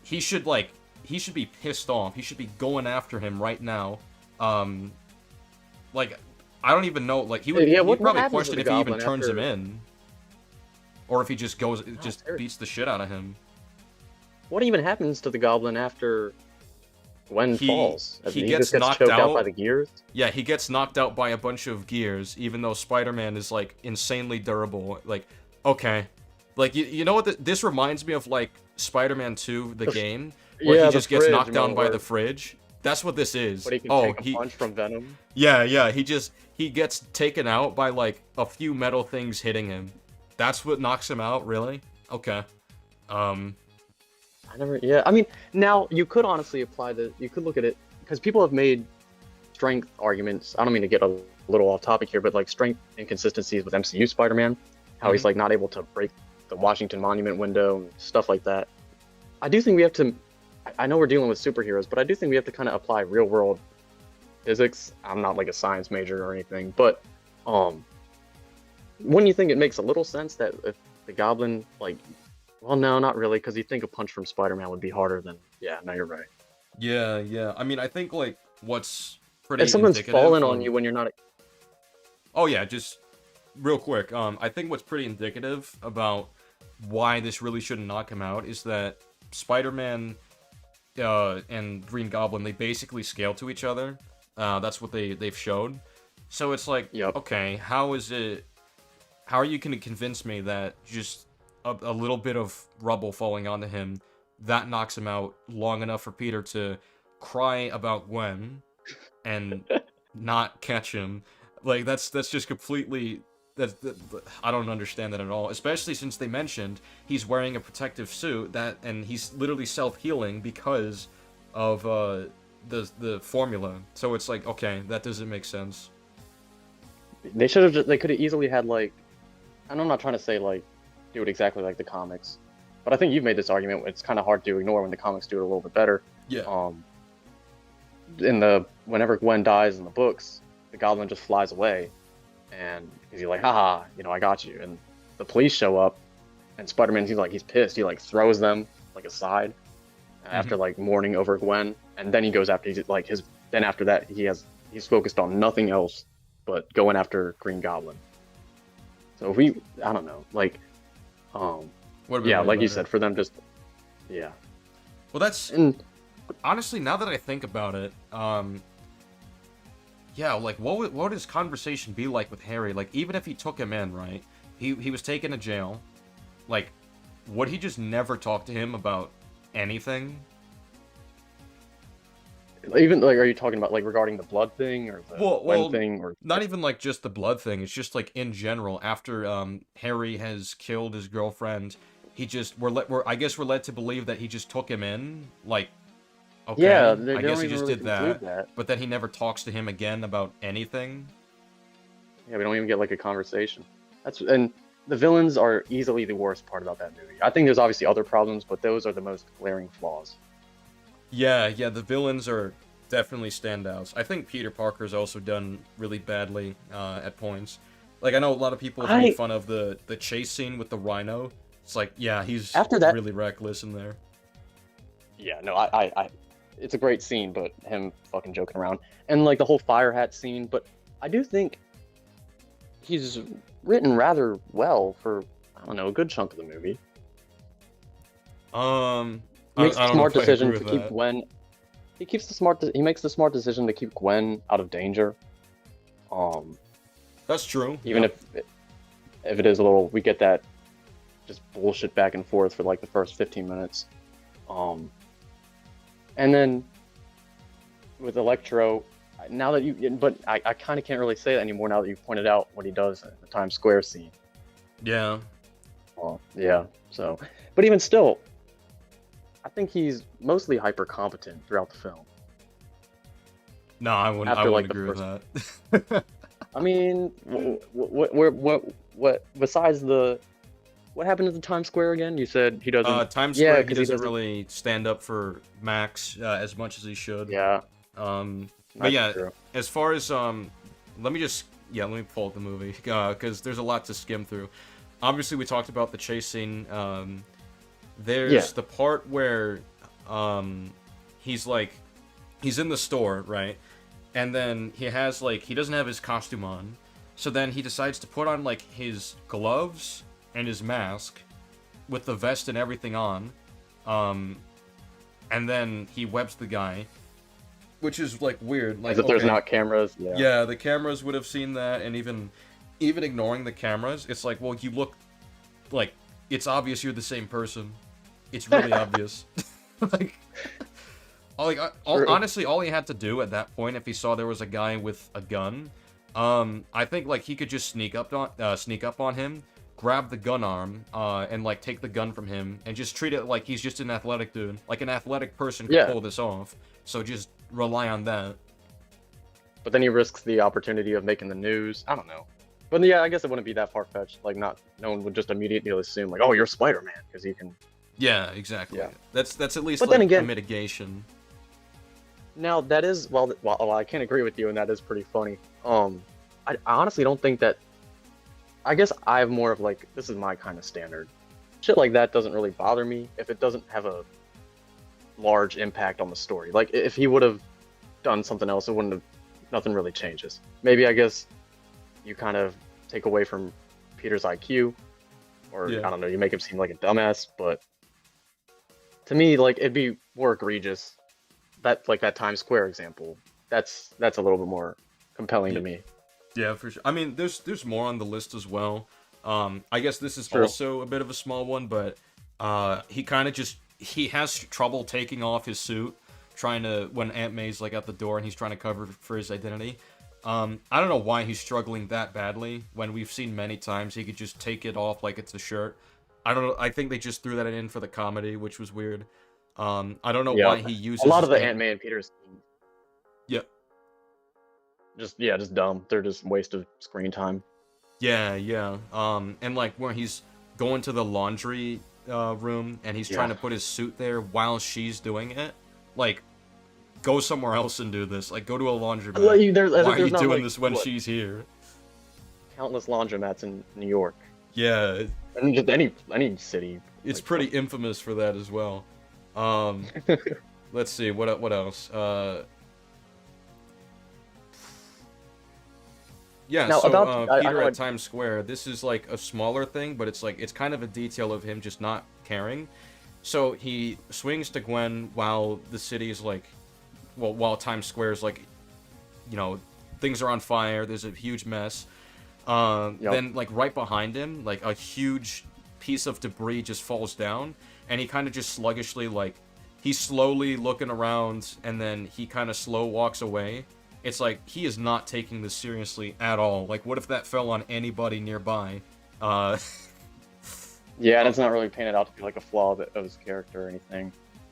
He should be pissed off. He should be going after him right now. Like, I don't even know. Like, Yeah, he'd what probably happens question to if the he even Goblin turns him after- in, or if he just Terry. beats the shit out of him. What even happens to the Goblin after Gwen He- falls? he He gets just knocked choked out by out. the gears. Yeah, he gets knocked out by a bunch of gears, even though Spider-Man is like insanely durable. Like, okay, like you know what? This reminds me of like Spider-Man 2, the game, where Yeah, he the just gets fridge knocked down by mode. the fridge. That's what this is. But he can Oh, take a punch from Venom. yeah, he gets taken out by like a few metal things hitting him. That's what knocks him out, really? Okay. Yeah, I mean, now you could honestly apply you could look at it, because people have made strength arguments. I don't mean to get a little off topic here, but like strength inconsistencies with MCU Spider-Man, how he's like not able to break the Washington Monument window and stuff like that. I do think we have to, I know we're dealing with superheroes, but I do think we have to kind of apply real world physics. I'm not like a science major or anything, but wouldn't you think it makes a little sense that if the Goblin, like, well, no, not really, because you think a punch from Spider-Man would be harder than, yeah, no, you're right. Yeah. I mean, I think like what's pretty If someone's indicative falling on of- you when you're not, Oh yeah, just real quick. I think what's pretty indicative about why this really shouldn't knock him out is that Spider-Man and Green Goblin, they basically scale to each other. That's what they've showed. So it's like, Yep. okay, how are you gonna convince me that just a little bit of rubble falling onto him, that knocks him out long enough for Peter to cry about Gwen and not catch him? Like, that's just completely... I don't understand that at all. Especially since they mentioned he's wearing a protective suit and he's literally self-healing because of the formula. So it's like, okay, that doesn't make sense. they should have they could have easily had like, and I'm not trying to say like, do it exactly like the comics, but I think you've made this argument. It's kind of hard to ignore when the comics do it a little bit better. Yeah. Whenever Gwen dies in the books, the Goblin just flies away, and he's like, haha, I got you. And the police show up, and Spider-Man, he's pissed. He like throws them like aside after like mourning over Gwen, and then he goes after then after that he's focused on nothing else but going after Green Goblin. So if I don't know, like, yeah, like you said, for them just, yeah. Well, that's... And honestly, now that I think about it, yeah, like, what would his conversation be like with Harry? Like, even if he took him in, right? He was taken to jail. Like, would he just never talk to him about anything? even like, are you talking about like regarding the blood thing or the Well, Gwen thing, or not even like just the blood thing. It's just like in general. After Harry has killed his girlfriend, he just I guess we're led to believe that he just took him in. Like, okay, yeah, I they guess don't he even just really did conclude that. But then he never talks to him again about anything. Yeah, we don't even get like a conversation. And the villains are easily the worst part about that movie. I think there's obviously other problems, but those are the most glaring flaws. Yeah, the villains are definitely standouts. I think Peter Parker's also done really badly at points. Like, I know a lot of people have made fun of the chase scene with the Rhino. It's like, yeah, he's After that- really reckless in there. Yeah, no, I it's a great scene, but him fucking joking around, and like the whole fire hat scene. But I do think he's written rather well for, I don't know, a good chunk of the movie. He makes I the don't know smart if I agree decision with to keep that. Gwen. He makes the smart decision to keep Gwen out of danger. Um, That's true. even yeah. if it is a little, we get that just bullshit back and forth for like the first 15 minutes. And then with Electro, now that but I kind of can't really say that anymore now that you've pointed out what he does in the Times Square scene. Yeah. Yeah. So, but even still, I think he's mostly hyper competent throughout the film. No, I wouldn't. I After, wouldn't like, agree the with that. I mean, what besides what happened at the Times Square again? You said he doesn't. Times Yeah, Square, he 'cause doesn't really stand up for Max as much as he should. Yeah, But that's yeah, true. as far as let me pull up the movie because there's a lot to skim through. Obviously, we talked about the chase scene. There's the part where he's in the store, right? And then he doesn't have his costume on. So then he decides to put on like his gloves and his mask with the vest and everything on. And then he webs the guy, which is like weird. Like, As if there's not cameras. Yeah. Yeah, the cameras would have seen that, and even ignoring the cameras, it's like, well, you look like it's obvious you're the same person. It's really obvious. like, honestly, all he had to do at that point, if he saw there was a guy with a gun, I think like he could just sneak up on him, grab the gun arm, and like take the gun from him, and just treat it like he's just an athletic dude, like an athletic person could pull this off. So just rely on that. But then he risks the opportunity of making the news. I don't know. But yeah, I guess it wouldn't be that far fetched. Like, no one would just immediately assume like, oh, you're Spider-Man, because you can. Yeah, exactly. Yeah. That's at least But like then again, a mitigation. Now that is well, I can't agree with you, and that is pretty funny. I honestly don't think that. I guess I have more of like, this is my kind of standard. Shit like that doesn't really bother me if it doesn't have a large impact on the story. Like if he would have done something else, it wouldn't have. Nothing really changes. Maybe I guess you kind of take away from Peter's IQ, or I don't know, you make him seem like a dumbass. But to me, like it'd be more egregious. That Times Square example. That's a little bit more compelling to me. Yeah, for sure. I mean, there's more on the list as well. I guess this is True. also a bit of a small one, but he has trouble taking off his suit, when Aunt May's like at the door and he's trying to cover for his identity. I don't know why he's struggling that badly when we've seen many times he could just take it off like it's a shirt. I don't know. I think they just threw that in for the comedy, which was weird. I don't know why he uses a lot of the Aunt May and Peter scenes. Yep. Just dumb. They're just waste of screen time. Yeah. And like where he's going to the laundry room and he's trying to put his suit there while she's doing it. Like, go somewhere else and do this. Like, go to a laundromat. Why are you doing this when she's here? Countless laundromats in New York. Yeah. And just any city. It's pretty infamous for that as well. Let's see, what else? Yeah, now, so Peter at Times Square, this is like a smaller thing, but it's kind of a detail of him just not caring. So he swings to Gwen while the city is like, while Times Square is like, things are on fire, there's a huge mess. Then like right behind him, like a huge piece of debris just falls down, and he kind of just sluggishly, like, he's slowly looking around, and then he kind of slow walks away. It's like, he is not taking this seriously at all. Like, what if that fell on anybody nearby? Yeah, and it's not really painted out to be like a flaw of his character or anything.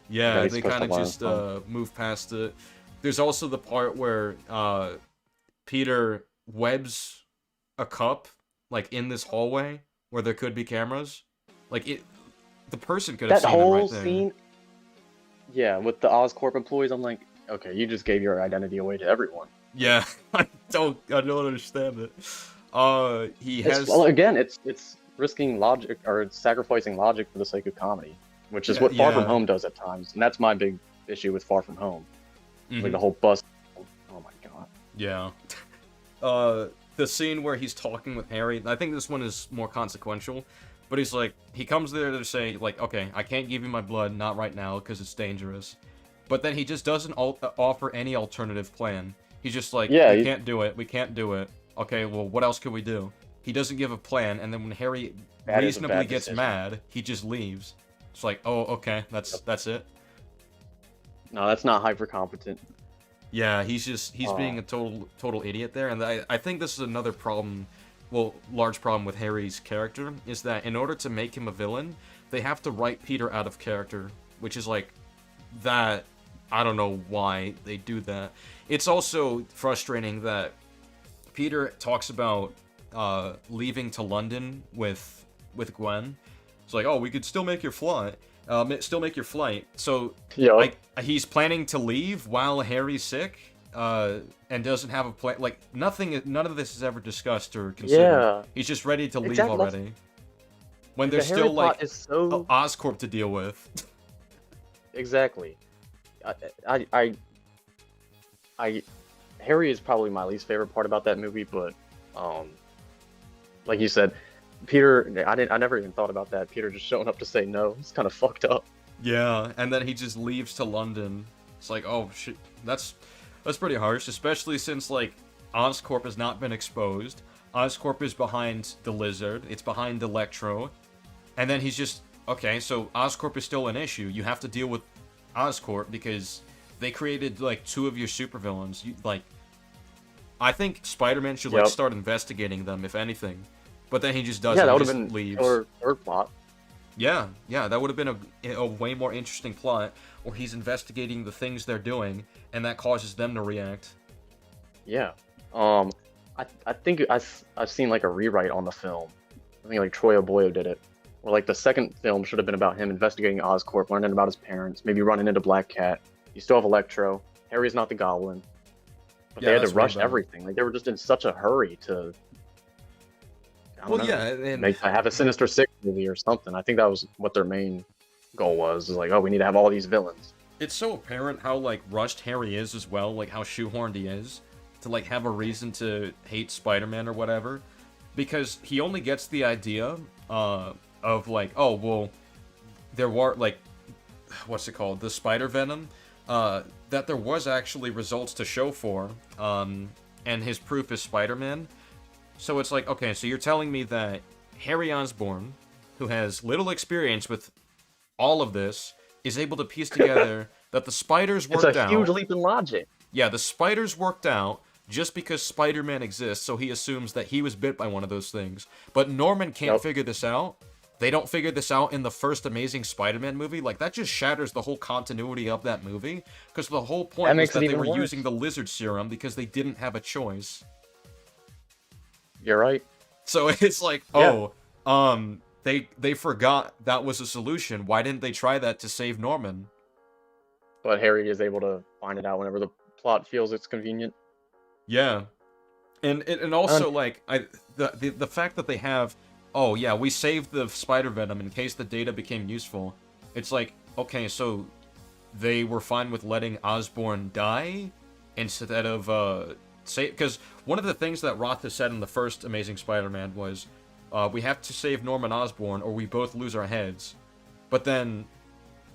Yeah, they kind of just move past it. There's also the part where Peter webs a cup, like, in this hallway where there could be cameras. Like, the person could have seen him right there. That whole scene, yeah, with the Oscorp employees, I'm like, okay, you just gave your identity away to everyone. Yeah, I don't understand it. Well, again, it's risking logic, or it's sacrificing logic for the sake of comedy, which is what Far From Home does at times, and that's my big issue with Far From Home. Like the whole bus. Oh my god. Yeah. the scene where he's talking with Harry. I think this one is more consequential, but he's like, he comes there to say like, okay, I can't give you my blood, not right now, because it's dangerous. But then he just doesn't offer any alternative plan. He's just like, Yeah, we can't do it. We can't do it. Okay, well, what else can we do? He doesn't give a plan, and then when Harry That is a reasonably bad gets decision. mad, he just leaves. It's like, oh, okay, that's it. No, that's not hyper competent. Yeah, he's being a total idiot there, and I think this is another problem, well, large problem with Harry's character, is that in order to make him a villain, they have to write Peter out of character, which is like, that, I don't know why they do that. It's also frustrating that Peter talks about leaving to London with Gwen. It's like, oh, we could still make your flight. So, Yeah, like, he's planning to leave while Harry's sick, and doesn't have a plan. Like, none of this is ever discussed or considered. Yeah. He's just ready to leave Exactly. already. When The there's Harry still, plot like, is so Oscorp to deal with. exactly. Harry is probably my least favorite part about that movie, but like you said, Peter, I never even thought about that. Peter just showing up to say no. It's kind of fucked up. Yeah, and then he just leaves to London. It's like, oh shit, that's pretty harsh, especially since like Oscorp has not been exposed. Oscorp is behind the Lizard. It's behind Electro, and then he's just okay. So Oscorp is still an issue. You have to deal with Oscorp because they created like two of your supervillains. I think Spider-Man should like Yep. start investigating them, if anything. But then he just doesn't. Yeah, that would just have been leaves. third plot. Yeah, that would have been a way more interesting plot, where he's investigating the things they're doing, and that causes them to react. Yeah. I think I've seen like a rewrite on the film. I think like Troy Oboyo did it. Where like the second film should have been about him investigating Oscorp, learning about his parents, maybe running into Black Cat. You still have Electro. Harry's not the Goblin. But Yeah, they had to that's really rush bad. everything. Like they were just in such a hurry to. I don't Well, know, yeah, and have a Sinister Six movie or something. I think that was what their main goal was. Is like, oh, we need to have all these villains. it's so apparent how like rushed Harry is as well, like how shoehorned he is to like have a reason to hate Spider-Man or whatever, because he only gets the idea of like, oh well, there were like, what's it called, the Spider Venom, that there was actually results to show for, and his proof is Spider-Man. So it's like, okay, so you're telling me that Harry Osborn, who has little experience with all of this, is able to piece together that the spiders It's worked a out. huge leap in logic. Yeah, the spiders worked out just because Spider-Man exists, so he assumes that he was bit by one of those things. But Norman can't Yep. figure this out. They don't figure this out in the first Amazing Spider-Man movie. Like, that just shatters the whole continuity of that movie, because the whole point was makes it that they even were worse. using the lizard serum because they didn't have a choice. You're right. So it's like, Yeah. they forgot that was a solution. Why didn't they try that to save Norman? But Harry is able to find it out whenever the plot feels it's convenient. Yeah, and also like the fact that they have, oh yeah, we saved the spider venom in case the data became useful. It's like, okay, so they were fine with letting Osborn die instead of say, because one of the things that Roth has said in the first Amazing Spider-Man was, we have to save Norman Osborn or we both lose our heads. But then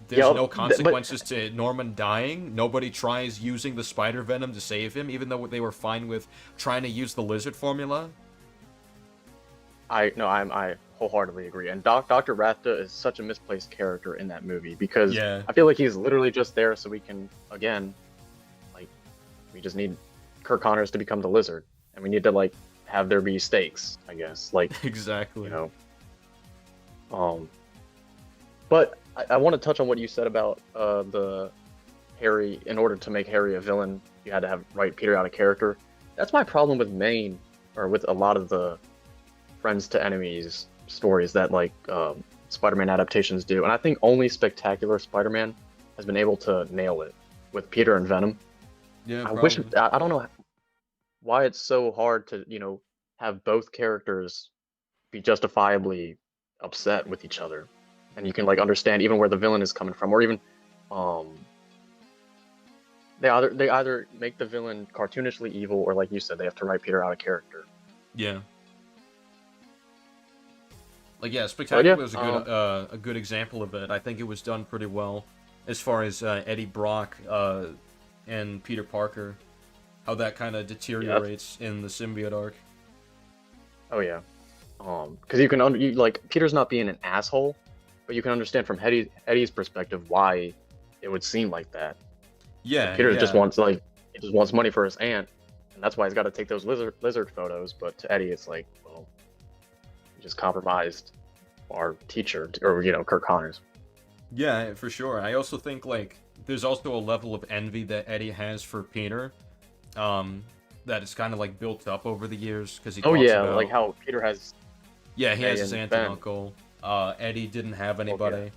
there's Yep, no but- consequences to Norman dying. Nobody tries using the spider venom to save him, even though they were fine with trying to use the lizard formula. I wholeheartedly agree. And Dr. Rathda is such a misplaced character in that movie because Yeah. I feel like he's literally just there so we can, again, like, we just need Kirk Connors to become the lizard, and we need to like have there be stakes, I guess, like, Exactly. you know. But I want to touch on what you said about the Harry. In order to make Harry a villain, you had to have write Peter out of character. That's my problem with Maine, or with a lot of the friends to enemies stories that like Spider-Man adaptations do. And I think only Spectacular Spider-Man has been able to nail it with Peter and Venom. Yeah, I don't know why it's so hard to, have both characters be justifiably upset with each other. And you can like understand even where the villain is coming from, or even they either make the villain cartoonishly evil, or like you said, they have to write Peter out of character. Yeah. Like, yeah, But Spectacular yeah, was a good example of it. I think it was done pretty well as far as Eddie Brock and Peter Parker, how that kind of yeah, deteriorates in the symbiote arc. oh yeah. Because you can like Peter's not being an asshole, but you can understand from Eddie's perspective why it would seem like that. Like Yeah, Peter just yeah, wants he just wants money for his aunt, and that's why he's got to take those lizard photos. But to Eddie, it's like, well, he just compromised our teacher, or Kirk Connors. yeah, for sure. I also think like there's also a level of envy that Eddie has for Peter, um, that is kind of like built up over the years because he Oh talks yeah, like about, how Peter has yeah, he has May his and aunt and Ben. uncle. Eddie didn't have Well, yeah, anybody.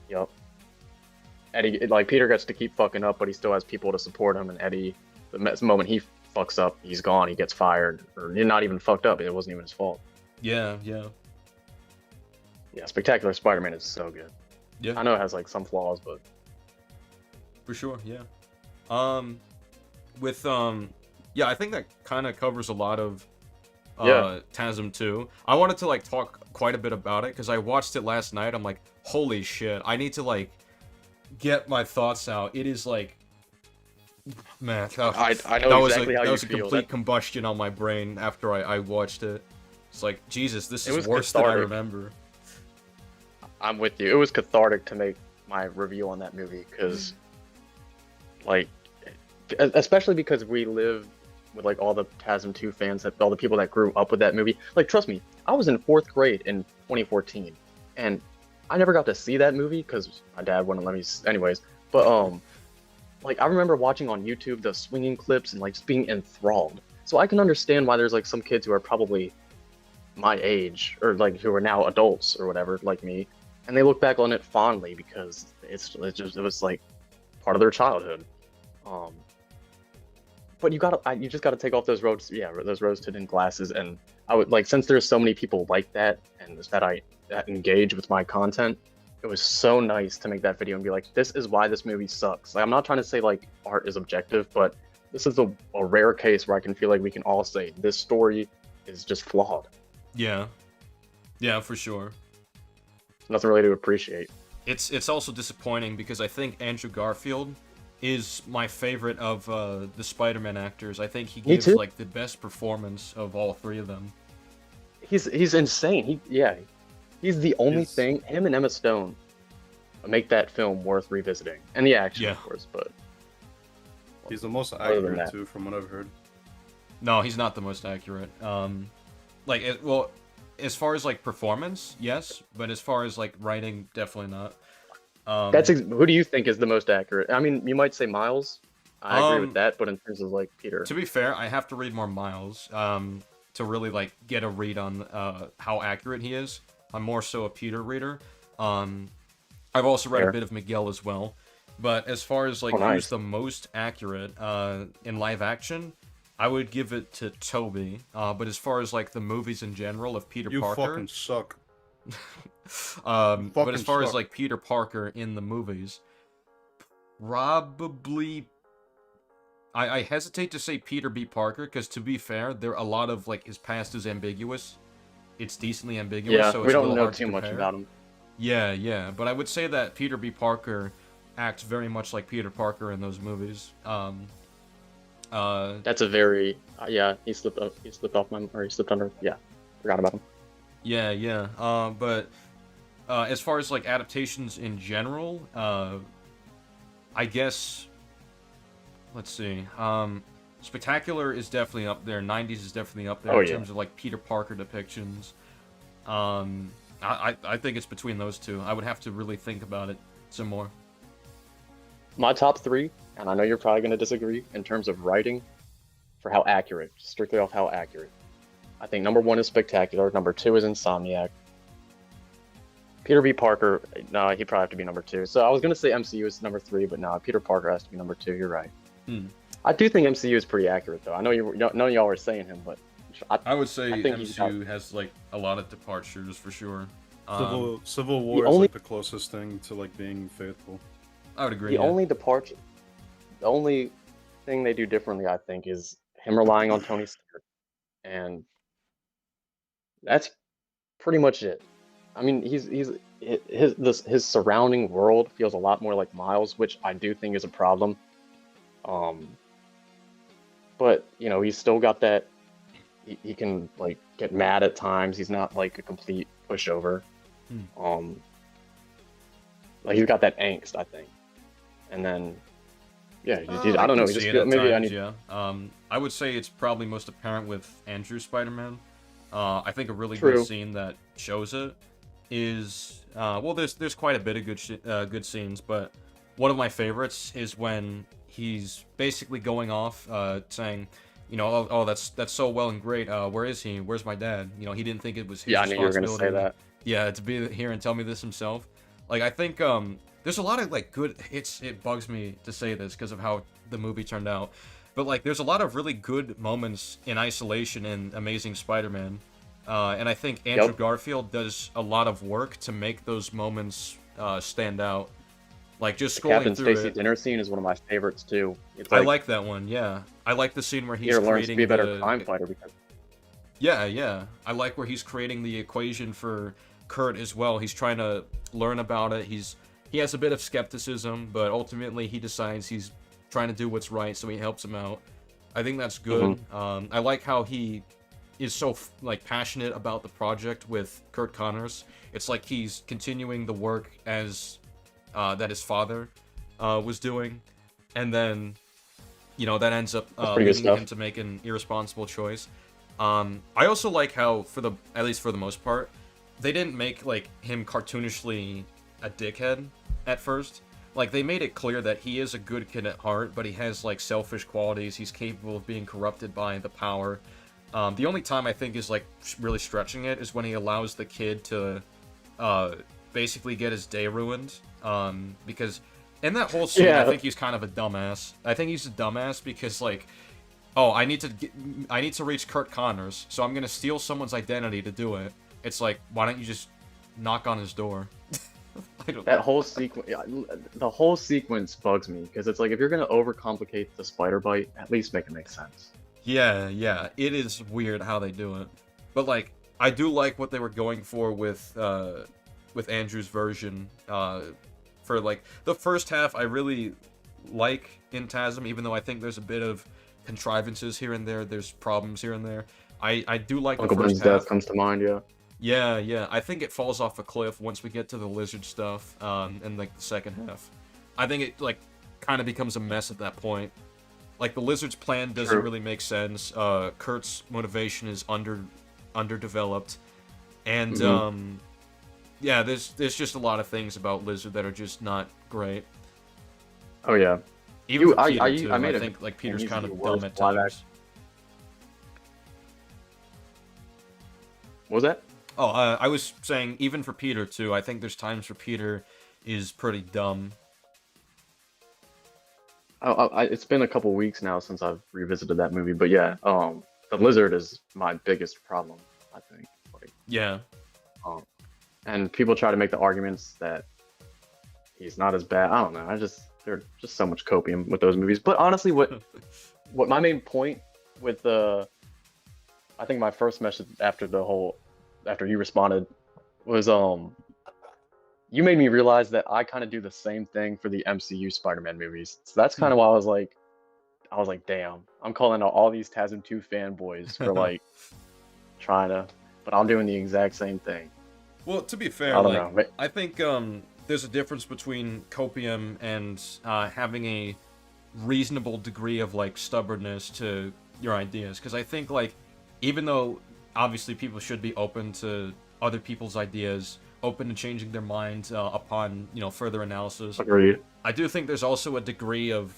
yep. Eddie, like Peter gets to keep fucking up, but he still has people to support him. And Eddie, the moment he fucks up, he's gone. He gets fired, or you're not even fucked up. It wasn't even his fault. Yeah, yeah, Yeah, Spectacular Spider-Man is so good. yeah, I know it has like some flaws, but for sure. Yeah. Um, with yeah, I think that kind of covers a lot of yeah, TASM 2. I wanted to like talk quite a bit about it because I watched it last night. I'm like, holy shit, I need to like get my thoughts out. It is like, man, I know exactly how that you was a feel. complete combustion on my brain after I watched it. It's like, Jesus, this It is was worse than I cathartic. remember. I'm with you. It was cathartic to make my review on that movie because, like, especially because we live with like all the TASM 2 fans, that all the people that grew up with that movie. Like, trust me, I was in 4th grade in 2014, and I never got to see that movie because my dad wouldn't let me. Anyways, but like I remember watching on YouTube the swinging clips and like just being enthralled. So I can understand why there's like some kids who are probably my age or like who are now adults or whatever, like me, and they look back on it fondly because it was like part of their childhood. Um, but you just gotta take off those rose tinted glasses, and I would like, since there's so many people like that and that engage with my content, it was so nice to make that video and be like, this is why this movie sucks. Like, I'm not trying to say like art is objective, but this is a rare case where I can feel like we can all say this story is just flawed. Yeah, yeah, for sure. Nothing really to appreciate. It's also disappointing because I think Andrew Garfield is my favorite of the Spider-Man actors. I think he Me gives too. like the best performance of all three of them. He's insane. He's the only He's- thing. Him and Emma Stone make that film worth revisiting, and the action, Yeah. of course. But He's the most Other than accurate that. too, from what I've heard. No, he's not the most accurate. Well, as far as like performance, yes, but as far as like writing, definitely not. who do you think is the most accurate? I mean, you might say Miles. I agree with Um, that, but in terms of like Peter, To be fair, I have to read more Miles to really like get a read on how accurate he is. I'm more so a Peter reader. I've also read Fair. a bit of Miguel as well. But as far as like Oh, nice. who's the most accurate in live action, I would give it to Toby. But as far as like the movies in general of Peter You Parker, fucking suck. but as fucking far as suck. like Peter Parker in the movies, probably I hesitate to say Peter B. Parker because to be fair, there a lot of like his past is ambiguous. It's decently ambiguous, yeah, so we it's a don't little know hard too to much compare. about him. Yeah, yeah, but I would say that Peter B. Parker acts very much like Peter Parker in those movies. That's a very yeah. He slipped off or he slipped under. Yeah, forgot about him. Yeah, yeah. But as far as like adaptations in general, I guess let's see. Spectacular is definitely up there. 90s is definitely up there Oh, in yeah. terms of like Peter Parker depictions. I think it's between those two. I would have to really think about it some more. My top three, and I know you're probably going to disagree in terms of writing, for how accurate, strictly off how accurate. I think number one is Spectacular. Number two is Insomniac. Peter B. Parker, no, he'd probably have to be number two. So I was going to say MCU is number three, but no, Peter Parker has to be number two. You're right. Hmm. I do think MCU is pretty accurate, though. I know y'all were saying him, but I would say I think he's MCU has like a lot of departures for sure. Civil War is only- like the closest thing to like being faithful. I would agree. the yeah. only departure, the only thing they do differently, I think, is him relying on Tony Stark and That's pretty much it. I mean, his surrounding world feels a lot more like Miles, which I do think is a problem. Um, but you know, he's still got that. He can like get mad at times. He's not like a complete pushover. Um, like he's got that angst, I think. And then, yeah, I don't know. can He see just it feel, at maybe I times, need. yeah. I would say it's probably most apparent with Andrew's Spider-Man. I think a really good True. scene that shows it is well, there's quite a bit of good scenes, but one of my favorites is when he's basically going off, saying, you know, oh, that's so well and great. Where is he? Where's my dad? You know, he didn't think it was his Yeah, I knew you were gonna say responsibility. that. Yeah, to be here and tell me this himself. Like, I think there's a lot of like good. It bugs me to say this because of how the movie turned out, but like there's a lot of really good moments in isolation in Amazing Spider-Man, and I think Andrew Yep. Garfield does a lot of work to make those moments stand out. Like just The Captain scrolling through Stacy it, dinner scene is one of my favorites too. It's I like like that one. Yeah, I like the scene where he he's learns to be creating a better the crime fighter because yeah, yeah. I like where he's creating the equation for Kurt as well. He's trying to learn about it. He has a bit of skepticism, but ultimately he decides he's trying to do what's right, so he helps him out. I think that's good. I like how he is so like passionate about the project with Kurt Connors. It's like he's continuing the work as that his father was doing, and then you know that ends up pretty good leading stuff. him to make an irresponsible choice. I also like how, at least for the most part, they didn't make like him cartoonishly a dickhead at first. Like they made it clear that he is a good kid at heart, but he has like selfish qualities. He's capable of being corrupted by the power. The only time I think is like really stretching it is when he allows the kid to basically get his day ruined. Because in that whole scene, I Yeah. think he's kind of a dumbass. I think he's a dumbass because like, oh, I need to reach Kurt Connors, so I'm gonna steal someone's identity to do it. It's like, why don't you just knock on his door? I don't That know. whole sequence, the whole sequence bugs me because it's like if you're gonna overcomplicate the spider bite, at least make it make sense. Yeah, yeah, it is weird how they do it, but like, I do like what they were going for with Andrew's version. For like the first half, I really like in TASM, even though I think there's a bit of contrivances here and there. There's problems here and there. I do like Uncle the Ben's first half. death comes to mind, yeah. Yeah, yeah. I think it falls off a cliff once we get to the lizard stuff, in like the second half. I think it like kind of becomes a mess at that point. Like the lizard's plan doesn't True. really make sense. Kurt's motivation is underdeveloped, and yeah, there's just a lot of things about Lizard that are just not great. Oh yeah. Even You- for Peter I- too. I made I a think like Peter's he's kind the of dumb worst at live times. What was that? Oh, I was saying even for Peter too. I think there's times where Peter is pretty dumb. It's been a couple weeks now since I've revisited that movie, but yeah, the lizard is my biggest problem, I think. Like, Yeah. um, and people try to make the arguments that he's not as bad. I don't know. There's just so much copium with those movies. But honestly, what my main point with I think my first message after you responded was you made me realize that I kind of do the same thing for the MCU Spider-Man movies. So that's kind of why I was like, damn, I'm calling out all these TASM 2 fanboys for like trying to, but I'm doing the exact same thing. Well, to be fair, I don't like know. But I think there's a difference between copium and having a reasonable degree of like stubbornness to your ideas. Because I think like even though obviously people should be open to other people's ideas, open to changing their mind upon further analysis, agreed. I do think there's also a degree of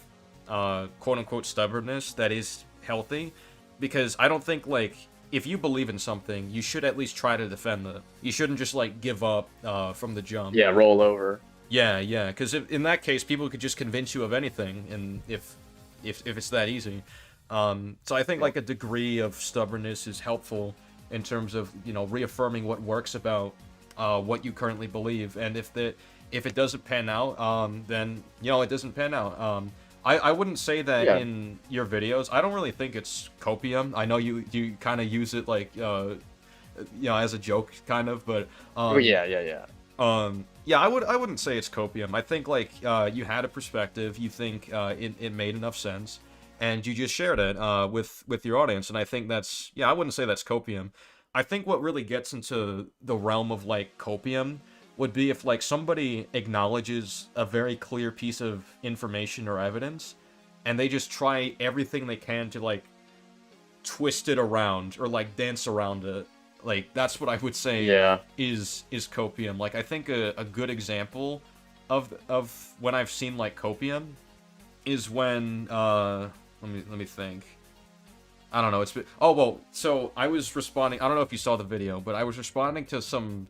quote unquote stubbornness that is healthy, because I don't think like if you believe in something, you should at least try to defend it. You shouldn't just like give up from the jump. Yeah, roll over. Yeah, yeah, because in that case, people could just convince you of anything, and if it's that easy. So I think like a degree of stubbornness is helpful in terms of reaffirming what works about what you currently believe, and if it doesn't pan out, then it doesn't pan out. I wouldn't say that in your videos. I don't really think it's copium. I know you kind of use it like as a joke, kind of. But Oh, yeah. yeah, I wouldn't say it's copium. I think like you had a perspective, you think it made enough sense, and you just shared it with your audience, and I think that's I wouldn't say that's copium. I think what really gets into the realm of like copium would be if like somebody acknowledges a very clear piece of information or evidence, and they just try everything they can to like twist it around or like dance around it. Like that's what I would say Yeah. is copium. Like I think a good example of when I've seen like copium is when let me think. I don't know. So I was responding. I don't know if you saw the video, but I was responding to some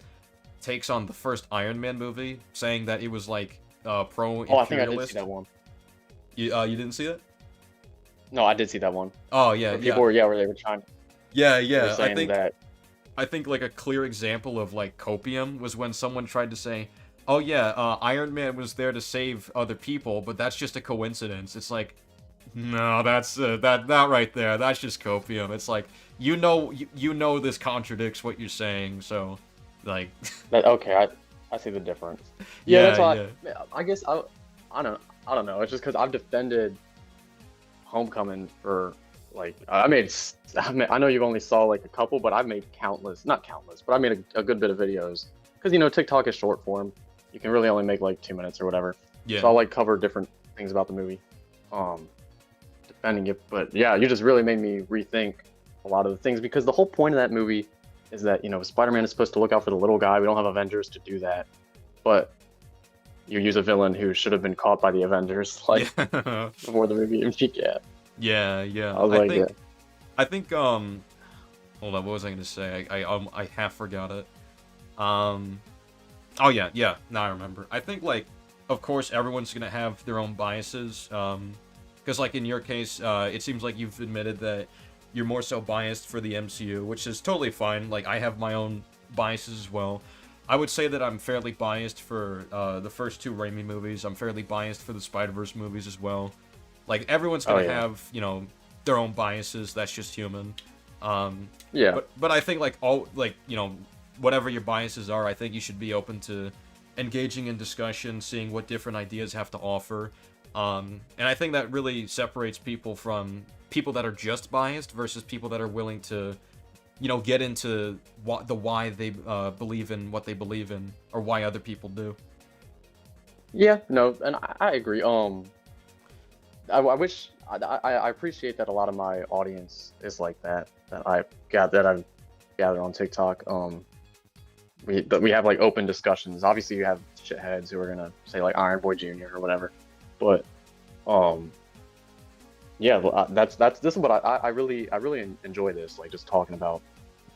takes on the first Iron Man movie, saying that it was like pro-imperialist. Oh, I think I did see that one. You didn't see it? No, I did see that one. Oh yeah, Where people were where they were trying. Yeah, They were yeah. saying that. I think like a clear example of like copium was when someone tried to say, "Oh yeah, Iron Man was there to save other people, but that's just a coincidence." It's like, no, that's that right there. That's just copium. It's like you know this contradicts what you're saying, so like. Okay, I see the difference. Yeah, that's why. I guess I don't know. It's just because I've defended Homecoming for like I know you've only saw like a couple, but I've made not countless, but I made a good bit of videos because TikTok is short form. You can really only make like 2 minutes or whatever. Yeah. So I'll like cover different things about the movie, defending it. But yeah, you just really made me rethink a lot of the things because the whole point of that movie is that Spider-Man is supposed to look out for the little guy. We don't have Avengers to do that, but you use a villain who should have been caught by the Avengers before the movie even began. Yeah. I think hold on, what was I gonna say? I half forgot it. Oh yeah, now I remember. I think like of course everyone's gonna have their own biases. Because like in your case, it seems like you've admitted that you're more so biased for the MCU, which is totally fine. Like I have my own biases as well. I would say that I'm fairly biased for the first 2 Raimi movies. I'm fairly biased for the Spider-Verse movies as well. Like everyone's gonna have their own biases. That's just human. Yeah. But I think like all like whatever your biases are, I think you should be open to engaging in discussion, seeing what different ideas have to offer. And I think that really separates people from people that are just biased versus people that are willing to get into why they believe in what they believe in or why other people do. Yeah, no, and I agree. I wish I appreciate that a lot of my audience is like that I've gathered on TikTok. We have like open discussions. Obviously, you have shitheads who are gonna say like Iron Boy Jr. or whatever, but yeah, this is what I really enjoy this, like just talking about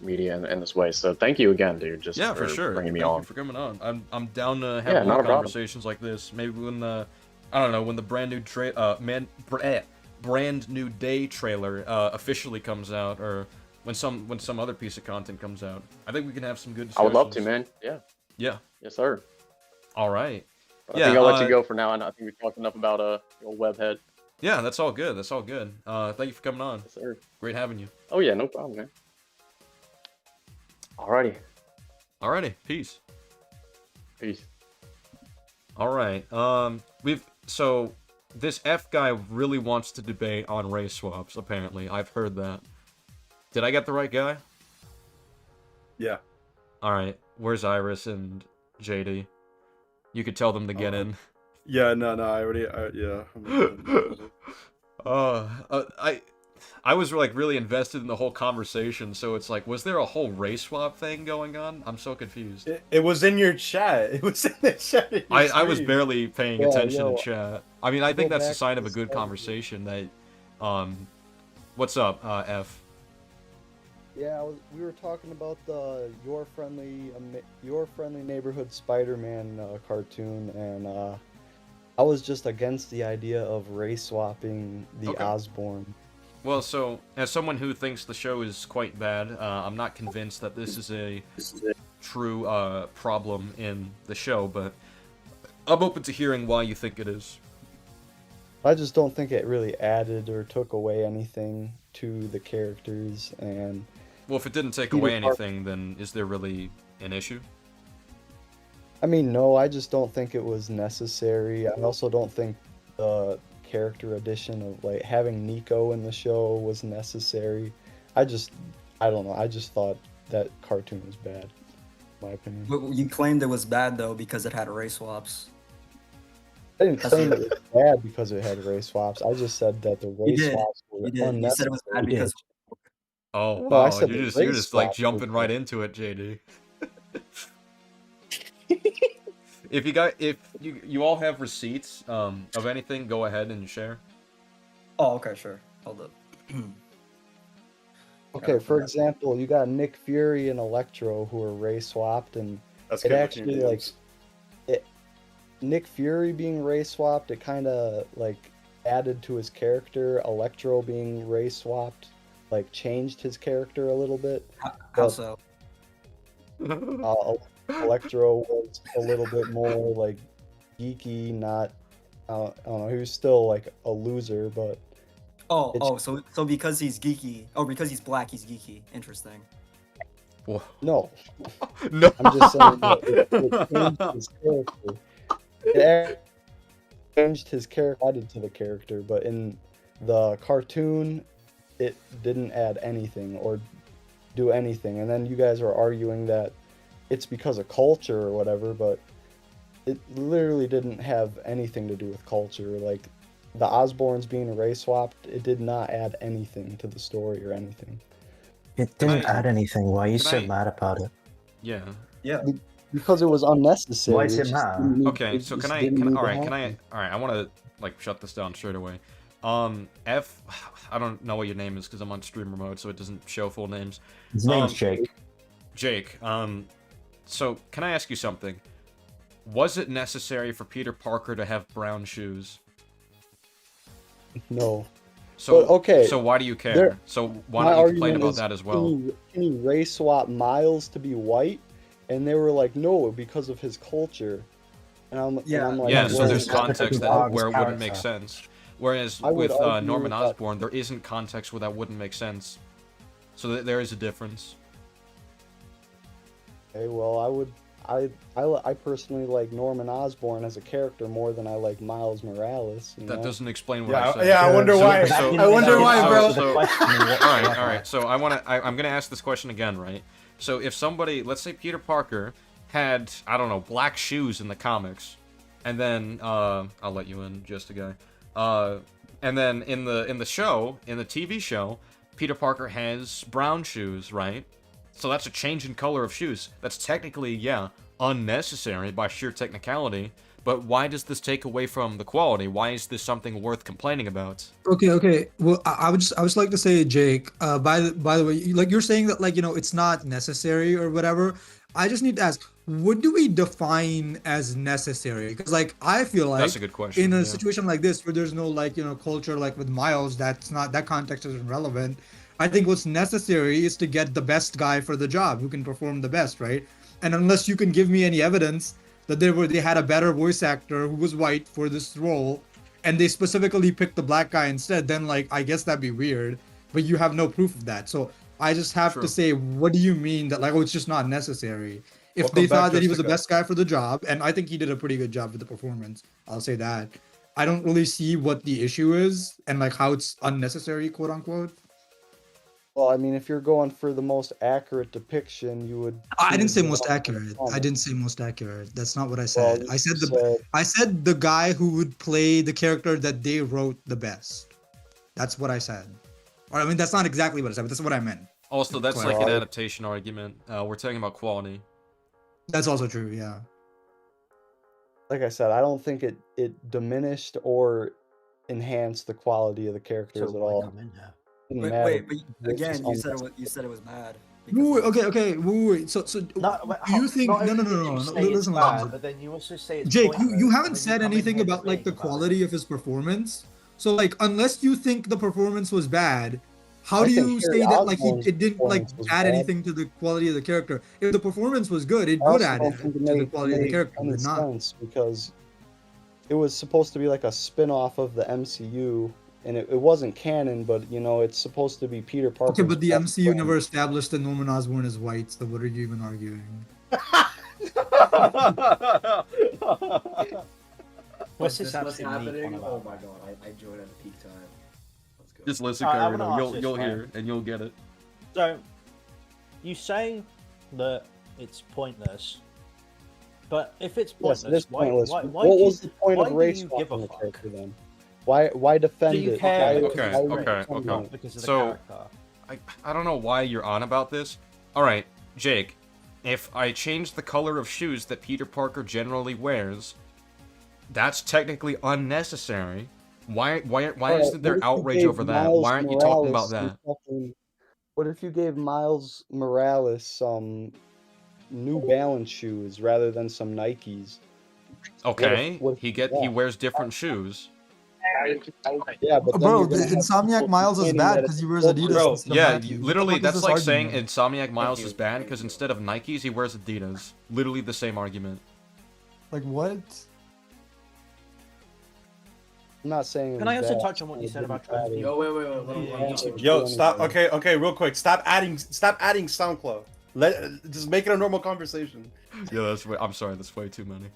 media in this way. So thank you again, dude. Just for sure. Bringing me Thank on. you for coming on. I'm down to have more conversations like this. Maybe when the brand new brand new day trailer officially comes out, or when some other piece of content comes out. I think we can have some good discussions. I would love to, man. Yeah. Yeah. Yes, sir. All right. But I think I'll let you go for now, and I think we talked enough about your webhead. Yeah, that's all good. Thank you for coming on. Yes, sir. Great having you. Oh yeah, no problem, man. Alrighty. Peace. Peace. All right. So this F guy really wants to debate on race swaps. Apparently, I've heard that. Did I get the right guy? Yeah. All right. Where's Iris and JD? You could tell them to get in. Yeah, no, I already, yeah. I was like really invested in the whole conversation, so it's like, was there a whole race swap thing going on? I'm so confused. It was in your chat. It was in the chat. I was barely paying attention to chat. I mean, I think that's a sign of a good conversation. That, what's up, F? Yeah, we were talking about the Your Friendly Neighborhood Spider-Man cartoon, and I was just against the idea of race swapping the Osborn. Well, so as someone who thinks the show is quite bad, I'm not convinced that this is a true problem in the show, but I'm open to hearing why you think it is. I just don't think it really added or took away anything to the characters, and Well, if it didn't take Peter away Parker- anything, then is there really an issue? I mean, no, I just don't think it was necessary. I also don't think the character addition of like having Nico in the show was necessary. I don't know. I just thought that cartoon was bad, in my opinion. But you claimed it was bad though because it had race swaps. I didn't That's claim what- it was bad because it had race swaps. I just said that the race did. swaps were You did. You said it was bad unnecessary. because Oh No, I wow, said you're the just race like swap jumping was right bad. into it, JD. If you all have receipts of anything, go ahead and share. Oh, okay, sure. Hold up. Okay, for example, you got Nick Fury and Electro who are race swapped, and That's it good actually looking like dudes. Nick Fury being race swapped, it kind of like added to his character. Electro being race swapped, like changed his character a little bit. How But- so? Electro was a little bit more like geeky, not. I don't know. He was still like a loser, but So because he's geeky, because he's black, he's geeky. Interesting. Whoa. no. No. I'm just saying that it changed his character. It changed his character, added to the character, but in the cartoon, it didn't add anything or do anything. And then you guys are arguing that it's because of culture or whatever, but it literally didn't have anything to do with culture. Like the Osborns being race swapped, it did not add anything to the story or anything. It Can didn't I- add anything. Why are you can so I- mad about it? Yeah. Yeah. Because it was unnecessary. Why does it just matter? didn't need- Okay, it so just can I didn't can need all to right, can I happen. all right, I want to like shut this down straight away. F I don't know what your name is cuz I'm on streamer mode so it doesn't show full names. His name's Um, Jake. Jake, so can I ask you something? Was it necessary for Peter Parker to have brown shoes? No. So But, okay, so why do you care? there- So why My don't you complain argument about is, that as well? Can you race swap Miles to be white? And they were like, no, because of his culture. And I'm Yeah. like, Yeah, well, so there's that's context because that of where it his wouldn't make character. sense. Whereas I would with argue Norman that- Osborn, there isn't context where that wouldn't make sense. So there is a difference. Okay, well, I personally like Norman Osborn as a character more than I like Miles Morales. You That know? doesn't explain what Yeah, I said. yeah, I wonder So- why. so- I wonder why, bro. So, all right. So I'm gonna ask this question again, right? So if somebody, let's say Peter Parker, had black shoes in the comics, and then I'll let you in, just a guy. And then in the show, in the TV show, Peter Parker has brown shoes, right? So that's a change in color of shoes. That's technically, unnecessary by sheer technicality. But why does this take away from the quality? Why is this something worth complaining about? Okay. Well, I would just like to say, Jake. By the way, like you're saying that it's not necessary or whatever. I just need to ask, what do we define as necessary? Because I feel like That's a good question. in a yeah. situation like this where there's no culture with Miles, that context isn't relevant. I think what's necessary is to get the best guy for the job who can perform the best, right? And unless you can give me any evidence that they had a better voice actor who was white for this role, and they specifically picked the black guy instead, then I guess that'd be weird. But you have no proof of that, so I just have True. to say, what do you mean that it's just not necessary? If Welcome they back, thought that he was the Jessica. best guy for the job, and I think he did a pretty good job with the performance, I'll say that. I don't really see what the issue is and how it's unnecessary, quote unquote. Well, I mean, if you're going for the most accurate depiction, you would. I didn't say choose most the- accurate. I didn't say most accurate. That's not what I said. Well, I said you I said the guy who would play the character that they wrote the best. That's what I said. Or I mean, that's not exactly what I said, but that's what I meant. Also, that's like an Well, adaptation argument. We're talking about quality. That's also true. Yeah. like I said, I don't think it diminished or enhanced the quality of the characters at all. Come in here. Didn't Wait, matter. wait, but It's again, just you said it was bad. Wait, okay. Wait. So No, but do you think? not No. only did you say it's Listen. bad, but then you also say it's Jake, pointless, you and haven't then said come in anything here about the debating about quality it. of his performance. So unless you think the performance was bad, how I do think you Harry say that Osborn's it didn't performance was add bad. anything to the quality of the character? If the performance was good, it I would also add don't it think to it the made, quality of the made character, any but not. sense because it was supposed to be like a spin-off of the MCU, and it wasn't canon, but you know, it's supposed to be Peter Parker. Okay, but the MCU never established that Norman Osborn is white, so what are you even arguing? What's Is this this what's absolute meat happening? on Oh about? my god, I joined at the peak time. Let's go. Just listen, Alright, I'm Kyrie. gonna ask this, You'll right? hear and you'll get it. So, you say that it's pointless, but if it's Yes, pointless, it is pointless. why What do you, was the point why of do race you give a swapping the fuck? character then? Why defend Do you it? care? Why- Okay, why okay, defend okay. it? Because of the So- character. I don't know why you're on about this. Alright, Jake, if I change the color of shoes that Peter Parker generally wears, that's technically unnecessary. Why Alright, isn't there what if you outrage gave over that? Miles Why aren't you talking about Morales some that? fucking- What if you gave Miles Morales some New Balance shoes rather than some Nikes? Okay, what if- he yeah. wears different shoes. Yeah, but then Bro, you're the gonna have Insomniac people Miles is complaining bad that because it's he wears culture. Adidas Bro, instead of yeah, Nike. What the literally, fuck is that's this like saying argument? Insomniac Miles you, is bad thank because you. instead of Nikes, he wears Adidas. Literally the same argument. Like what? I'm not saying. it Can was I also bad, touch on what you it said about didn't matter. trans Yo, wait. Yo, stop. Okay, real quick. Stop adding SoundCloud. Just make it a normal conversation. Yeah, that's way. I'm sorry, that's way too many.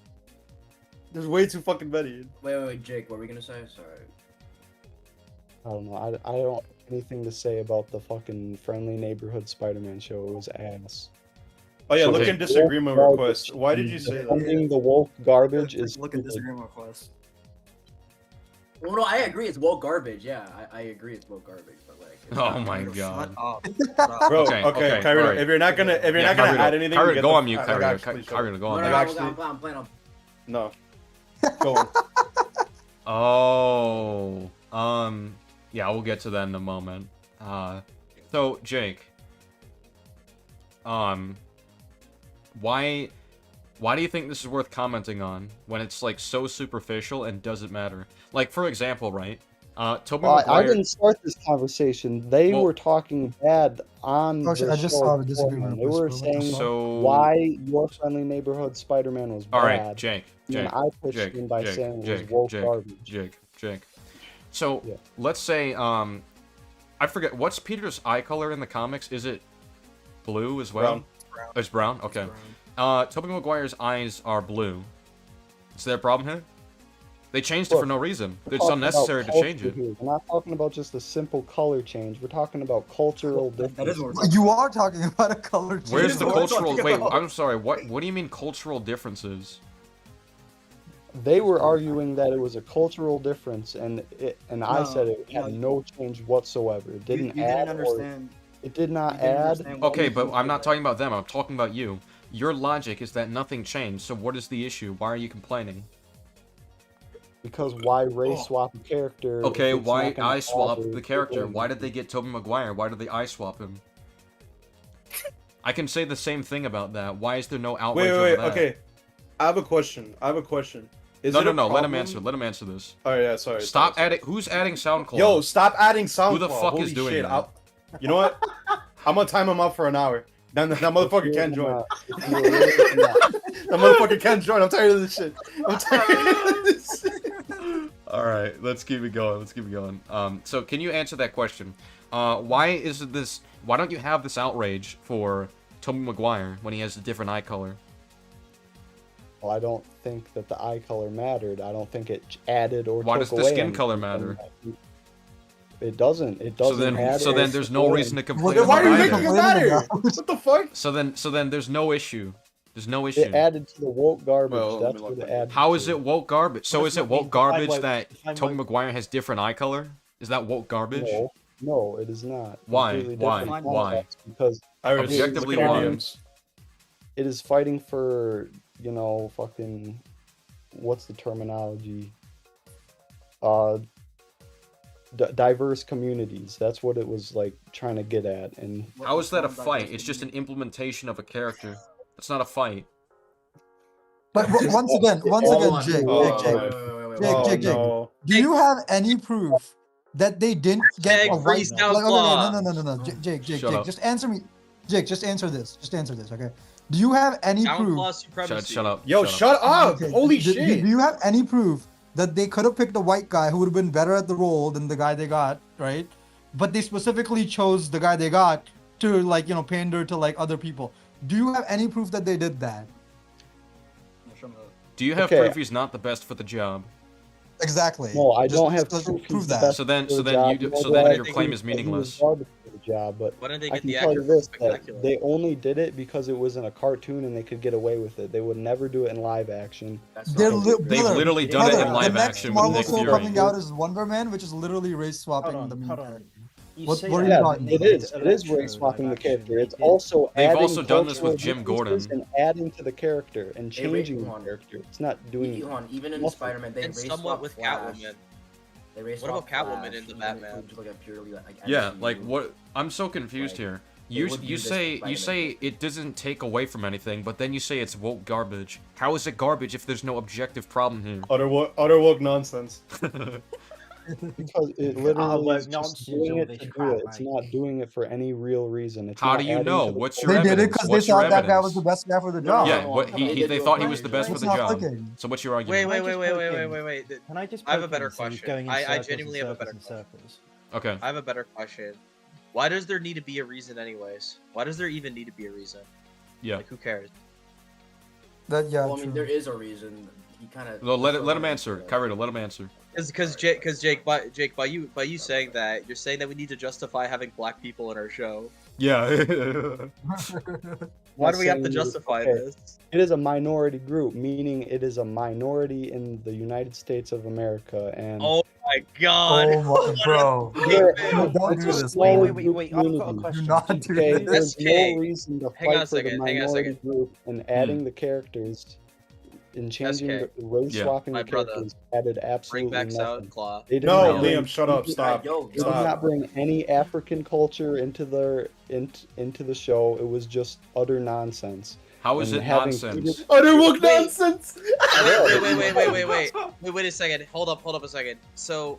There's way too fucking many. Wait, Jake, what were we gonna say? Sorry. I don't know. I don't have anything to say about the fucking Friendly Neighborhood Spider-Man show. It was ass. Oh yeah, look Okay. in disagreement Woke request. garbage. Why did you say that? Defending the woke garbage is Look at stupid. disagreement request. Well, no, I agree. It's woke garbage. Yeah, I agree. It's woke garbage. But like, it's Oh not- my Shut god. up. Bro, Okay, okay, okay, Kyrie, alright. if you're not gonna Yeah, add anything, Kyrie, get go the- on mute, like, Kyrie. actually, shut Kyrie, up. go on No, mute. no, Like, no, actually- I'm playing. No. Go on. Oh, yeah, we'll get to that in a moment. So Jake, why do you think this is worth commenting on when it's like so superficial and doesn't matter? Like for example, right? Tobey I Maguire. didn't start this conversation. They Well- were talking bad on Oh, shit, the I just show saw the disagreement beforehand. They were request, bro. What the saying fuck? So why Your Friendly Neighborhood Spider-Man was bad. all right, Jake, And then Jake, I pitched Jake, in by Jake, saying it Jake, was woke Jake, garbage. Jake. So Yeah. let's say I forget what's Peter's eye color in the comics. Is it blue as well? Brown. Oh, it's brown. Okay. Tobey Maguire's eyes are blue. Is there a problem here? They changed it for no reason. We're It's talking unnecessary about to change culture it. here. We're not talking about just a simple color change. We're talking about cultural differences. That is what we're talking You are talking about a color change. Where's the What are we cultural? talking Wait, about? I'm sorry. What do you mean cultural differences? They were arguing that it was a cultural difference, and I No, said it had no change whatsoever. It You didn't didn't add or understand. it did not You didn't add. understand what Okay, we but did. I'm not talking about them. I'm talking about you. Your logic is that nothing changed. So what is the issue? Why are you complaining? Because why race swap a character? if Okay, it's why not gonna eye swap bother the character? people? Why did they get Tobey Maguire? Why did they eye swap him? I can say the same thing about that. Why is there no outrage over Wait, that? okay. I have a question. Is it a No. Let him problem- answer. Let him answer this. Oh yeah, sorry. Stop sorry. adding. Who's adding SoundCloud? Yo, stop adding SoundCloud. Who the fuck Holy is doing shit. that? You know what? I'm gonna time him out for an hour. Then that motherfucker can't join. If you were really not- That motherfucker can't join. I'm tired of this shit. I'm tired of this shit. All right, let's keep it going. So can you answer that question? Why don't you have this outrage for Tobey Maguire when he has a different eye color? Well, I don't think that the eye color mattered. I don't think it added or Why took does the away skin anything. color matter? It doesn't. It doesn't. add So or then there's take no away reason to anything. complain Then why about are you either. making it matter? What the fuck? So then there's no issue. There's no issue. It added to the woke garbage. Well, let me That's look what it at it. added. How is to. it woke garbage? So What is does it that mean? woke garbage Define that define Tobey woke. Maguire has different eye color? Is that woke garbage? No, it is not. Why? Completely Why? different Why? context, Because Iris, Objectively, look at why? your DMs. it is fighting for, fucking, what's the terminology? Diverse communities. That's what it was like trying to get at. And How is that a fight? It's just an implementation of a character. It's not a fight. But once again, Jake, Oh, Jake, no. do you have any proof that they didn't get Jake, a white? free Like, SoundCloud. no. Jake, Shut up. just answer me. Jake, just answer this. Okay. Do you have any proof? SoundCloud supremacy. Shut up. Yo, shut up! Okay, Holy do shit! you have any proof that they could have picked a white guy who would have been better at the role than the guy they got, right? But they specifically chose the guy they got to like, pander to like other people. Do you have any proof that they did that? Do you have Okay. proof he's not the best for the job? Exactly. No, I Just- don't have just proof. prove He's the that. best So then, for so the then job, you, nor so do then I your think claim is that he was meaningless. garbage for the job, but Why didn't they I get can the tell you actor this, for that Spectacular? they only did it because it was in a cartoon and they could get away with it. They would never do it in live action. That's They're not li- true. They've brother, literally done it brother, in live the next action with Marvel Nick show Fury. coming out is Wonder Man, which is literally race swapping Hold the on, main hold on. character. You What- say what are you that, Yeah, talking but about? they it did is. It is Electro race swapping the live action. character. They It's did- also They've adding also done this with cultural Jim differences Gordon. and adding to the character and Hey, wait, changing the hold on. character. It's not doing. Even in nothing. Spider-Man, they And race somewhat swapped with Flash. Catwoman. They race What about swapped Catwoman Flash, in the even Batman? includes, like, a purely, like, Yeah, MCU. like what? I'm so confused Like, here. they You would do you this say with you say Spider-Man. it doesn't take away from anything, but then you say it's woke garbage. How is it garbage if there's no objective problem here? Utter woke nonsense. Because it Ah, literally woke is nonsense, just doing all it this to do crap, it. It's mate. not doing it for any real reason. It's How not do you adding know? to the What's culture. your They did it evidence? because they What's your thought that guy evidence? was the best guy for the No, job. Yeah, no, what no, he they they do thought he apply was the to best it. for the It's not job. clicking. So what's your Wait, argument? wait, Can I wait, just wait, poke wait, in? wait, wait, wait. Can I just I have a poke better in instead of question. going in I circles genuinely and have a better circles and question. circles? Okay. I have a better question. Why does there need to be a reason anyways? Why does there even need to be a reason? Yeah. Like, who cares? That yeah, Well, I mean, true. there is a reason. He kind of. Well, let him answer. Kyrie, let him answer. Because Jake, by you saying that, you're saying that we need to justify having black people in our show. Yeah. Why Not do we have to saying it- justify okay, this? It is a minority group, meaning it is a minority in the United States of America, and Oh my god! Oh my, bro. They're- No, don't it's do a this. small man. I've group got a community. question. Do not do Okay, this. there's Okay. no reason to Hang on a fight for the second, hang on a minority second. group, and adding the characters and changing SK. the race Yeah. swapping My the brother. characters added Bring absolutely back nothing. Claw. They did No, not bring- Liam, shut up. Stop. Yo, They did Stop. not bring any African culture into the show. It was just utter nonsense. How is And it having nonsense? Peter- Utter woke Wait. nonsense. Wait a second. Hold up a second. So,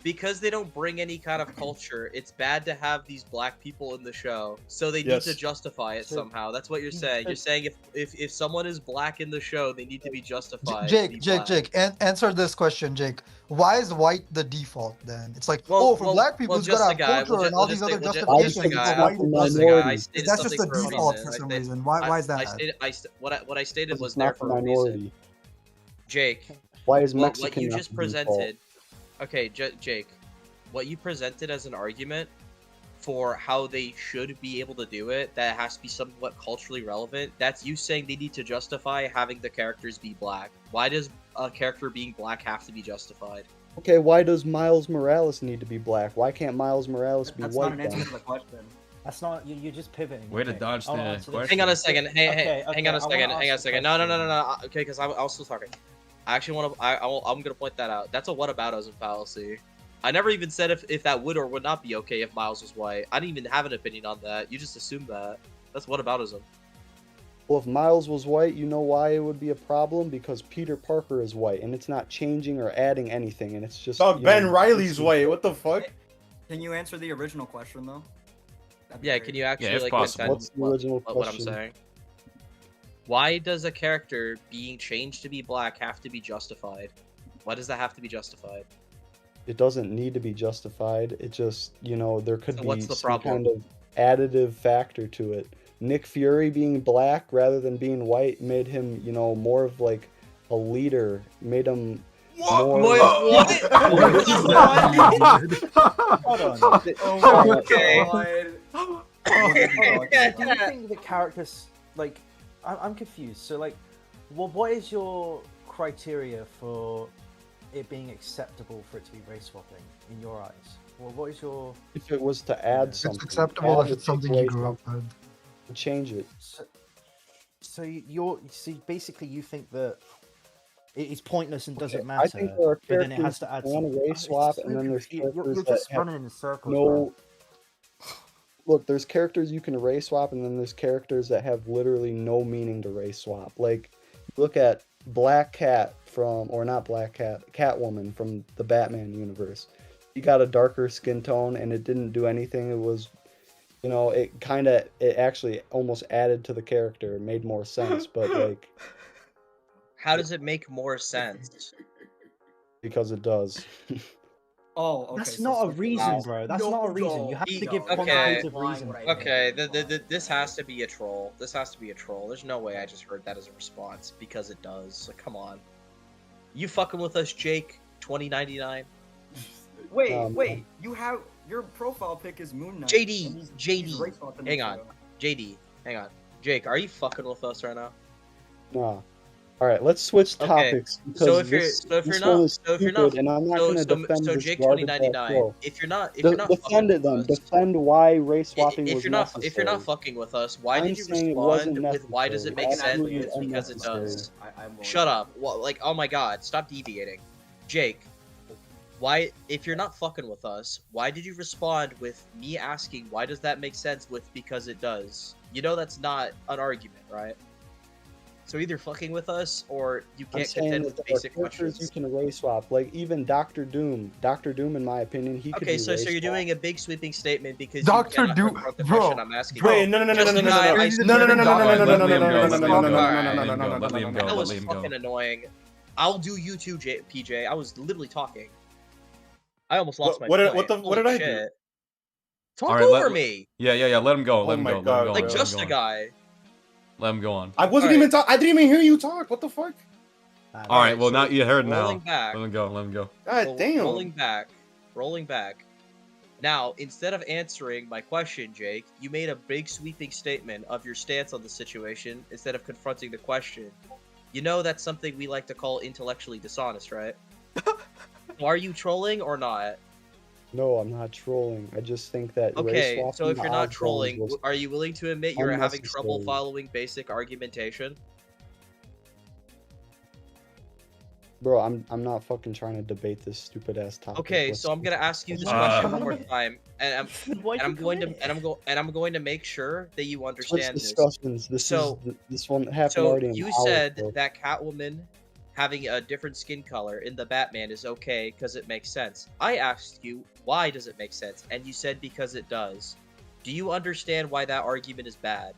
because they don't bring any kind of culture, it's bad to have these black people in the show. So they Yes. need to justify it So- somehow. That's what you're saying. You're saying if someone is black in the show, they need to be justified. to be black. Answer this question, Jake. Why is white the default then? It's like, Well- for well- black people, well, it's just gotta the have guy. culture We'll and all just these say- other we'll just- justifications. just the but guy. white the it Just the doesn't. guy. I minority. stated That's just the something for a default reason. for I some said- reason. Why is that? What I stated was It's there not the for a reason. minority. Jake, Why is what Mexican you not just the default? presented. Okay, Jake, what you presented as an argument for how they should be able to do it, that has to be somewhat culturally relevant. That's you saying they need to justify having the characters be black. Why does a character being black have to be justified? Okay, why does Miles Morales need to be black? Why can't Miles Morales be That's white not an answer then? to the question. That's not. You're just pivoting. Way to Okay, dodge I'll the answer this. question. Hang on a second. Hang on a I wanna second. Hang on a ask a second. No. question. Okay, because I'm still talking. I actually want to. I'm gonna point that out. That's a whataboutism fallacy. I never even said if that would or would not be okay if Miles was white. I didn't even have an opinion on that. You just assumed that. That's whataboutism. Well, if Miles was white, you know why it would be a problem? Because Peter Parker is white, and it's not changing or adding anything, and it's just... Dog, you Ben know, Riley's it's- white. What the fuck? Can you answer the original question though? That'd be Yeah, great. can you actually if like possible. defend What's the original what I'm question? saying? Why does a character being changed to be black have to be justified? Why does that have to be justified? It doesn't need to be justified. It just, there could So be what's the some problem? kind of additive factor to it. Nick Fury being black rather than being white made him, more of like a leader. Made him more... Hold on. Okay. Hold on. Do you think the characters like? I'm confused. So like, what is your criteria for it being acceptable for it to be race swapping in your eyes? Well, what is your If it was to add It's something. It's acceptable add if or it's take something away you grew from up with. it, change it. so you're basically you think that it's pointless and doesn't Okay, matter. I think there are but then it characters has to add that want some- to race It's swap, so and then there's confusing. characters You're that just have running in circles. no... Look, there's characters you can race swap, and then there's characters that have literally no meaning to race swap. Like, look at Black Cat or not Black Cat, Catwoman from the Batman universe. She got a darker skin tone, and it didn't do anything. It was, it actually almost added to the character, it made more sense, but like... How does it make more sense? Because it does. Oh, okay. That's so not a something reason, else. bro. That's No, not a reason. no, You have to He- give okay. quantitative Lying reason. what I Okay, think. this has to be a troll. This has to be a troll. There's no way I just heard that as a response because it does. Like, come on. You fucking with us, Jake? 2099. Wait. You have your profile pic is Moon Knight. JD, and he's JD, race swapping hang the on. show. JD, hang on. Jake, are you fucking with us right now? Nah. All right, let's switch Okay, topics because So if you're this, so if this you're one not is so if you're stupid, not and I'm not so gonna so defend so this Jake garbage 2099. troll. If you're not Defend fucking it with then. us, Defend why race swapping if was you're not necessary. if you're not fucking with us, why I'm did you saying it wasn't respond with why does it make necessary. sense? Absolutely It's because it unnecessary. does. I'm willing Shut to- up. Well, like, oh my god, stop deviating. Jake, why, if you're not fucking with us, why did you respond with me asking why does that make sense with because it does? You know that's not an argument, right? So either fucking with us or you I'm can't saying contend that with there are basic characters questions. you can race swap, like even Doctor Doom. Doctor Doom, in my opinion, he could Okay, be so race you're swapped. doing a big sweeping statement because Dr. you cannot Doom- confront the bro, question I'm asking. bro, you. Wait, no, Just the guy I no, no, no, no, no, no, Alright, no, let no, no, Liam no, go, no, let no, Liam no, go, no, no, let no, Liam no, go, no, let no, Liam no, go, That let was Liam go. fucking annoying. I'll do you too, PJ. I was literally talking. I almost lost my What point. what did Holy I do? shit. Talk Alright, over me! Yeah, let him go, Oh let him my go, let him God, go, Like let him just go a on. guy. Let him go on. I wasn't Alright. even talk. I didn't even hear you talk. What the fuck? Alright, well so now you heard rolling now. back. Let him go, let him go. God Well, damn. rolling back. Now, instead of answering my question, Jake, you made a big sweeping statement of your stance on the situation instead of confronting the question. You know that's something we like to call intellectually dishonest, right? Are you trolling or not? No, I'm not trolling. I just think that race Okay, swapping so if you're not Osborne trolling, was are you willing to admit you're having trouble unnecessary. following basic argumentation? Bro, I'm not fucking trying to debate this stupid ass topic. Okay, Let's so I'm gonna ask you this Uh, question one more time, and Why'd you I'm going to come in? I'm going to make sure that you switch understand this. discussions. So- This one happened So already an you hour said ago. that Catwoman having a different skin color in the Batman is okay because it makes sense. I asked you why does it make sense, and you said because it does. Do you understand why that argument is bad?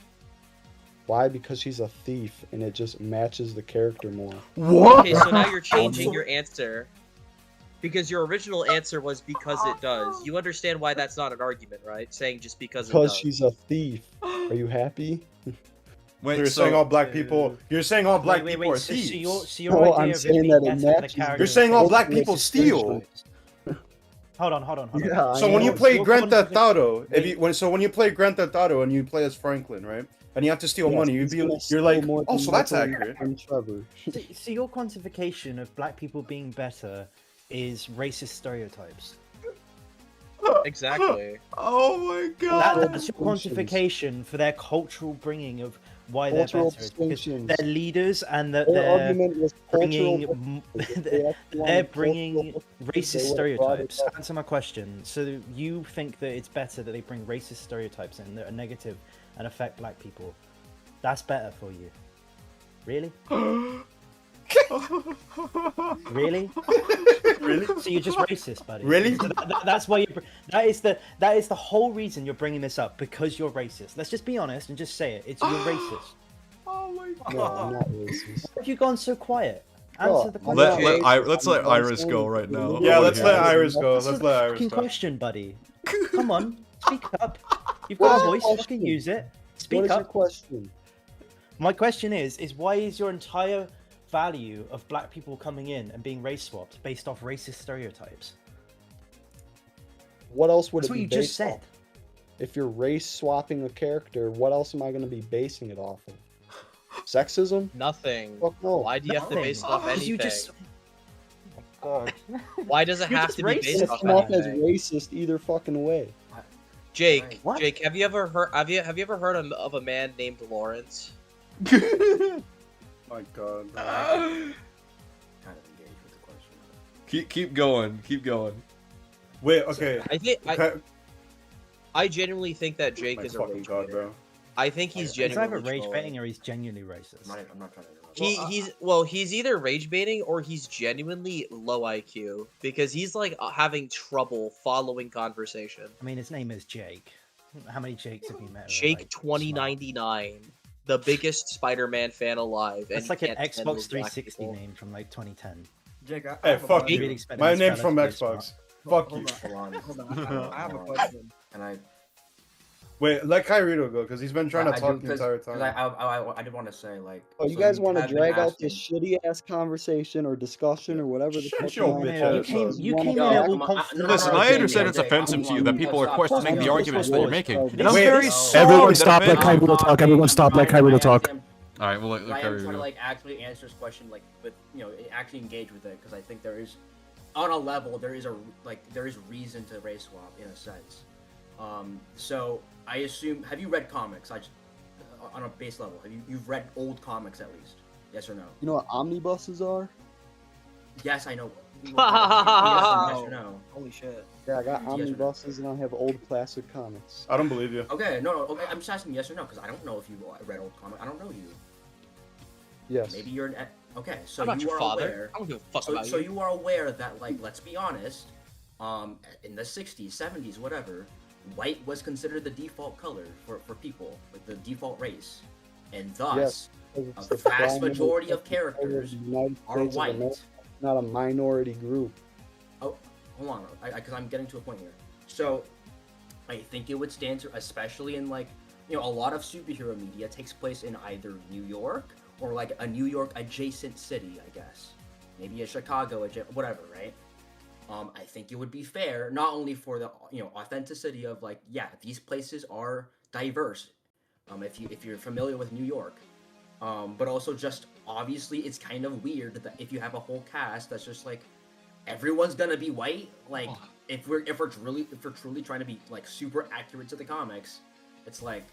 Why? Because she's a thief, and it just matches the character more. What? Okay, so now you're changing your answer because your original answer was because it does. You understand why that's not an argument, right? Saying just because it Because does. she's a thief. Are you happy? Wait, You're saying all so black people. You're saying all black people are So, thieves. so your No, idea I'm of saying it being that it better for the matches- character You're saying all is black based people on steal. stereotypes. Hold on. Yeah, I So when know. you play Your Grand Theft conflict- Auto, Wait. when you play Grand Theft Auto and you play as Franklin, right? And you have to steal Yes, money, he's gonna you're steal like, more oh, than so that's Michael accurate. and Trevor. So your quantification of black people being better is racist stereotypes. Exactly. Oh my god. That's your quantification for their cultural bringing of why they're Cultural better. It's because distinctions. they're leaders and that Their they're argument was bringing cultural. they're bringing racist they would've brought it stereotypes. up. Answer my question. So you think that it's better that they bring racist stereotypes in that are negative and affect black people? That's better for you. Really? Really? Really? So you're just racist, buddy. Really? So that's why that is the whole reason you're bringing this up, because you're racist. Let's just be honest and just say it. It's you're racist. Oh my god. No, I'm not racist. Why have you gone so quiet? Bro, Answer the I'm question. not racist. Let's I'm let just Iris saying go that right the now. legal Yeah, I wanna let's hear let it. Iris go. Answer Let's the let Iris fucking talk. question, buddy. Come on, speak up. You've got a What voice. is your Fucking question? use it. What Speak is your up. question? My question is why is your entire value of black people coming in and being race swapped based off racist stereotypes? What else would That's it what be you just based said. off? If you're race swapping a character, what else am I going to be basing it off of? Sexism? Nothing. Fuck no. Why do you have to base it off Because anything? you just. Oh, God. Why does it You're have just to be racist. based It's off come off as anything? racist either fucking way. Jake, What? Jake, have you ever heard of a man named Lawrence? My God. Kind of engaged with the question. Keep going. Keep going. Wait, okay. I genuinely think that Jake My is a fucking rage God, baiter. bro. I think he's He's genuinely either rage trolling. baiting or he's genuinely racist. I'm not trying to interrupt. He's either rage baiting or he's genuinely low IQ because he's like having trouble following conversation. I mean, his name is Jake. How many Jakes have you met? who are, Jake like, 2099, the biggest Spider-Man fan alive. That's and like he an can't stand Xbox those black 360 people. name from like 2010. Jake, I Hey, have a fuck question. Really you. expect My this name's fella from to be Xbox. smart. Fuck you. Hold on. I have a on. question. And I Wait, let Kairito go because he's been trying to I talk do, the entire because time. I did want to say like. Oh, you so guys want to have been drag out this asking- shitty ass conversation or discussion or whatever the Shut fuck your you wanna bitch call ass it. up. You wanna came Yo, in back- all come on, confident. Listen, no, I Jake, understand Jake, it's Jake, offensive come to you on, that people are stop, questioning stop, the stop, arguments stop, that you're stop, making. Wait, And I'm wait, very no. sorry Everyone that stop, let offense- Kairito talk. Everyone stop, let Kairito talk. All right, we'll let I am Kyrie trying to go. like actually answer this question like with actually engage with it because I think there is on a level there is reason to race swap in a sense. So I assume have you read comics? On a base level, you've read old comics at least? Yes or no? You know what omnibuses are? Yes, I know. Yes or no? Holy shit. Yeah, I got Yes or no? omnibuses and I have old classic comics. I don't believe you. Okay, no. Okay, I'm just asking yes or no because I don't know if you read old comics. I don't know you. Yes. Maybe you're an okay. So I'm not you your are father. aware. I don't give a fuck So, about so you. you are aware that, like, let's be honest, in the 60s, 70s, whatever, white was considered the default color for people, like the default race. And thus, Yes, because it's a the vast primary majority of color of the characters United are States of white. America, not a minority group. Oh, hold on, because I'm getting to a point here. So, I think it would stand to, especially in, like, a lot of superhero media takes place in either New York or, like, a New York adjacent city, I guess. Maybe a Chicago, whatever, right? I think it would be fair, not only for the authenticity of like, yeah, these places are diverse. If you're familiar with New York, but also just obviously it's kind of weird that if you have a whole cast that's just like everyone's gonna be white, like if we're truly trying to be like super accurate to the comics, it's like,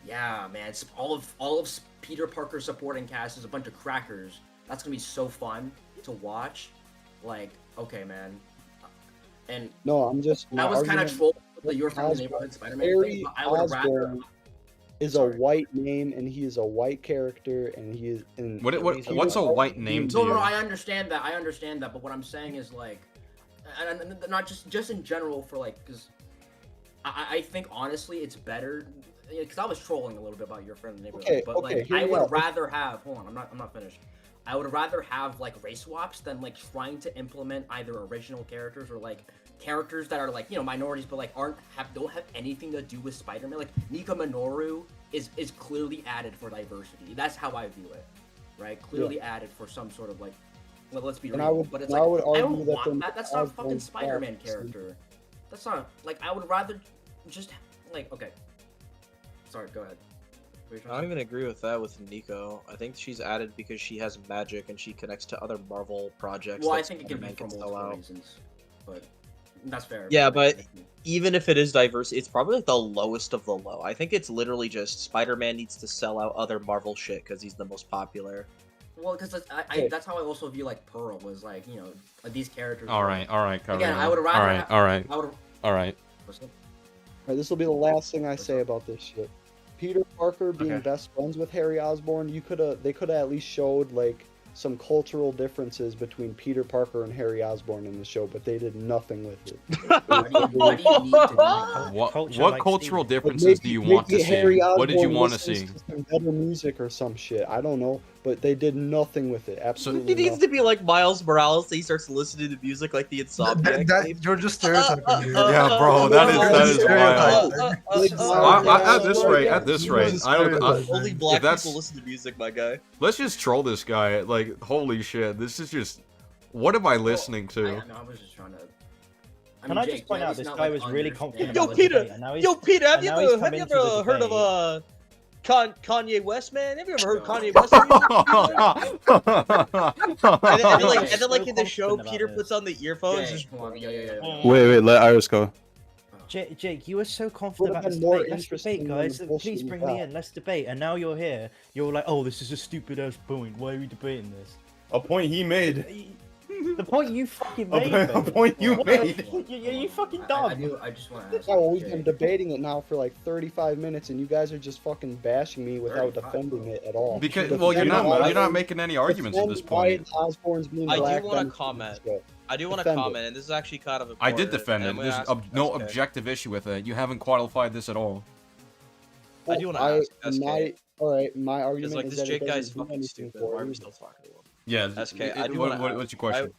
yeah, man, it's all of Peter Parker's supporting cast is a bunch of crackers. That's gonna be so fun to watch. Like, okay, man. And No, I'm just. that was kind of troll with the Your Friendly Neighborhood Spider-Man thing, but I would rather. Osborn is a white name, and he is a white character, and he is. And What's a white name to No, you? I understand that. But what I'm saying is like, and not just in general for like, because I think honestly it's better. Because I was trolling a little bit about Your Friendly Neighborhood, Okay, but like hear I me would out. rather have. Hold on, I'm not finished. I would rather have like race swaps than like trying to implement either original characters or like characters that are like minorities but like don't have anything to do with Spider-Man. Like Nika Minoru is clearly added for diversity. That's how I view it, right? Clearly added for some sort of like. Well, let's be real. But it's like I don't want that. That's not a fucking Spider-Man character. That's not like I would rather just like okay. Sorry, go ahead. I don't even agree with that with Nico. I think she's added because she has magic and she connects to other Marvel projects. Well, I that think it can be Spider-Man for sell multiple out. reasons, but that's fair. Yeah, but even if it is diverse, it's probably like the lowest of the low. I think it's literally just Spider-Man needs to sell out other Marvel shit because he's the most popular. Well, because that's how I also view like Pearl was like these characters. All right, Kyrie. Again, I would rather. All right. All right. Alright, this will be the last thing I say about this shit. Peter Parker being Okay. best friends with Harry Osborn, they could have at least showed like some cultural differences between Peter Parker and Harry Osborn in the show, but they did nothing with it. Why do you need to do that? What cultural differences do you want to see? Harry What did you Osborn want to listens see? to some better music or some shit. I don't know, but they did nothing with it. Absolutely. He needs to be like Miles Morales. He starts listening to music like the Insomniac. You're just stereotyping, dude. Yeah, bro, that is wild. Stereotype. At this rate, I don't. Only if black that's- people listen to music, my guy. Let's just troll this guy. Like, holy shit, this is just. What am I listening to? I was just trying to. Can I just point out this guy was really confident Yo, about the Peter! debate, and now he's- Yo, Peter! Have and you now he's ever come into the heard debate. of Kanye West, man? Have you ever heard No. Kanye West music? And then, like So in the show, confident Peter about puts this. on the earphones. Yeah, Just, come on, yeah. Wait, let Iris go. Jake, you were so confident Would've about this been more debate. Let's interesting debate, than guys. the bullshit Please you bring me got. in. Let's debate. And now you're here. You're like, oh, this is a stupid ass point. Why are we debating this? A point he made. The point you fucking A made. point- a point you What? made. You fucking I dumb. just want to ask. Yeah, well, we've Jay, been debating it now for like 35 minutes, and you guys are just fucking bashing me without 35, defending it at all. Because Defend well, you're why- not making any arguments at this defend why point. Osborn's being I do black, wanna then comment. go. I do want to Defend it. comment, and this is actually kind of I important. did defend and it. I'm gonna There's ask if no that's okay. objective issue with it. You haven't qualified this at all. I do wanna I- ask, SK. my all right. My Because argument like is this that it Jake guy's doesn't do fucking anything stupid. for Why are we it. still talking to him? Yeah. SK, I do wanna what's your question?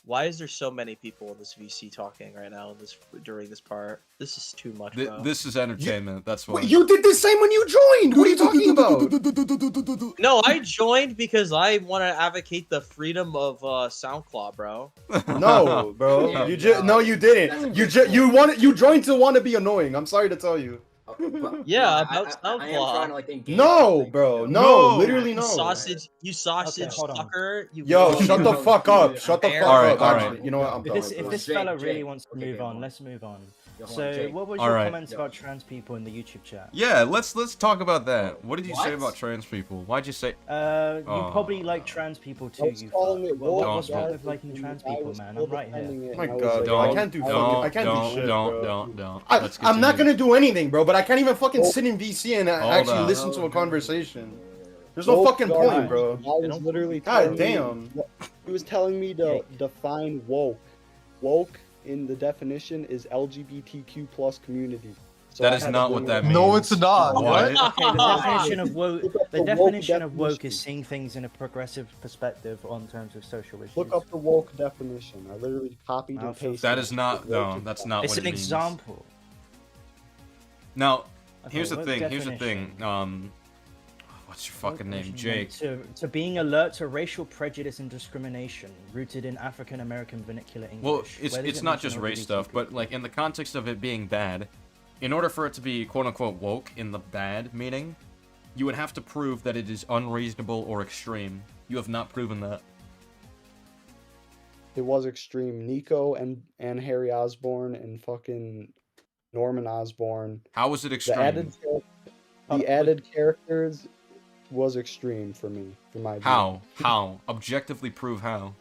Why is there so many people in this VC talking right now during this part? This is too much, bro. This is entertainment. That's why. You did the same when you joined. What are you talking about? No, I joined because I want to advocate the freedom of SoundCloud, bro. No, bro. You didn't. You joined to want to be annoying. I'm sorry to tell you. Yeah, I about am trying to SoundCloud. like engage. No, bro. No, literally no. You sausage hold on. sucker. Yo, shut the fuck up. Shut the fuck up. All right. Actually, you know what? I'm done. If this Jake, fella really Jake. wants to Okay, move go on, on. let's move on. Go on, So, Jake. what was All your right. comments about trans people in the YouTube chat? Yeah, let's talk about that. What did you say What? about trans people? Why'd you say? You Oh. probably like trans people too. I was You calling fuck. it What's woke, wrong guys, with liking trans I people, was man? still I'm right here. defending it, My and I was God, like, dog, I can't do shit, bro. Don't. I'm not gonna do anything, bro. But I can't even fucking sit in VC and Hold actually up. listen to a conversation. There's no woke fucking garbage. point, bro. I was literally God telling damn. He was telling me to define woke. Woke in the definition is LGBTQ plus community. So That I is had to not bring what it that up. means. No, it's not. What? Okay, the definition of woke. Look up The the woke definition of woke definition. is seeing things in a progressive perspective on terms of social issues. Look up the woke definition. I literally copied and pasted. That is it. not. No, that's not It's what an it means. example. Now, Okay, here's the woke thing. Here's the definition. thing. What's your fucking name? Definition Jake. to being alert to racial prejudice and discrimination rooted in African American vernacular English. Well, Where does it's it not mention just race LGBT stuff, people? but like in the context of it being bad, in order for it to be quote unquote woke in the bad meaning, you would have to prove that it is unreasonable or extreme. You have not proven that. It was extreme. Nico and Harry Osborn and fucking Norman Osborn. How was it The extreme? added characters was extreme for me, for my view. How? How? Objectively prove how.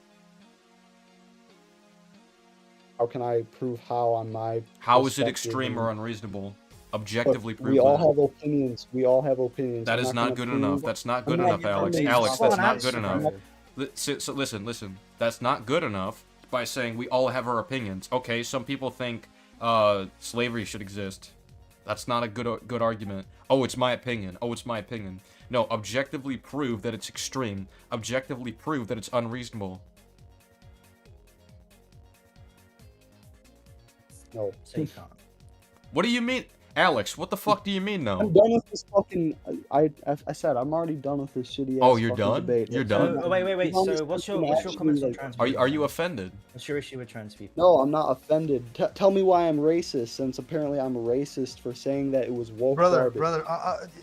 How can I prove how on my How is it perspective extreme and- or unreasonable? But Objectively prove we all that. have opinions. We all have opinions. That I'm is not gonna good prove- enough. That's not I'm good not enough, Alex. defending Alex, someone that's not else. good enough. So listen. That's not good enough by saying we all have our opinions. Okay, some people think slavery should exist. That's not a good argument. Oh, it's my opinion. Oh, it's my opinion. No, objectively prove that it's extreme. Objectively prove that it's unreasonable. No. So you can't. What do you mean? Alex, what the fuck do you mean, I'm no? done with this fucking. I said I'm already done with this shitty. Oh, ass you're fucking done? Debate. You're Let's done? move Oh, wait. on. So This what's your fucking comments actually, on like- trans Are people? you offended? What's your issue with trans people? No, I'm not offended. Tell me why I'm racist, since apparently I'm racist for saying that it was woke Brother, garbage.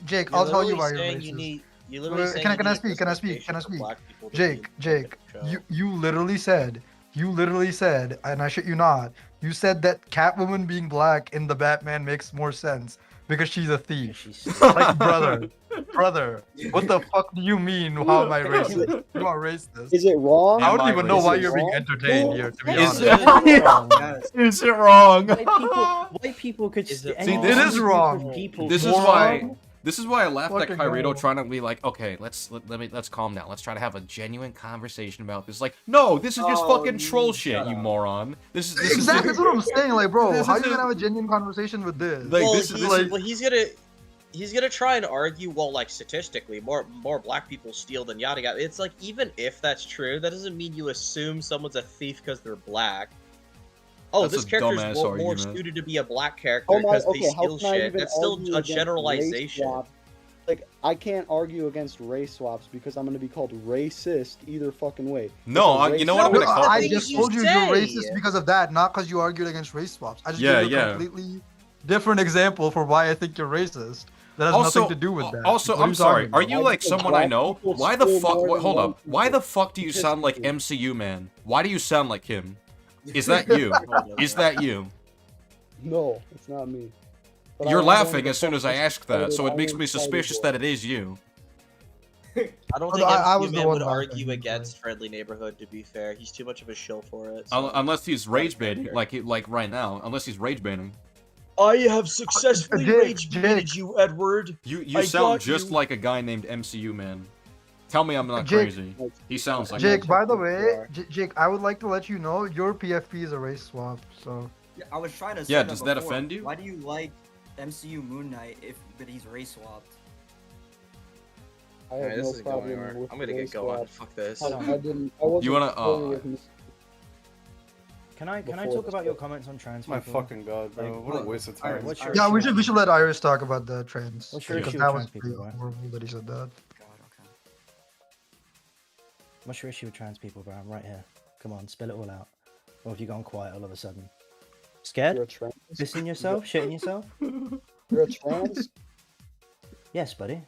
Jake, You're I'll tell you literally why you're saying racist. you need- you're Wait, literally saying can I you need speak? Can I speak? Can I representation for speak? black people to be in Jake, the show. you literally said, and I shit you not, you said that Catwoman being black in the Batman makes more sense because she's a thief. Like, brother, what the fuck do you mean? How am I racist? You are racist. Is it wrong? I don't even know why Is it you're being wrong? entertained here, to be Is honest. Is it wrong? White people could. Is it See, any this is group of wrong. People This is can- why. This is why I laughed at Fucking Kyrito hell. trying to be like, okay, let's calm down. Let's try to have a genuine conversation about this. Like, no, this is just fucking troll shit, you moron. This is Exactly, that's what I'm saying. Like, bro, This how is you gonna a- have a genuine conversation with this? Like, Well, this is he's, like- well, he's gonna try and argue, well, like statistically, more black people steal than yada yada. It's like, even if that's true, that doesn't mean you assume someone's a thief because they're black. Oh, That's this a character's dumbass more argument. suited to be a black character Oh my, because they okay, how steal can I shit. even That's still argue a against race generalization. swap? Like, I can't argue against race swaps because I'm gonna be called racist either fucking way. No, If a you know what I'm race- gonna call I it? just you told you say? you're racist because of that, not because you argued against race swaps. I just Yeah, gave you yeah. a completely different example for why I think you're racist. That has Also, nothing to do with that. also, What are I'm you sorry. talking Are about? you Why like do someone I black know? people Why the steal fuck? more than Hold white up. Why people? the fuck do you sound like MCU man? Why do you sound like him? Is that you? Is that you? No, it's not me. But You're I laughing wanted as to soon as I fucking ask that, fight so it. it makes I me wanted to fight suspicious it. that it is you. I don't Although think I MCU was the Man one would laughing, argue but- against Friendly Neighborhood. To be fair, he's too much of a shill for it. so- Unless he's rage baiting, like right now. Unless he's rage baiting. I have successfully Jake, rage baited Jake. you, Edward. You I sound got just you. like a guy named MCU man. Tell me I'm not Jake- crazy. He sounds like Jake, one. by the way, Jake, I would like to let you know your PFP is a race swap. So Yeah, I was trying to say Yeah, that does that before. offend you? Why do you like MCU Moon Knight but he's race swapped? I have Alright, this no is problem going where with I'm gonna the get race going. swap. Fuck this. Hold on. I didn't. I wasn't You wanna, familiar with mis- Can I Before talk this about your was- comments on trans My people? fucking god, bro! Like, What a waste of Alright, time. what's your Yeah, issue we with should that? let Iris talk about the trans. What's your Because issue that with was trans pretty people, bro? horrible that he said that. God, okay. What's your issue with trans people, bro? I'm right here. Come on, spill it all out. Or have you gone quiet all of a sudden? Scared? You're a trans. Pissing yourself? Shitting yourself? You're a trans. Yes, buddy.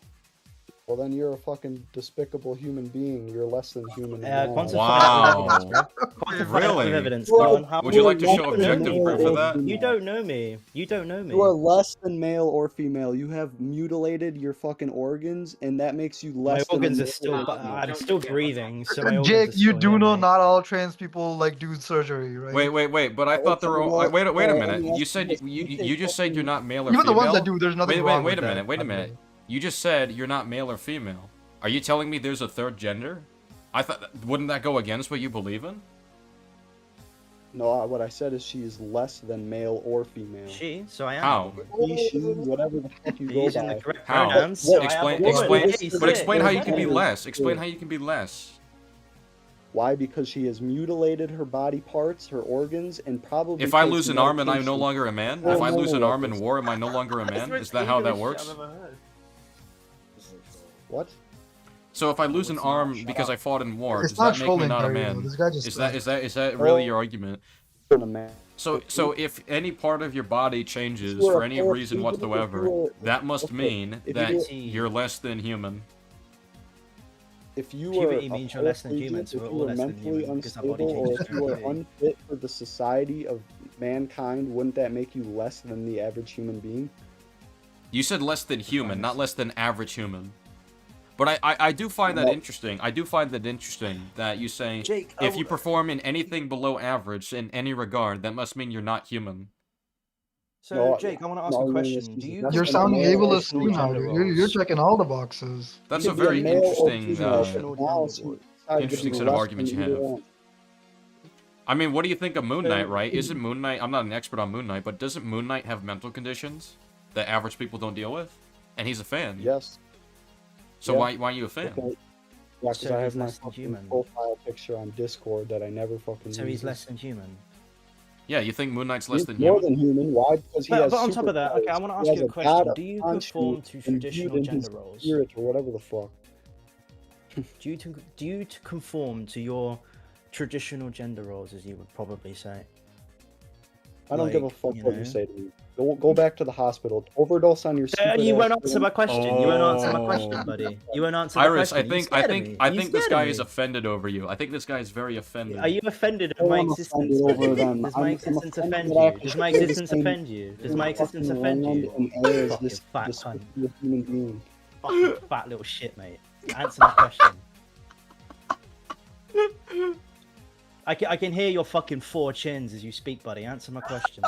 Well, then you're a fucking despicable human being. You're less than human. Quantify Wow. that with evidence, bro. Quantify that Really? with evidence. You Come are- on, how- Would you like to You are show less than objective male proof or of that? female. You don't know me. You don't know me. You are less than male or female. You have mutilated your fucking organs, and that makes you My less. than organs a are male still. or But female. I'm still breathing, so my organs Jake, are you still do here, know mate. not all trans people like do surgery, right? Wait, but I Well, thought there were. well, Wait a well, let minute. me ask You you said this. you just said you're not male or Even female. the ones that do, there's nothing wrong Wait with a minute. that, Wait a by the minute. way. You just said you're not male or female. Are you telling me there's a third gender? I thought wouldn't that go against what you believe in? No, what I said is she is less than male or female. She, so I am. How? He, she, whatever the fuck you You're go using by. the correct How? pronouns. So Explain. I have a woman. Explain. Hey, But explain sit, how go you can be ahead. less. Explain how you can be less. Why? Because she has mutilated her body parts, her organs, and probably. If I takes lose an arm and I'm no medication. longer a man, Oh, if I no, lose no, an no, arm in it's- war, am I no longer a man? Is that how that works? What? So if I lose an arm because I fought in war, It's does not that make me trolling, not a Mario. man? This guy just Is that really your argument? A man. So if any part of your body changes If you were for a any reason paraplegic, whatsoever, if you were- that must okay, mean if you that were- you're less than human. If you Puberty were means you're less than paraplegic, human, so if we're you all were less than mentally human, because our body unstable, or changes if you were during unfit for the society of mankind, wouldn't that make you less than the average human being? You said less than human, not less than average human. But I do find that No. interesting. I do find that interesting that you say Jake, if you perform in anything below average in any regard, that must mean you're not human. So, No, Jake, I want to ask no, a no, question. listen, Do you that's You're not sounding male or ableist too traditional now, gender dude. You're roles? checking all the boxes. That's You a could be very male or interesting, female, Traditional but now gender she roles. decided to interesting be set of less arguments than you have. either one. I mean, what do you think of Moon Knight, right? Isn't Moon Knight... I'm not an expert on Moon Knight, but doesn't Moon Knight have mental conditions that average people don't deal with? And he's a fan. Yes. So Yeah. why are you a fan? Okay. Yeah, because So I he's have my less than fucking human. profile picture on Discord that I never fucking So use. he's less than human. Yeah, you think Moon Knight's less He's than more human? than human. Why? Because he has But on top of that, okay, I superpowers. want to He ask has you a God question. up Do you onto conform to imbued traditional in gender his roles? spirit or whatever the fuck. Do you conform to your traditional gender roles, as you would probably say? I don't give a Like, fuck you what know? you say to me. Go back to the hospital. Overdose on your stupid You won't ass answer pills. my question. You won't answer my Oh. question, buddy. You won't answer my Iris, question. I think this guy is a. offended over you. I think this guy is very offended. Are you offended at Oh, my I'm existence? offended over them. Does my I'm existence offended offend that I you? have Does to my share the existence same- offend you? Does my existence fucking offend land you? and air as Fucking this fat this cunt. human being. Fucking fat little shit, mate. Answer my question. I can hear your fucking four chins as you speak, buddy. Answer my question.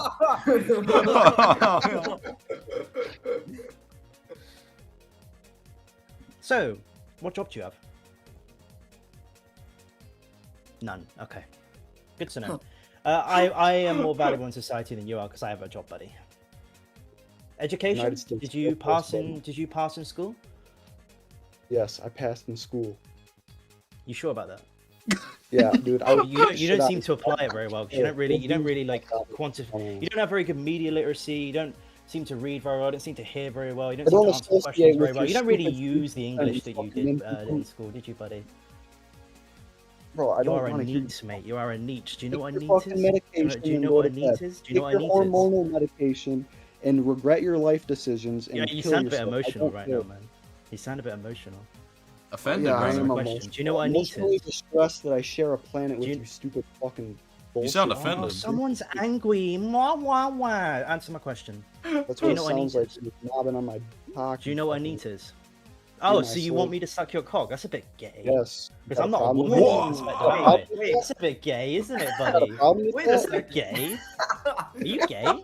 So, what job do you have? None. Okay. Good to know. I am more valuable in society than you are because I have a job, buddy. Education? United States Did you Air Force, pass in? buddy. Did you pass in school? Yes, I passed in school. You sure about that? Yeah, dude. I You don't seem to apply it very well. 'Cause you don't really like quantify. You don't have very good media literacy. You don't seem to read very well. You don't seem to hear very well. You don't I seem don't to answer associate questions with very well. your You don't really stupid use the English that you fucking did in school, did you, buddy? Bro, I You don't are a want to hear neat, mate. You are a neat. Do you know what a your neat fucking is? medication Do you and know go what a to neat bed. is? Do you know what a Take neat your is? hormonal medication and regret your life decisions and Yeah, you kill sound a bit yourself. I emotional don't right care. now, man. You sound a bit emotional. Offended, Yeah, I rather. am Question. emotional. Do you know what a neat Emotionally is? distressed that I share a planet with Do you, stupid fucking You bullshit. sound Oh, offended. someone's angry. Mwah, mwah, mwah. Answer my question. That's Do what you it know what a sounds neat like. is? You're knobbing on my cock. Do you know what a fucking- neat is? Oh, my so you soul. want me to suck your cock? That's a bit gay. Yes. Because I'm Got not a problem woman. with in that? this respect, Got a anyway. problem with It's a bit gay, isn't it, Got a buddy? problem with Wait a that? Is that gay? Are you gay?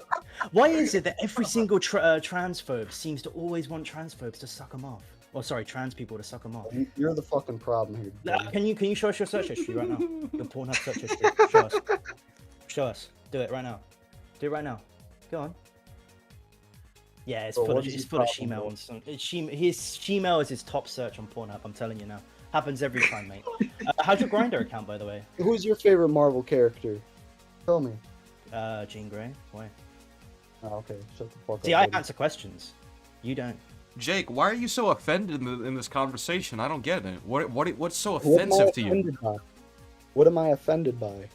Why is it that every single transphobe seems to always want transphobes to suck them off? Or sorry, trans people to suck them off. You're the fucking problem here. buddy. Can you show us your search history right now? Your Pornhub search history. Show us. Show us. Do it right now. Do it right now. Go on. Yeah, it's So full what of is it's his full of problem, shemale bro? on some. His shemale is his top search on Pornhub. I'm telling you now. Happens every time, mate. How's your Grinder account, by the way? Who's your favorite Marvel character? Tell me. Jean Grey. Why? Oh, okay, shut the fuck See, up. I buddy. answer questions. You don't. Jake, why are you so offended in this conversation? I don't get it. What's so What am I offensive to you? offended by? What am I offended by?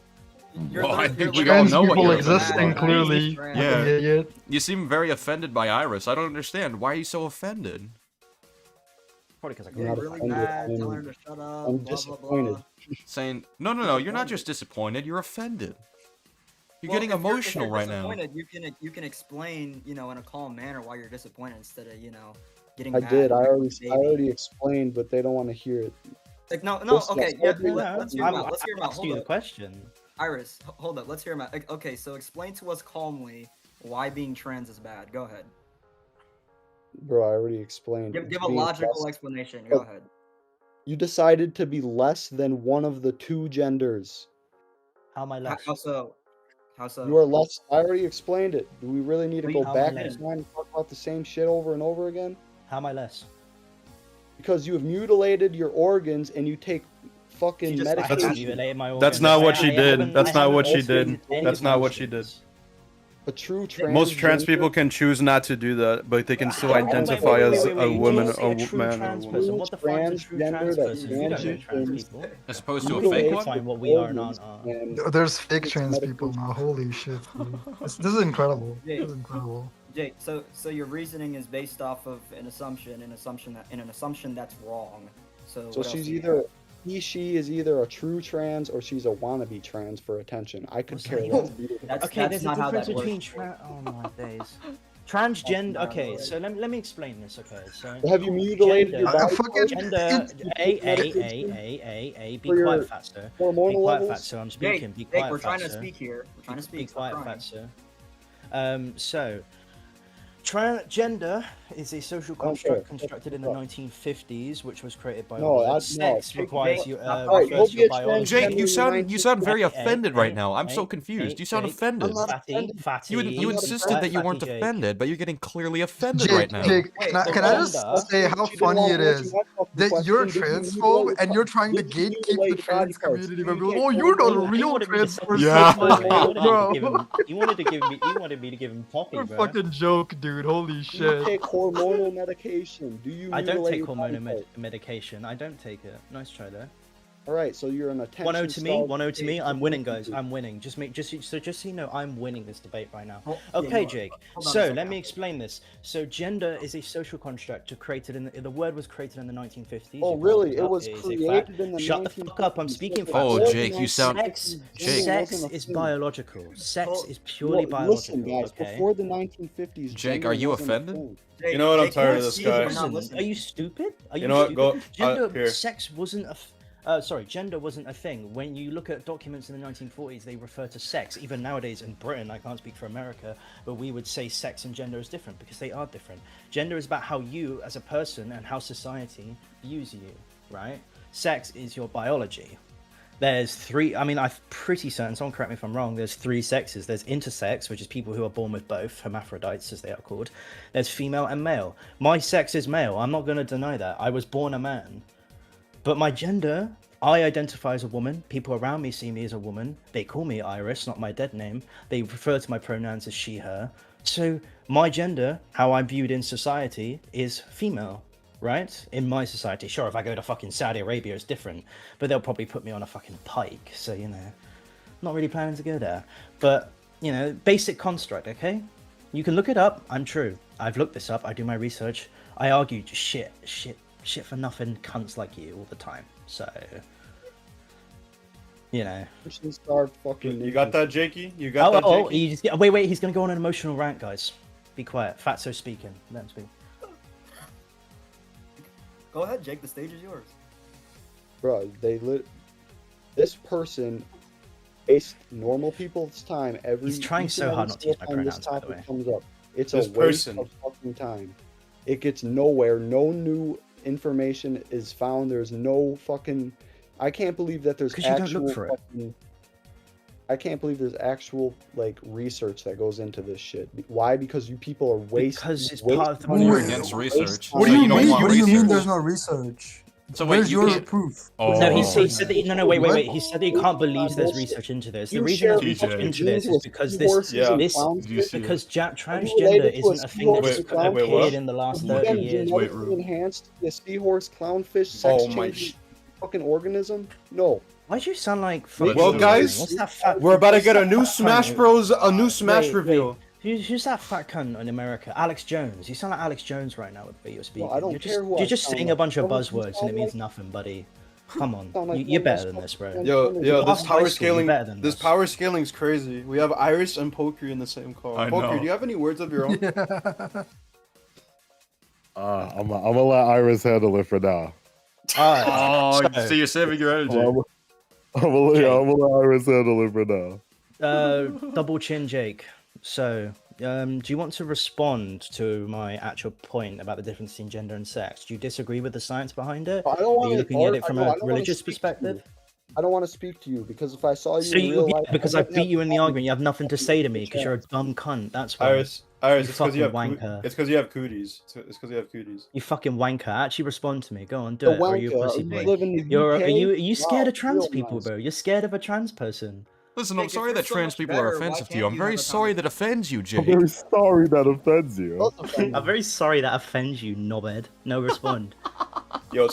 Well, I think we all Trans know what people you're offended existing, by. clearly. Yeah. Idiot. You seem very offended by Iris. I don't understand. Why are you so offended? Probably because I I'm not really offended. mad, telling her to shut up, I'm blah, blah, disappointed. blah. Saying, no, you're not just disappointed, you're offended. You're getting emotional right now. You can explain, in a calm manner why you're disappointed instead of, getting I mad. did. I and already explained, but they don't want to hear it. Like no, Listen, okay, I yeah, said let's hear him out. Let's hear him out. asked Hold you the up. question. Iris, hold up. Let's hear him out. Okay, so explain to us calmly why being trans is bad. Go ahead. Bro, I already explained. Give a Being logical less- explanation. Go but ahead. You decided to be less than one of the two genders. How am I less? How so? How so? You are less. I already explained it. Do we really need to Please, go how am I back in less? time and talk about the same shit over and over again? How am I less? Because you have mutilated your organs and you take fucking just- I medication. haven't mutilated my That's organs. not what I she did. haven't- That's I not haven't what she mutilated did. any That's not what she did. organs. A true trans. Most trans people can choose not to do that, but they can still Wait, wait, identify wait, as wait, a wait. woman, When you say a a true man, or a trans woman. person, what defines a true trans Transgender that person? You don't know trans people. As opposed You to a don't fake define one? what we are and aren't. There's fake It's trans medical- people now. Holy shit. Dude. This is incredible. Yeah. This is incredible. Jake, so your reasoning is based off of an assumption that's wrong. So So what else she's do you either she is either a true trans or she's a wannabe trans for attention. I could care less. That's, Okay, that's there's a not how difference that between works. oh my days. Transgender. not Okay, right. so let me explain this. Okay, so Have you mutilated your Gender- body? fucking- parts? gender. Be For your quiet, fatso. Be hormonal quiet, levels? fatso. I'm Jake, speaking. Be Jake, quiet, we're trying to fatso. speak here. We're trying to speak. Be Stop quiet, crying. fatso. So, transgender is a social I don't construct care. constructed in the 1950s, which was created by No, no, no, sex Jake, requires Jake, you. alright, go Refers to be your a biology. Jake, you sound very Hey, offended hey, right now. I'm hey, so confused. You sound Jake, offended. I'm not Fatty, offended. fatty. You be insisted quiet, that you weren't fatty Jake. offended, but you're getting clearly offended Jake, right now. Jake, Wait, can I just gender- say how She didn't funny want it to answer is my fucking that you're a question. Did you transphobe mutilate and you're trying to did you gatekeep the mutilate your body trans parts? community Do by you being, get oh, you're not a hormonal- real wanted me to trans say person. Yeah. Bro. You wanted to give me to give him poppy, You're a bro. fucking joke, dude. Holy Do you shit. take hormonal medication? Do you I don't mutilate take your body hormonal parts? medication. I don't take it. Nice try there. All right, so you're an attention. 1-0 to me. style 1-0 to me. I'm winning, guys. person. I'm winning. Just so you know, I'm winning this debate right now. Oh, yeah, Okay, you are. Jake. Hold on a So second. let me explain this. So gender is a social construct created in the word was created in the 1950s. Oh, You can really? look It up, was it is a fact. created in the Shut the fuck up! I'm 1950s. speaking Before Oh, the facts. Jake, you sound- Sex, Jake. sex is biological. Sex Oh, is purely Well, biological. listen, guys. Okay. Before the 1950s, Jake, gender are you wasn't a offended? thing. Jake, You know what, I'm Jake, tired of you're this speaking, guy. you're not Listen, listening. are you stupid? Are you know what, stupid? go- Gender, here. sex wasn't gender wasn't a thing. When you look at documents in the 1940s, they refer to sex. Even nowadays in Britain, I can't speak for America, but we would say sex and gender is different because they are different. Gender is about how you, as a person, and how society views you, right? Sex is your biology. There's three, I'm pretty certain, someone correct me if I'm wrong, there's three sexes. There's intersex, which is people who are born with both, hermaphrodites as they are called. There's female and male. My sex is male, I'm not going to deny that. I was born a man. But my gender, I identify as a woman. People around me see me as a woman. They call me Iris, not my dead name. They refer to my pronouns as she, her. So my gender, how I'm viewed in society, is female. Right? In my society. Sure, if I go to fucking Saudi Arabia, it's different. But they'll probably put me on a fucking pike. So, not really planning to go there. But, basic construct, okay? You can look it up. I'm true. I've looked this up. I do my research. I argue just shit for nothing cunts like you all the time. So, Christian starved fucking. You got that, Jakey? You got that, Oh, Jakey? you just wait. He's gonna go on an emotional rant, guys. Be quiet. Fatso speaking. Let him speak. Go ahead, Jake. The stage is yours. Bro, this person waste normal people's time every. He's trying each so and hard every not to use my single time this pronouns, by the topic way. comes up. It's This a waste person. of fucking time. It gets nowhere. No new information is found. There's no fucking. I can't believe that there's 'Cause you don't actual look for it. fucking. I can't believe there's actual like research that goes into this shit. Why? Because you people are wasting. Because it's part of the You're point. against research. What so do you you don't mean? want What do you mean research. there's no research? So wait, Where's you your can't- proof? Oh. No, he Oh. said that. No, wait. He said that he can't believe there's research into this. The You reason share there's research TJ. into this is with because seahorses this, Yeah. and this clowns. Do you see because Are you transgender related to isn't a thing that seahorse just and clownfish? wait, what? appeared in the last Have you 30 been years. Wait, genetically Rube. enhanced to be a seahorse, clownfish, sex Oh my changing fucking organism? No. Why do you sound like? Well, fucking- guys, what's that fat? We're about to get a what's new that Smash fat cunt? Bros. A new Smash Wait, reveal. Who's that fat cunt in America? Alex Jones. You sound like Alex Jones right now with the way you're speaking. I don't you're care just, who I you're just sound saying like. a bunch of You know who you buzzwords and sound it means like? nothing, buddy. Come on, Sound like you're one better of than those this, bro. fucking- Yo, You this passed high power school, you're scaling, better than this this. power scaling's crazy. We have Iris and Pokey in the same call. I Pokey, know. do you have any words of your own? I'm gonna let Iris handle it for now. Oh, So- so you're saving your energy. I'm gonna let Iris handle it for now. Double chin, Jake. So, do you want to respond to my actual point about the difference between gender and sex? Do you disagree with the science behind it? I don't Are want you to looking at it from a religious perspective? I don't want to speak to you because if I saw you So in you, real yeah, life, because I I wouldn't beat have you in the problem. argument, you have nothing to say to me because you're a dumb cunt. That's why. Iris, You it's because you have fucking wanker. it's because you have cooties. It's because you have cooties. You fucking wanker. Actually respond to me. Go on, do The it. Or are you a wanker, pussy you boy? live in the You're, UK? are you scared Wow, of trans real people, nice. bro? You're scared of a trans person. Listen, Jake, I'm if sorry you're that so trans much people better, are why offensive to can't you. I'm you very have a sorry that offends you, I'm Jake. very sorry that offends you. Both of them. I'm very sorry that offends you, knobhead. No respond. Yo,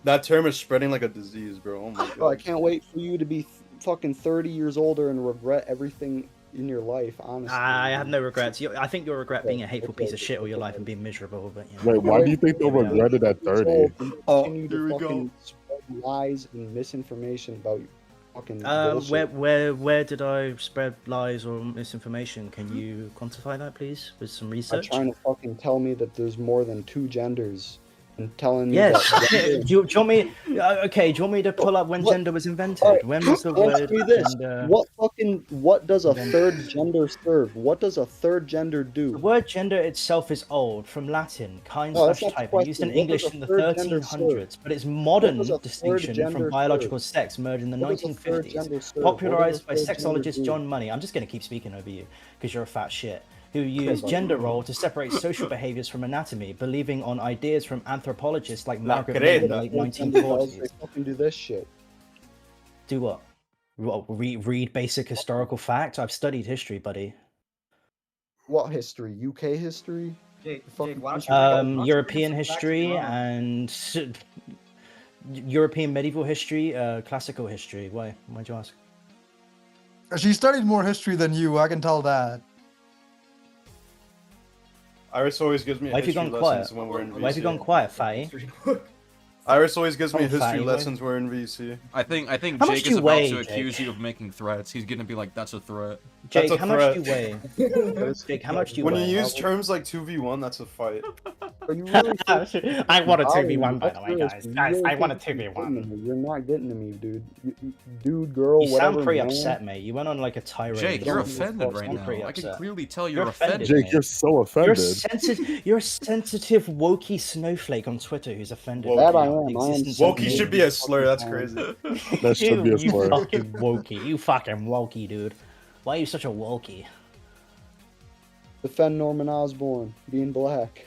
that term is spreading like a disease, bro. Oh my Bro, I god. can't wait for you to be fucking 30 years older and regret everything in your life, honestly. I have no regrets. I think you'll regret being a hateful piece of shit all your life and being miserable. But you know. Wait, why do you think they'll regret it at 30? Oh, Continue here we to go. fucking spread lies and misinformation about fucking bullshit. Where did I spread lies or misinformation? Can you quantify that, please, with some Are research? trying to fucking tell me that there's more than 2 genders and telling me Yes. that do you want me? Okay. Do you want me to pull up when What? gender was invented? Alright, When was the answer word me this. gender? What does a Gender. third gender serve? What does a third gender The do? word gender itself is old, from Latin, kind No, that's slash not the type, and used in question. What does English a in the third gender 1300s, but its modern does a third distinction gender from biological serve? sex emerged in the What does a third 1950s. gender serve? Popularized by What does a third gender sexologist do? John Money. I'm just going to keep speaking over you because you're a fat shit. Who used gender role to separate social behaviors from anatomy, believing on ideas from anthropologists like La Margaret Mead in the creta. late Third gender does, 1940s. they fucking do this shit. Do what? Read basic historical facts? I've studied history, buddy. What history? UK history? Jake, Fucking why don't you why don't you European get some facts history wrong? and European medieval history, classical history. Why? Why'd you ask? She studied more history than you, I can tell that. Iris always gives me Why have you history gone lessons quiet? when we're in VC. Why have you gone quiet, fatty? Iris always gives me Oh, fatty history boy. lessons when we're in VC. I think How much Jake do is you about weigh, to Jake? accuse you of making threats. He's gonna be like, "That's a threat." Jake, That's a how much do you threat. weigh? Jake, how much do you When weigh? you use terms like 2v1, that's a fight. Are you really I want a Ali, 2v1, by the way, that's guys. serious. Guys, You I really want a think you're 2v1. getting to me. You're not getting to me, dude. Dude, girl, You whatever. sound pretty man. upset, mate. You went on like a tirade. Jake, or you're something. offended You right sound pretty now. I can upset. clearly tell You're you're offended. offended. Jake, you're so You're a offended. you're a sensitive, wokey snowflake on Twitter who's offended. Wokey. by That I the am. I am existence of Wokey me. should be a slur, that's crazy. That should be a You slur. fucking wokey. You fucking wokey, dude. Why are you such a wokey? Defend Norman Osborn being black.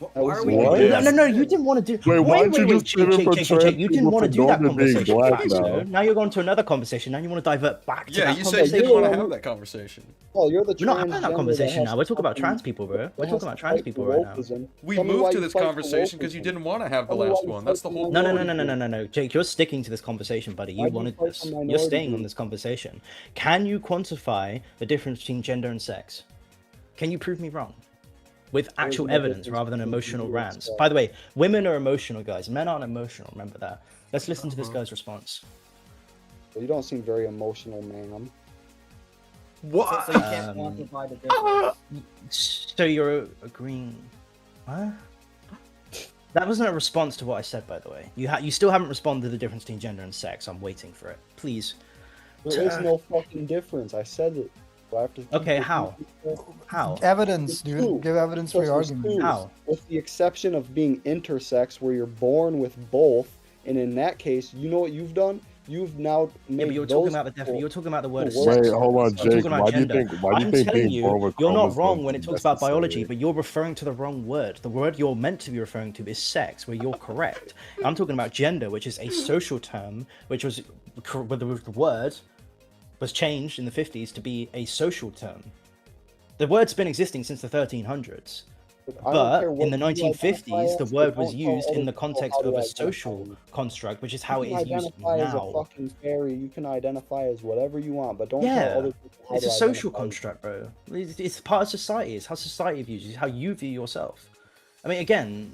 That Why was are we What? doing No, this? no, you didn't want to do. Wait, why don't you just Jake, give him for Jake, trans you didn't people want to for do that Norman being conversation. black Fine, so now? now you're going to another conversation. Now you want to divert back to Yeah, that you said you conversation. didn't want to Yeah. have that conversation. Oh, you're the We're not having that transgender conversation has now. We're to talking about fucking- trans people, bro. We're that talking has about to trans fight people for right now. wokeism. We Tell me why moved to you this fight for conversation because you wokeism. didn't want to have the Tell me why last you one. fight That's the for whole minorities. No. Jake, you're sticking to this conversation, buddy. You Why do you wanted fight this. for You're minority staying on groups? this conversation. Can you quantify the difference between gender and sex? Can you prove me wrong? With actual no evidence difference rather than between emotional gender and rants. sex. By the way, women are emotional, guys. Men aren't emotional. Remember that. Let's listen to this guy's response. Well, you don't seem very emotional, ma'am. So you can't Um, quantify the difference. So you're agreeing? Huh? That wasn't a response to what I said, by the way. You still haven't responded to the difference between gender and sex. I'm waiting for it. Please. There is no fucking difference. I said it. Do I have to Okay, how? How? Evidence, There's dude. two. Give evidence for your There's argument. two. How? With the exception of being intersex, where you're born with both, and in that case, you know what you've done? you've now made Yeah, but you're talking those about the people- you're talking about the word Wait, sex. hold on, I'm Jake. talking about Why do you gender. think? Why do you I'm think telling being you, born with you're not chromosomes wrong when it is talks about biology, necessary? but you're referring to the wrong word. The word you're meant to be referring to is sex, where you're correct. I'm talking about gender, which is a social term, which was where the word was changed in the 50s to be a social term. The word's been existing since the 1300s. I don't care But what in the you identify 1950s, the as, word but was don't tell used in other the people context how to of a identify social you. construct, which is how You it can is used identify as a now. fucking fairy. You can identify as whatever you want, but don't tell Yeah, other people how it's to a social identify you. construct, bro. It's part of society. It's how society views you. It's how you view yourself. I mean, again,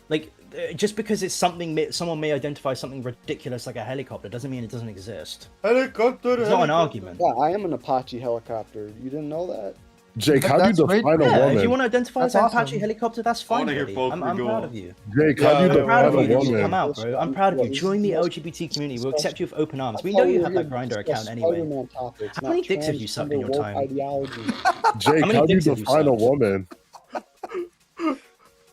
like just because it's something someone may identify something ridiculous like a helicopter doesn't mean it doesn't exist. Helicopter. It's not an argument. Yeah, I am an Apache helicopter. You didn't know that? Jake, how do you That's great. define a Yeah, woman? if you want to identify as That's an Apache awesome. helicopter, that's I fine. wanna hear Buddy. both I'm proud go. of you. Jake, how do you Yeah, I'm proud define of a you that you woman? come out, bro. I'm proud of you. This is Join the the most LGBT community. We'll discussion- accept you with open arms. I We thought know we you were have here that to grinder discuss account anyway. Spider-Man topics, How not many dicks have you sucked in transgender your woke time? ideology. Jake, many how do you dicks have you define a sucked? woman?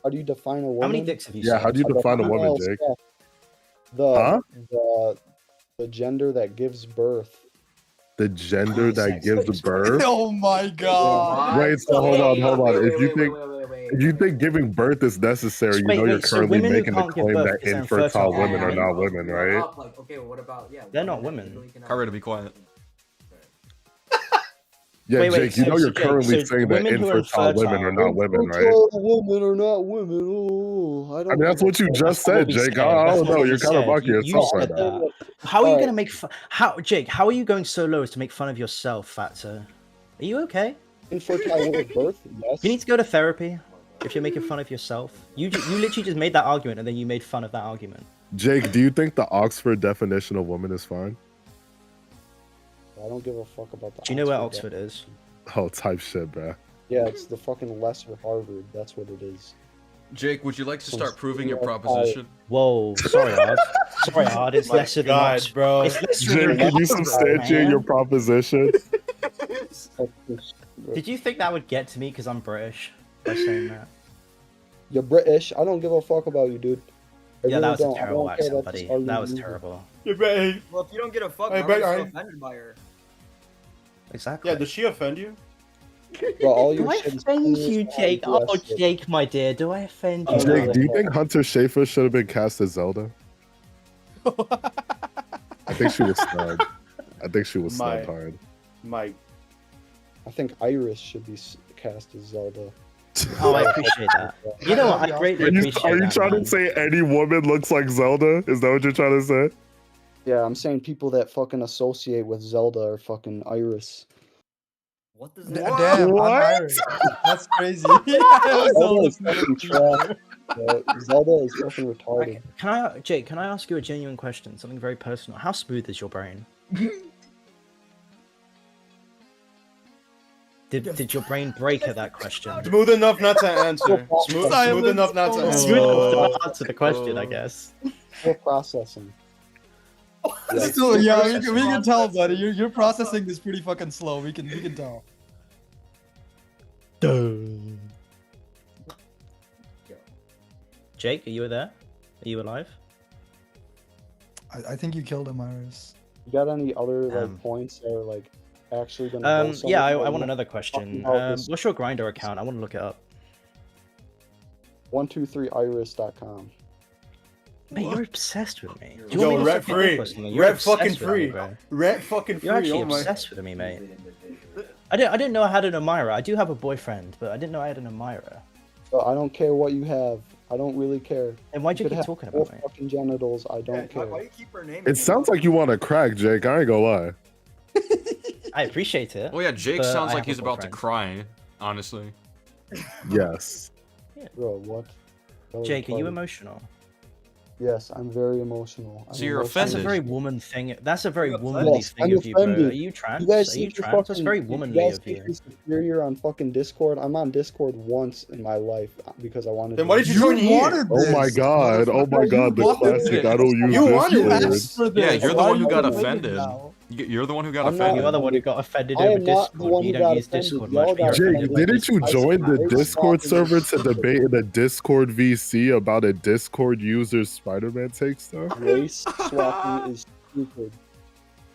How do you define a woman? How many dicks have you Yeah, how sucked? do you define a woman, Female Jake? sex, Huh? the gender that gives birth. The gender that gives birth? Oh my god. Wait, so hold on. If you think wait, if you think giving birth is necessary, you know you're So currently women who making the can't give claim birth that because they're infertile infertile women are not women, right? Like, okay, what about They're not women that women. legally cannot- Kyrie, to be quiet. Yeah, Wait, Jake, you know you're Jake, currently so saying that women who are infertile women are not women, right? Infertile women are not women. Oh, I don't. I mean, that's give a what you fuck. just That's not what said, we Jake. said. I That's don't not know. what You're we kind of said. mocking You yourself said right now. that. How are you Alright. gonna make Jake? How are you going so low as to make fun of yourself, Fatso? Are you okay? Infertile women birth? Yes. You need to go to therapy if you're making fun of yourself. You literally just made that argument and then you made fun of that argument. Jake, do you think the Oxford definition of woman is fine? I don't give a fuck about the. Do you know where Oxford is? Oh, type shit, bruh. Yeah, it's the fucking lesser Harvard. That's what it is. Jake, would you like to start proving your Yeah, proposition? Whoa, sorry, Ard. Sorry, Ard. It's My lesser than God, Oxford. bro. It's lesser Jake, than can you Oxford, substantiate man. your proposition? Did you think that would get to me because I'm British by saying that? You're British. I don't give a fuck about you, dude. I Yeah, really that was a don't. I terrible don't care accent, about this buddy. argument That was either. terrible. You better- Well, if you don't get a fuck, Hey, why are you but so I- offended by her? Exactly. Yeah, does she offend you? Bro, all your Do I shit is offend funny as you, hell, Jake? you Oh, ass shit. Jake, my dear, do I offend you? Oh, Jake, no. do you think Hunter Schafer should have been cast as Zelda? I think she was snubbed. I think she was snubbed hard. Mike. I think Iris should be cast as Zelda. Oh, I appreciate that. You know what? I greatly appreciate Are you that, trying man. to say any woman looks like Zelda? Is that what you're trying to say? Yeah, I'm saying people that fucking associate with Zelda are fucking Iris. What does Damn, that I'm What? Irish. That's crazy. Zelda is fucking trash. Zelda is fucking retarded. Okay, Jake, can I ask you a genuine question? Something very personal. How smooth is your brain? Did your brain break at that question? Smooth enough not to answer. Smooth enough not to answer. Smooth enough to not answer the question, I guess. Still processing. Still, yeah, we can tell, buddy. You're processing this pretty fucking slow. We can tell. Jake, are you there? Are you alive? I think you killed him, Iris. You got any other like points that are like actually gonna? go Yeah, I somewhere? want another question. about this. What's your grinder account? I want to look it up. 123iris.com. Mate, you're obsessed with me. Do Yo, want me to rent fucking free. look for something? You're Rent obsessed fucking with me, free. bro. Rent fucking free. You're actually oh my. obsessed with me, mate. I didn't know I had an admirer. I do have a boyfriend, but I didn't know I had an admirer. So I don't care what you have. I don't really care. And why'd you could keep have talking both about me? fucking genitals. I don't care. Why do you keep her name? It sounds like you want to crack, Jake. I ain't gonna lie. I appreciate it. Well, yeah, Jake but sounds I like have a he's about to boyfriend. cry, honestly. Yes. Bro, what? That was Jake, are you retarded. emotional? Yes, I'm very emotional. So I'm you're emotional. That's a very woman thing. That's a very Yes, womanly thing I'm of you, bro. Are offended. you trans? You guys Are think you you're trans? That's fucking- very you womanly guys of think you. you're superior on fucking Discord. I'm on Discord once in my life because I wanted. Then to why did you join here? wanted Oh my this, god. Oh my motherfucker. god. The You wanted classic. this. I don't use You wanted You Discord. asked for this. Yeah, you're the Why one are who you got complaining offended. now? You're the one who got I'm not offended. You're the one who got offended I over am not the Discord. one You who don't got use offended. Discord Y'all much. but got you're Jake, offended by didn't you Discord. join the Iris Discord talking server shit. to debate in the Discord VC about a Discord user's Spider-Man takes though? Race swapping is stupid?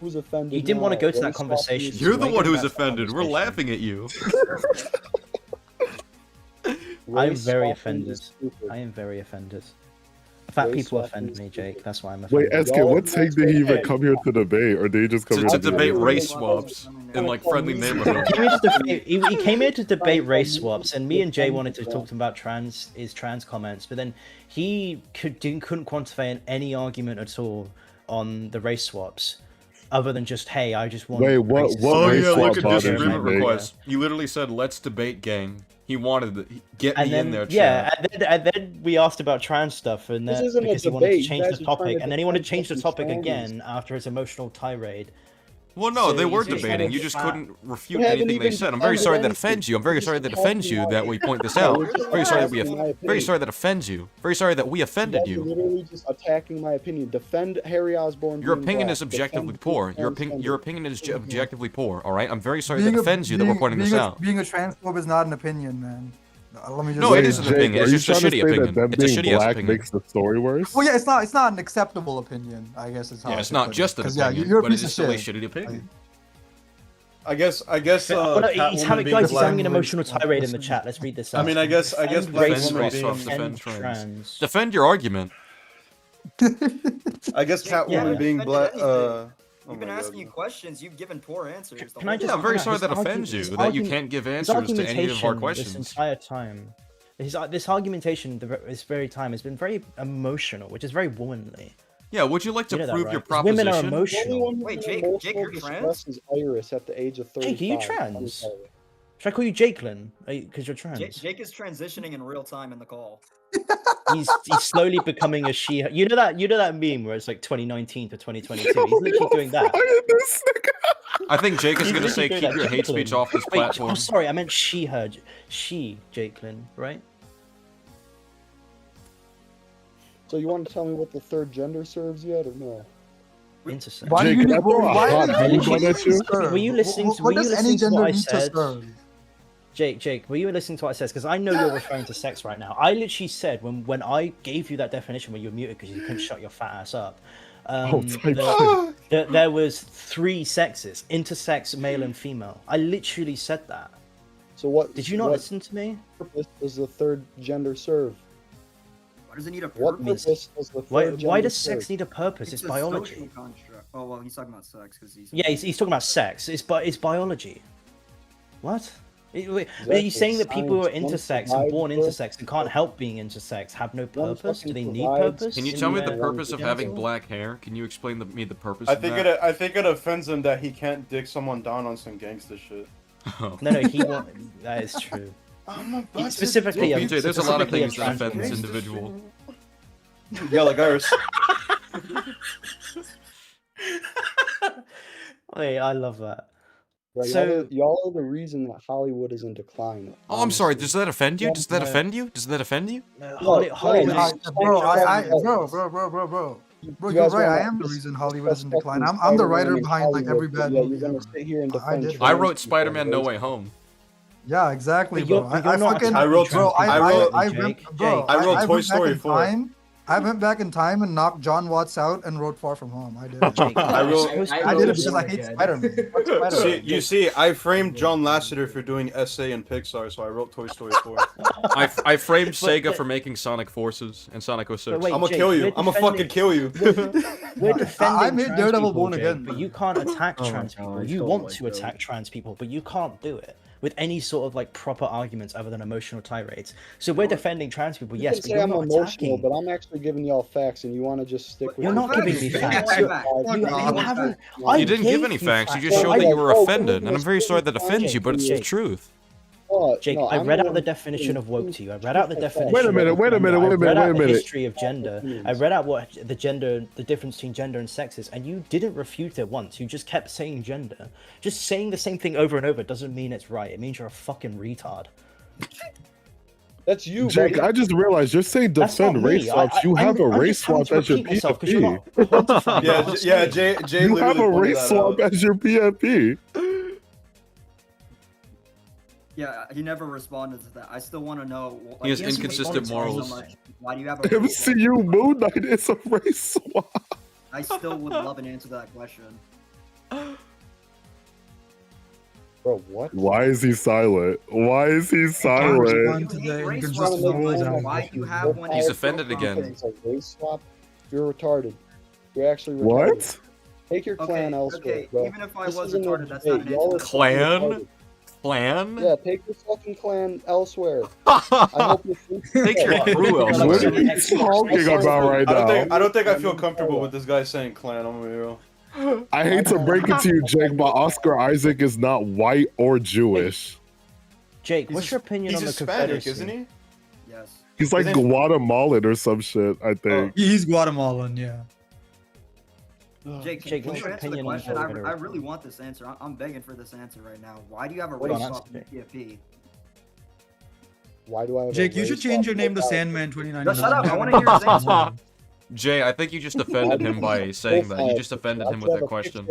Who's offended? You didn't want to now? go to that Race swap conversation. means- You're the Wait one till who's that's the offended. We're conversation. laughing at you. I'm Race very swapping offended. is stupid. I am very offended. Fat Race people swapping offend is me, Jake. stupid. That's why I'm Wait, offended. SK, Y'all what are take did he even hey. come here to debate, or did he just come To here debate to race swaps in like friendly neighborhoods. He came here to debate race swaps, and me and Jay wanted to talk to him about trans comments, but then he couldn't quantify any argument at all on the race swaps, other than just, hey, I just want. Wait, what Oh race yeah, look swap at bothers you, disagreement Jake? request. You literally said, "Let's debate, gang." He wanted to get And me then in there. yeah, chat. and then we asked about trans stuff, and This that isn't a because he wanted to debate. You change guys the are trying topic, to and then he wanted to defend change the fucking topic trans. again after his emotional tirade. Well, no, So they were he's just debating. kind You of just fat. couldn't refute You haven't anything they even said. I'm very defended sorry that anything. offends you. I'm very You're sorry just that offends talking you out that of we it. point this No, out. you're just Very sorry that we. attacking my Very opinion. sorry that offends you. Very sorry that we You offended guys are you. literally just attacking my opinion. Defend Harry Osborn. Your being opinion black. is objectively Defend poor. Your transgender. opinion is objectively poor. All right. I'm very sorry Being that a- offends you that we're pointing this being a- out. Being a transphobe is not an opinion, man. Let me just. No, it Wait, is an Jake, opinion. are It's you just a trying to shitty say opinion. that them It's a being shitty ass black opinion. makes the story worse? Well, yeah, it's not an acceptable opinion. I guess it's how. Yeah, I it's should not put it. just an 'Cause, opinion, yeah, you're a but piece it is of still a shit. shitty opinion. I guess. He's Catwoman having being guys. He's black. having an emotional tirade in the chat. Let's read this out. I mean, I guess Defend black race woman swaps, being. defend trans. trans. Defend your argument. I guess Catwoman Yeah. being black. We've Oh been my asking God. you questions. You've given poor answers. the Can I whole just? Yeah, I'm very his sorry that argument- offends you, his that you argument- can't give his answers to any of our argumentation questions. This entire time, this argumentation, this very time, has been very emotional, which is very womanly. Yeah, would you like to You know that, prove right? your 'Cause proposition? women are The only emotional. one who's Wait, been Jake, emotional you're distress trans? is Iris at the age of 35. Jake, are you trans? Should I call you Jakelin? Because you're trans. Jake is transitioning in real time in the call. He's slowly becoming a she. You know that meme where it's like 2019 to 2022. He's literally doing that. I think Jake is He's going to say literally keep doing your that. hate speech Jakelin. off this Wait, platform. I'm sorry, I meant she. Her. She, Jakelin, right? So you want to tell me what the third gender serves yet, or no? Intersex. Why do Jake, you can need? I throw a Why hot does beat any on that shit? serve? Were you listening to- What were you does any listening to what gender I need to said? serve? Jake, were you listening to what I said? Because I know you're referring to sex right now. I literally said when I gave you that definition when you were muted because you couldn't shut your fat ass up. There was 3 sexes: intersex, male, and female. I literally said that. So what? Did you not what listen to me? purpose does the third gender serve? Why does it need a What purpose? purpose does the Why third gender does sex serve? need a purpose? It's a biology. social construct. Oh well, he's talking about sex because he's. Yeah, he's talking about sex. It's biology. What? Are you Exactly. saying that people who are Science, one intersex and provides born birth. intersex and can't help being intersex have no One purpose? Do they fucking need provides- purpose? Can you in tell me the their purpose of having genital? black hair? Can you explain me the purpose I of think that? I think it offends him that he can't dick someone down on some gangster shit. Oh. No, he won't. That is true. Specifically, Well, PJ, there's a lot of specifically things that trans offend this woman. individual. Yeah, like Iris. Wait, I love that. Right, So- y'all are the reason that Hollywood is in decline. Oh, I'm sorry. honestly. Does that offend you? Does that No. offend you? Does that offend you? Hollywood Bro, is- bro, You you're guys right. I wanna am the just reason Hollywood is in discuss decline. fucking I'm the Spider-Man writer in behind like every Hollywood, bad yeah, movie you're gonna ever. sit here and I defend did. trans I wrote people Spider-Man No and Way Home. Yeah, exactly, But bro. you're not fucking, I wrote- bro, I wrote- I Jake, went, Jake. bro, I wrote I Toy went back Story in 4. time. I went back in time and knocked John Watts out and wrote Far From Home. I did. Jake, I wrote- I did it because I hate Spider-Man. Fuck Spider-Man. See, you see, I framed John Lasseter for doing essay in Pixar, so I wrote Toy Story 4. I framed Sega for making Sonic Forces and Sonic 06. But wait, I'm gonna Jake, kill you. we're I'm gonna fucking defending- kill you. We're defending I made trans Daredevil people, Born Jake, Again. but you can't attack Oh my trans people. God, You oh want my to God. attack trans people, but you can't do it with any sort of like proper arguments other than emotional tirades. So we're defending trans people, You yes, can but say you're I'm not emotional, attacking. but I'm actually giving y'all facts, and you want to just stick with. You're your not giving me facts. facts. You haven't. I You didn't give gave any you facts. You facts. just showed that you were Oh, offended, and I'm very sorry that Jake, offends you, but it's the Jake. truth. Jake, No, I I'm read the out the one definition of woke who's- to you. I read out the definition. Wait a minute, of wait a minute, gender. wait a minute, I read wait out a the minute. history of gender. I read out what the difference between gender and sex is, and you didn't refute it once. You just kept saying gender. Just saying the same thing over and over doesn't mean it's right. It means you're a fucking retard. That's you, Jake, buddy. I just realized you're saying That's not defend me. race swaps. You have a I'm race just having swap to as your repeat myself 'cause you're PFP. not quantifying Yeah, what I'm yeah, saying. Jay You literally have a pointed race that swap out. as your PFP. Yeah, he never responded to that. I still want to know. He has hasn't inconsistent responded to me morals. so much. Why do you have a race swap? MCU Moon Knight is a race swap. I still would love an answer to that question. Bro, what? Why is he silent? Why is he silent? Why do you have one? He's offended again. It's a race swap. You're retarded. You're actually retarded. What? Take your clan elsewhere, Okay, bro. even if I This was isn't a retarded, that's debate. not an Y'all answer. are fucking Clan? retarded. Clan? Yeah, take your fucking clan elsewhere. I hope you Take your crew What elsewhere. are you talking about right I don't think I now? feel comfortable with this guy saying clan. I'm gonna be real. I hate to break it to you, Jake, but Oscar Isaac is not white or Jewish. Jake, what's your opinion He's on the Hispanic, Confederacy? isn't he? Yes. He's like His name's- Guatemalan or some shit, I think. He's Guatemalan, yeah. Jake, Jake, can what's you your answer the opinion on question? the I Confederacy? really want this answer. I'm begging for this answer right now. Why do you have a Hold race on, swap in answer, PFP? Why do I have Jake, a you should race change swap? your name to Sandman 2099. Shut up, I wanna hear his answer. Jay, I think you just offended him by saying that. You just offended him with that question.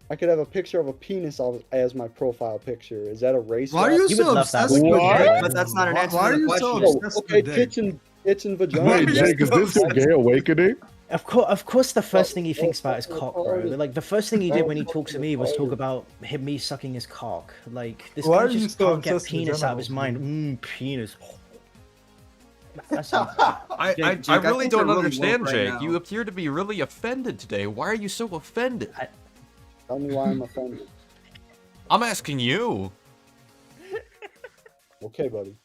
I could have a picture of a penis as my profile picture. Is that a race? Why are you so obsessed with What? But that's not an answer Why to are the you question. so obsessed Okay, with dick? tits and vagina. Wait, Jake, is this your gay awakening? Of course, the first thing he thinks about is cock, bro. Like the first thing he did when he talked to me was talk about me sucking his cock. Like this Why guy are you just so can't get obsessed with penis out of his genitals? mind. Penis. That's I Jake, I I really think don't you're really understand, woke right Jake. now. You appear to be really offended today. Why are you so offended? Tell me why I'm offended. I'm asking you. Okay, buddy.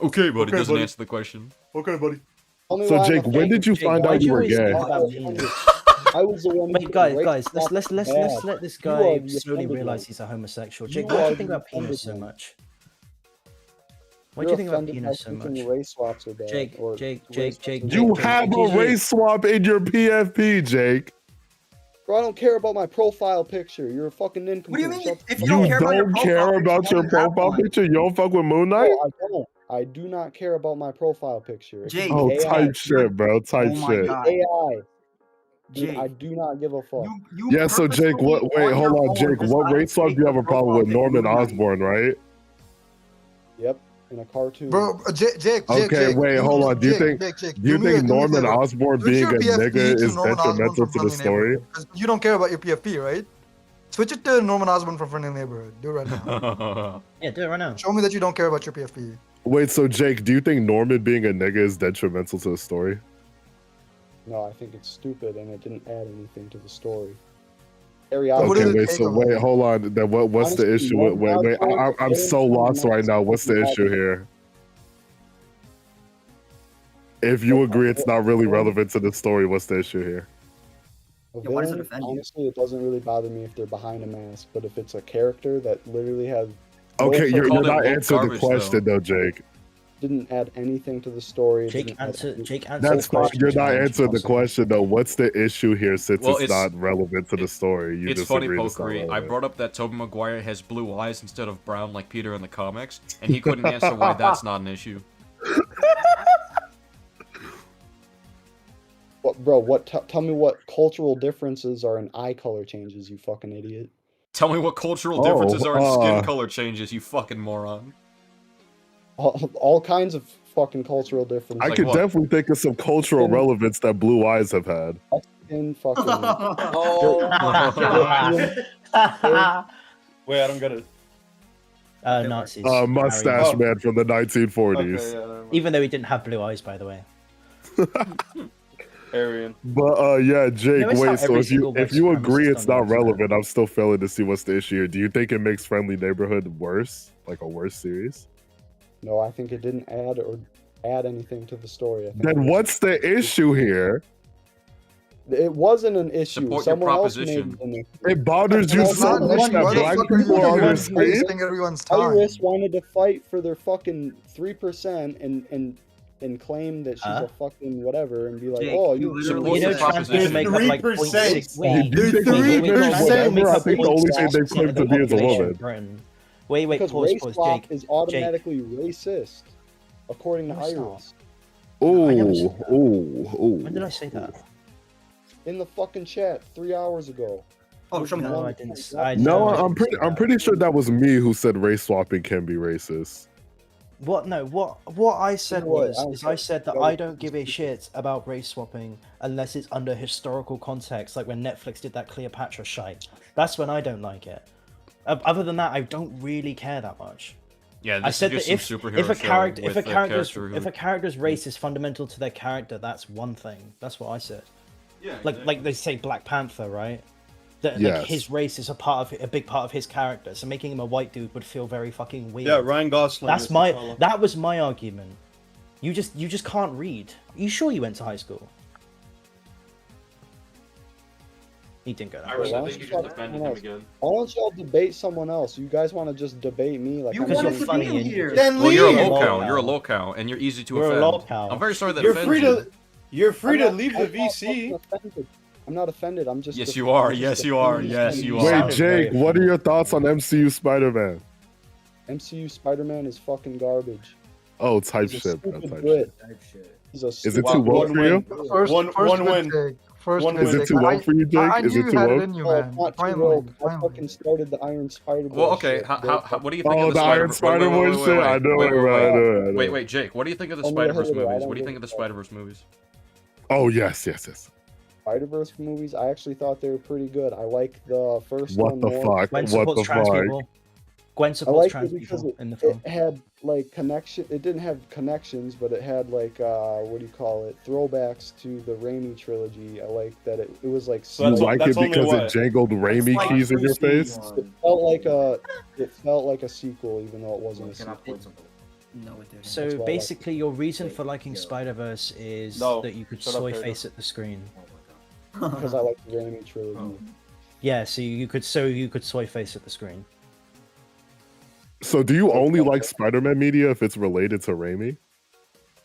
Okay, buddy, Okay, doesn't buddy. answer the question. Okay, buddy. Tell me So, why I'm Jake, when offended. did you find out why'd you you were always gay? talk about penis? I was the one. Wait, who guys, raped let's Bad. let this You are guy the slowly offended realize one. he's a homosexual. You Jake, why do are you think the about penis offended so one. much? Why do You're you think about offended by penis so thinking much? race swaps are bad. Jake, or Jake, race Jake, swaps are Jake, You bad. have a GG. race swap in your PFP, Jake. Bro, I don't care about my profile picture. You're a fucking nincompoop. What do you mean? Shut If You you don't care about your don't care profile about picture, your why do you have profile one? picture? You don't fuck with Moon Knight? No, I don't. I do not care about my profile picture. It could Jake, be Oh, AI. type shit, bro. Type Oh my shit. God. AI. Dude, Jake, I do not give a fuck. you Yeah, so Jake, purposefully wait, on hold your on, phone Jake. What decided race to swap make do you have the a problem profile with? pic Norman Moon Knight. Osborn, right? Yep, in a cartoon. Bro, Jake. Okay, wait, hold on. Do you think Do me a Norman favor. Osborn Switch being your a PFP nigga to is Norman Osborn detrimental from to the Friendly story? Neighborhood. 'Cause you don't care about your PFP, right? Switch it to Norman Osborn from Friendly Neighborhood. Do it right now. Yeah, do it right now. Show me that you don't care about your PFP. Wait, so Jake, do you think Norman being a nigga is detrimental to the story? No, I think it's stupid and it didn't add anything to the story. What Okay, is it wait, take so of wait, it? hold on. Then what's the Honestly, issue? Norman Wait, Osborn, I'm so lost right now. What's the issue here? If you agree it's not really relevant to the story, what's the issue here? A Yeah, why does it villain, offend you? honestly, it doesn't really bother me if they're behind a mask, but if it's a character that literally has Okay, you're Called it not woke answering the garbage, question though, Jake. didn't add anything to the story. Jake didn't add answer. any- Jake answer. That's the fine. question You're to not Ryan answering the Johnson. question though. What's the issue here since Well, it's not relevant to the story? You It's just funny, agreed it's not Pokeri. I relevant. brought up that Tobey Maguire has blue eyes instead of brown like Peter in the comics, and he couldn't answer why that's not an issue. What, bro? Tell me what cultural differences are in eye color changes, you fucking idiot. Tell me what cultural differences are in skin color changes, you fucking moron. All kinds of fucking cultural differences. I could definitely think of some cultural relevance that blue eyes have had. In fucking. Oh my God. Wait, I don't get it. Nazis. Mustache Harry. man from the 1940s. Okay, yeah, never mind. Even though he didn't have blue eyes, by the way. Aryan. But yeah, Jake, Notice how wait, so every if you single white agree supremacist it's on not the internet- relevant, I'm still failing to see what's the issue here. Do you think it makes Friendly Neighborhood worse? Like a worse series? No, I think it didn't add anything to the story. I think Then what's the issue here? it wasn't an issue. Support your Someone else proposition. made an issue. It bothers you No, so not much one that black motherfucker. people are on your Everyone's screen? Wasting everyone's time. Iris wanted to fight for their fucking 3% and claim that she's a fucking whatever and be like, Jake, oh, you you literally You know, said trans people make up like 0.6. Wait, do you think wait, women pause, are they make ever? I up think the only thing they 0.6% claim of to the be is a population woman. of Britain. Wait, because pause, race pause, swap Jake. is automatically racist, according to No, it's not. Iris. Ooh, I never said that. ooh. When did I say that? In the fucking chat 3 hours ago. Oh, show me No, that. I didn't. No, I I'm didn't say pretty sure that was me who said race swapping can be racist. What I said what? was I don't is I care. said that Go I with don't give a shit about race swapping unless it's under historical context, like when Netflix did that Cleopatra shite. That's when I don't like it. Other than that, I don't really care that much. Yeah, I this said is that just some superhero if a show character with if a character's character if who- a character's race is fundamental to their character, that's one thing. That's what I said. Yeah, Like they say Black Panther, right? That Yes. like his race is a big part of his character, so making him a white dude would feel very fucking weird. Yeah, Ryan Gosling. That's is my T'Challa. that was my argument. You just can't read. Are you sure you went to high school? He didn't go to high Why school. don't you talk to someone else? Why don't y'all debate someone else? You guys want to just debate me? Like You I'm Because wanted you're to funny be and here. Then Well, you're a leave. locale. You're a locale, and you're easy to You're a offend. locale. I'm very sorry that You're offends free you. to. You're free to I'm leave not- the I'm not VC. offended. I'm not offended. I'm just. Yes, you are. Yes, you are. Yes, you You are. Wait, sounded very Jake, what are your thoughts on MCU Spider-Man? MCU Spider-Man is fucking garbage. Oh, type He's a shit, bro. stupid Type Brit. shit. He's a Is it stupid too woke One for you? win. First, One first win. good take. First One good win. Is it take. too woke for you, Jake? I Is knew it you too had it woke? in you, Oh, man. it's not too Finally, woke. I finally. fucking started the Iron Spider-Boy. Well, okay. shit. What do you think Oh, of the the Iron Spider Boy shit. I know it, bro. I know it. Wait, Jake. What do you think of the Tell me to Spider-Verse hit it, I movies? don't What do you give think a of the fuck. Spider-Verse movies? Oh, yes. Spider-Verse movies, I actually thought they were pretty good. I like the first What one the more. fuck? Gwen What supports the trans fuck? people. Gwen I supports liked trans it because people in the film. it had like connection. It didn't have connections, but it had like what do you call it? Throwbacks to the Raimi trilogy. I like that it was like So You that's like it that's only because what? it jangled Raimi like keys in your Bruce face? Lee. it felt like a sequel, even though it wasn't a Can I sequel. point something? No, it didn't. So That's why I like basically, your reason Wait, for liking yo. Spider-Verse is No, that you could shut up, soy Pedro. face at the screen. Oh my god. Because I like the Raimi trilogy. Oh. Yeah, so you could soy face at the screen. So do you only like Spider-Man media if it's related to Raimi?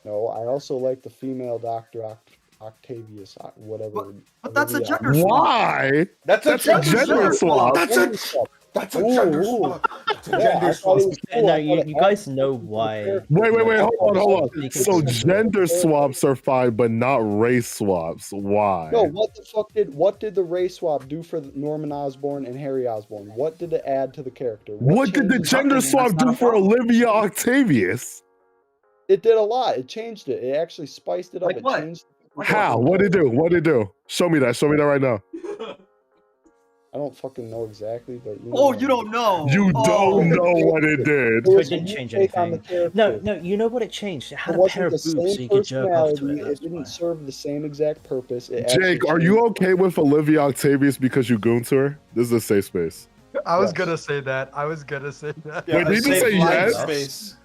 No, I also like the female Doctor Octavius, whatever. But that's a Olivia. gender swap. Why? That's That's a gender swap. That's a gender Ooh. swap. That's a Yeah, I gender thought swap. it was cool. No, I you thought it guys added know something to the why. character. Wait, hold on. Speaking So to- gender swaps are fine, but not race swaps. Why? No, what did the race swap do for Norman Osborn and Harry Osborn? What did it add to the character? What did the changed it? gender Nothing, swap that's not do a for problem. Olivia Octavius? It did a lot. It changed it. It actually spiced it up. Like it what? changed. How? What'd it do? What'd it do? Show me that. Show me that right now. I don't fucking know exactly, but Oh, you don't know. You Oh. don't know what it did. It was It didn't a new change take on the anything. No, character. you know what it changed? It had It a pair wasn't of the boobs so same you could jerk off to personality. it. It That's didn't why. serve the same exact purpose. It actually Jake, are you okay with Olivia Octavius because you gooned to her? This is a safe space. I was Yes. gonna say that. I was gonna say that. Wait, did you a say safe line yes? Space.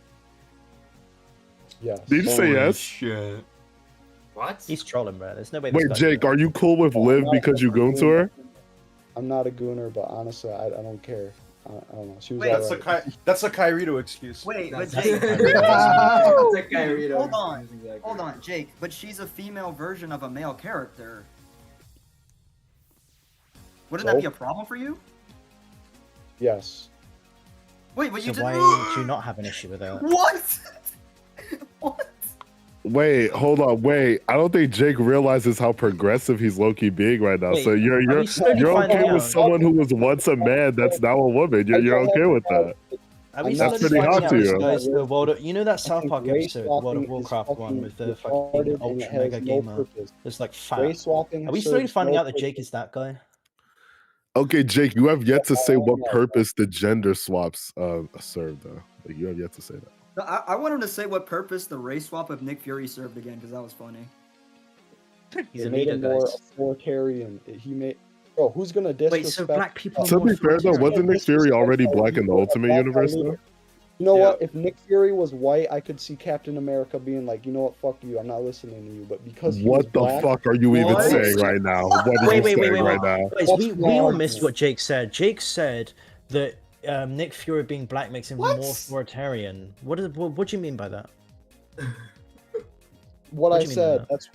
Yes. Did you say yes? Shit. What? He's trolling, bro. There's no way. Wait, Jake, are you cool with Liv because you gooned to her? I'm not a gooner, but honestly, I don't care. I don't know. She was Wait, alright. That's a Kyrito excuse. Wait, but That's Jake. Hold Hold on, Jake. But she's a female version of a male character. Wouldn't that So? be a problem for you? Yes. Wait, but So you did. why do you not have an issue with that? What? What? Wait, hold on, wait. I don't think Jake realizes how progressive he's low-key being right now. Wait, So you're are you slowly you're finding okay with out? someone who was once a man that's now a woman. You're okay with that. Are we That's slowly pretty finding hot out to this you. guy's the World of, you know that I South think Park race episode, World swapping of is Warcraft one fucking with the retarded fucking and it ultra has mega no gamer? purpose. It's like fat. Race swapping. Are we slowly serves finding no out that Jake purpose. is that guy? Okay, Jake, you have yet to say what Yeah. purpose the gender swaps serve, though. Like, you have yet to say that. No, I want him to say what purpose the race swap of Nick Fury served again, because that was funny. He's It a made leader, him more guys. authoritarian. He made. Bro, who's gonna disrespect? Wait, so black people. To be fair, though, wasn't Nick Fury already black in the Ultimate Universe, though? You know what? If Nick Fury was white, I could see Captain America being like, you know what, fuck you, I'm not listening to you. But because he was What the black, fuck are you even What? saying right now? What are you saying right now? Guys, That's we my all argument. missed what Jake said. Jake said that Nick Fury being black makes him What? more authoritarian. What do you mean by that? what What I do you mean by said, that?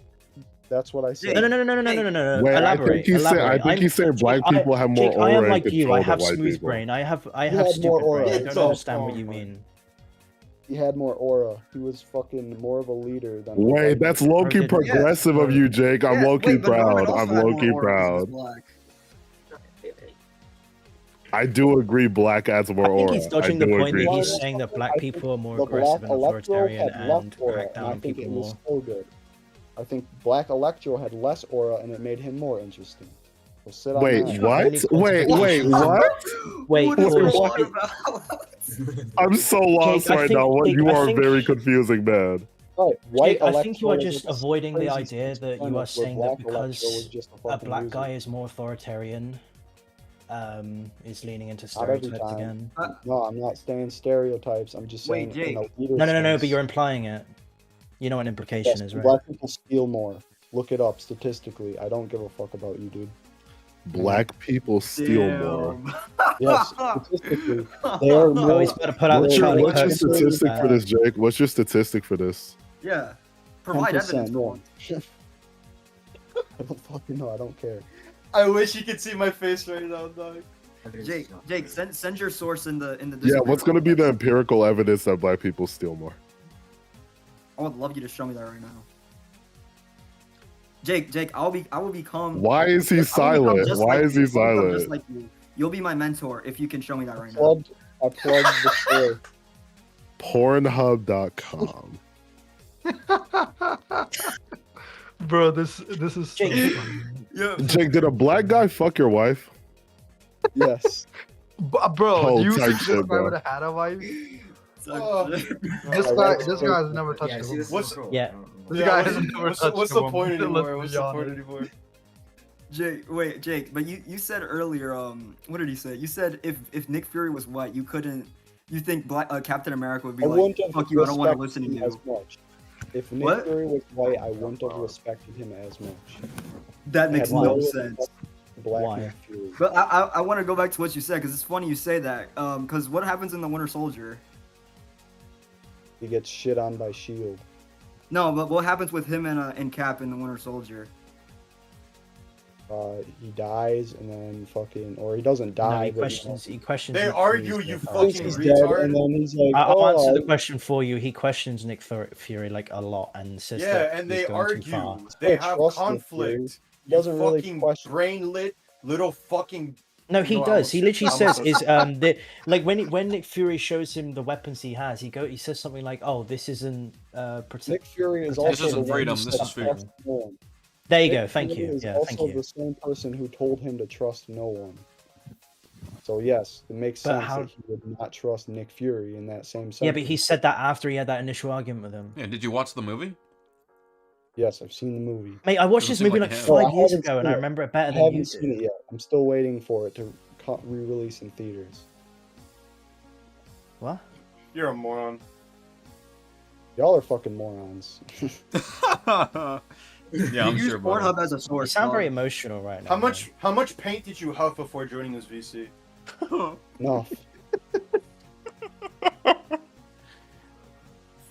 that's what I said. No. No. Wait, Elaborate. I think he's saying black people have more Jake, I am aura and like you. control I than have white smooth people. brain. I have had more stupid aura. brain. I It's don't all understand what fine. you mean. He had more aura. He was fucking more of a leader than. Wait, that's low-key Yeah. progressive of you, Jake. I'm Yeah, low-key wait, but Norman proud. also I'm had more low-key aura 'cause he was proud. black. I do agree. Black adds more I think aura. he's dodging I the do point agree. that he's Well, saying that black I people think are more the aggressive Black and Electro authoritarian had less and aura, crack and down I on think people it was more. so good. I think Black Electro had less aura, and it made him more interesting. So sit on Wait, that. what? Wait, what? Wait, What is pause. what? I'm so lost I right think- now. What Jake, you I are think- very confusing, man. Right, White Jake, I think you are Electro just was avoiding the crazy idea that you schizophrenic, are where saying Black that Electro was because just a a fucking black loser. guy is more authoritarian, is leaning into Not every stereotypes time. again. No, I'm not saying stereotypes. I'm just saying Wait, in a Jake. leader No, sense. but you're implying it. You know what an implication Yes, is, right? black people steal more. Look it up statistically. I don't give a fuck about you, dude. Black people steal more. Yes, statistically, they are more. Oh, he's about to put out the What's your, Charlie what's your Kirk statistic for this, Jake? What's your statistic for this? Yeah. Provide 10% evidence for more. once. I don't fucking know. I don't care. I wish you could see my face right now, dog. Jake, send your source in the Yeah, what's going to be the empirical evidence that black people steal more? I would love you to show me that right now. Jake, I will become. Why is he I will become silent? just Why like is you. he I will become silent? Just like you. You'll be my mentor if you can show me that right now. I plugged the store. Pornhub.com. Bro, this is so funny. Yeah. Jake, did a black guy fuck your wife? Yes. Bro, Oh, do you type think this shit, guy bro. would have had a wife? Oh. This guy's never touched a woman. What's, Yeah. This yeah, guy what's- has never what's, touched what's a the woman. point Let's anymore? be What's the point honest. anymore? Jake, but you said earlier, what did he say? You said if Nick Fury was white, you couldn't. You think Captain America would be I like, wouldn't have fuck you, I don't want to respected listen to him as you. much. If Nick What? Fury was white, I wouldn't have respected him as much. That makes Had no respect sense. for Black Why? Nick Fury. But I want to go back to what you said because it's funny you say that. Because what happens in the Winter Soldier? He gets shit on by Shield. No, but what happens with him and Cap in the Winter Soldier? He dies and then fucking, or he doesn't No, die. he but, questions. He questions. They Nick argue, Fury's you death. fucking he's dead, retard. and then he's like, I'll answer "Oh, the question for you. He questions Nick Fury like a lot and says Yeah, that and he's they going too far. argue. They I have trust Nick conflict. He doesn't You really fucking question. brain lit little fucking. No, he No, I does. He almost- literally I almost says said- is like when Nick Fury shows him the weapons he has, he says something like, "Oh, this isn't Nick Fury is This also isn't the one freedom, who this said is freedom. trust no one. There you Nick go. Thank Fury you. is Yeah, also thank you. the same person who told him to trust no one. So yes, it makes But sense how- that he would not trust Nick Fury in that same sentence. Yeah, but he said that after he had that initial argument with him. Yeah, did you watch the movie? Yes, I've seen the movie. Mate, I watched Doesn't this seem movie like like you have. 5 years haven't ago, and seen I it. remember it I better than you haven't seen did. it yet. I'm still waiting for it to re-release in theaters. What? You're a moron. Y'all are fucking morons. Yeah, I'm use sure. About Pornhub it. as a You source. sound very dog. emotional right now. How much paint did you huff before joining this VC? No,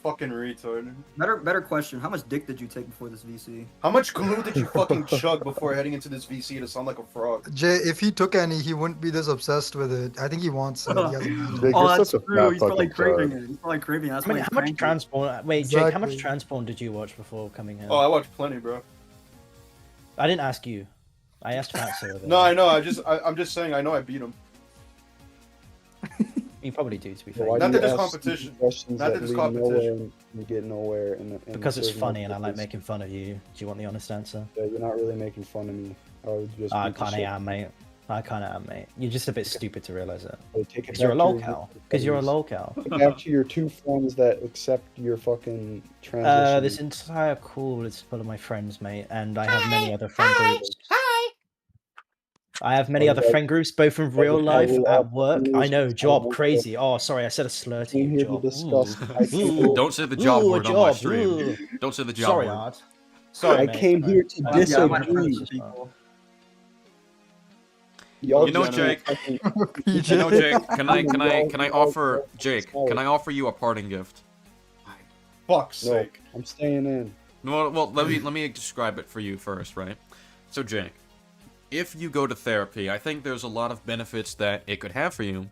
Fucking retard. Better question. How much dick did you take before this VC? How much glue did you fucking chug before heading into this VC to sound like a frog? Jay, if he took any, he wouldn't be this obsessed with it. I think he wants it. He hasn't had it. Jake, Oh, you're that's such a true. fat He's probably fucking craving turd. it. He's probably craving it. That's I mean, why how he's much cranky. Transpawn? Wait, Jake, how much Exactly. Transpawn did you watch before coming here? Oh, I watched plenty, bro. I didn't ask you. I asked Fatso. No, I know. I'm just saying. I know I beat him. You probably do, to be so fair. why Not do that you there's ask competition. stupid questions Not that that there's lead competition. nowhere and you get nowhere? And Because it's serve no funny and I like purpose? making fun of you. Do you want the honest answer? Yeah, you're not really making fun of me. I would just. I beat the kind of shit am, mate. I kind of am, mate. You're just a bit stupid to realize it. out of you. Take it Because you're a back to your lolcow. Because you're a friends. lolcow. Take it back to your two friends that accept your fucking transition. This entire call is full of my friends, mate, and I have many other friend groups. I have many other friend groups, both in real life, at work. I know, job, crazy. Oh, sorry, I said a slur to you, job. Ooh. Don't say the job Ooh, word on my job, stream. ooh. Don't say the job Sorry, word. Art. Sorry, I mate. came here to Yeah, I might friends disagree. with people. Y'all You know, just Jake. fucking- You know, Jake. Can I offer you a parting gift? Fuck's No, sake. I'm staying in. No, well, let me describe it for you first, right? So, Jake, if you go to therapy, I think there's a lot of benefits that it could have for you.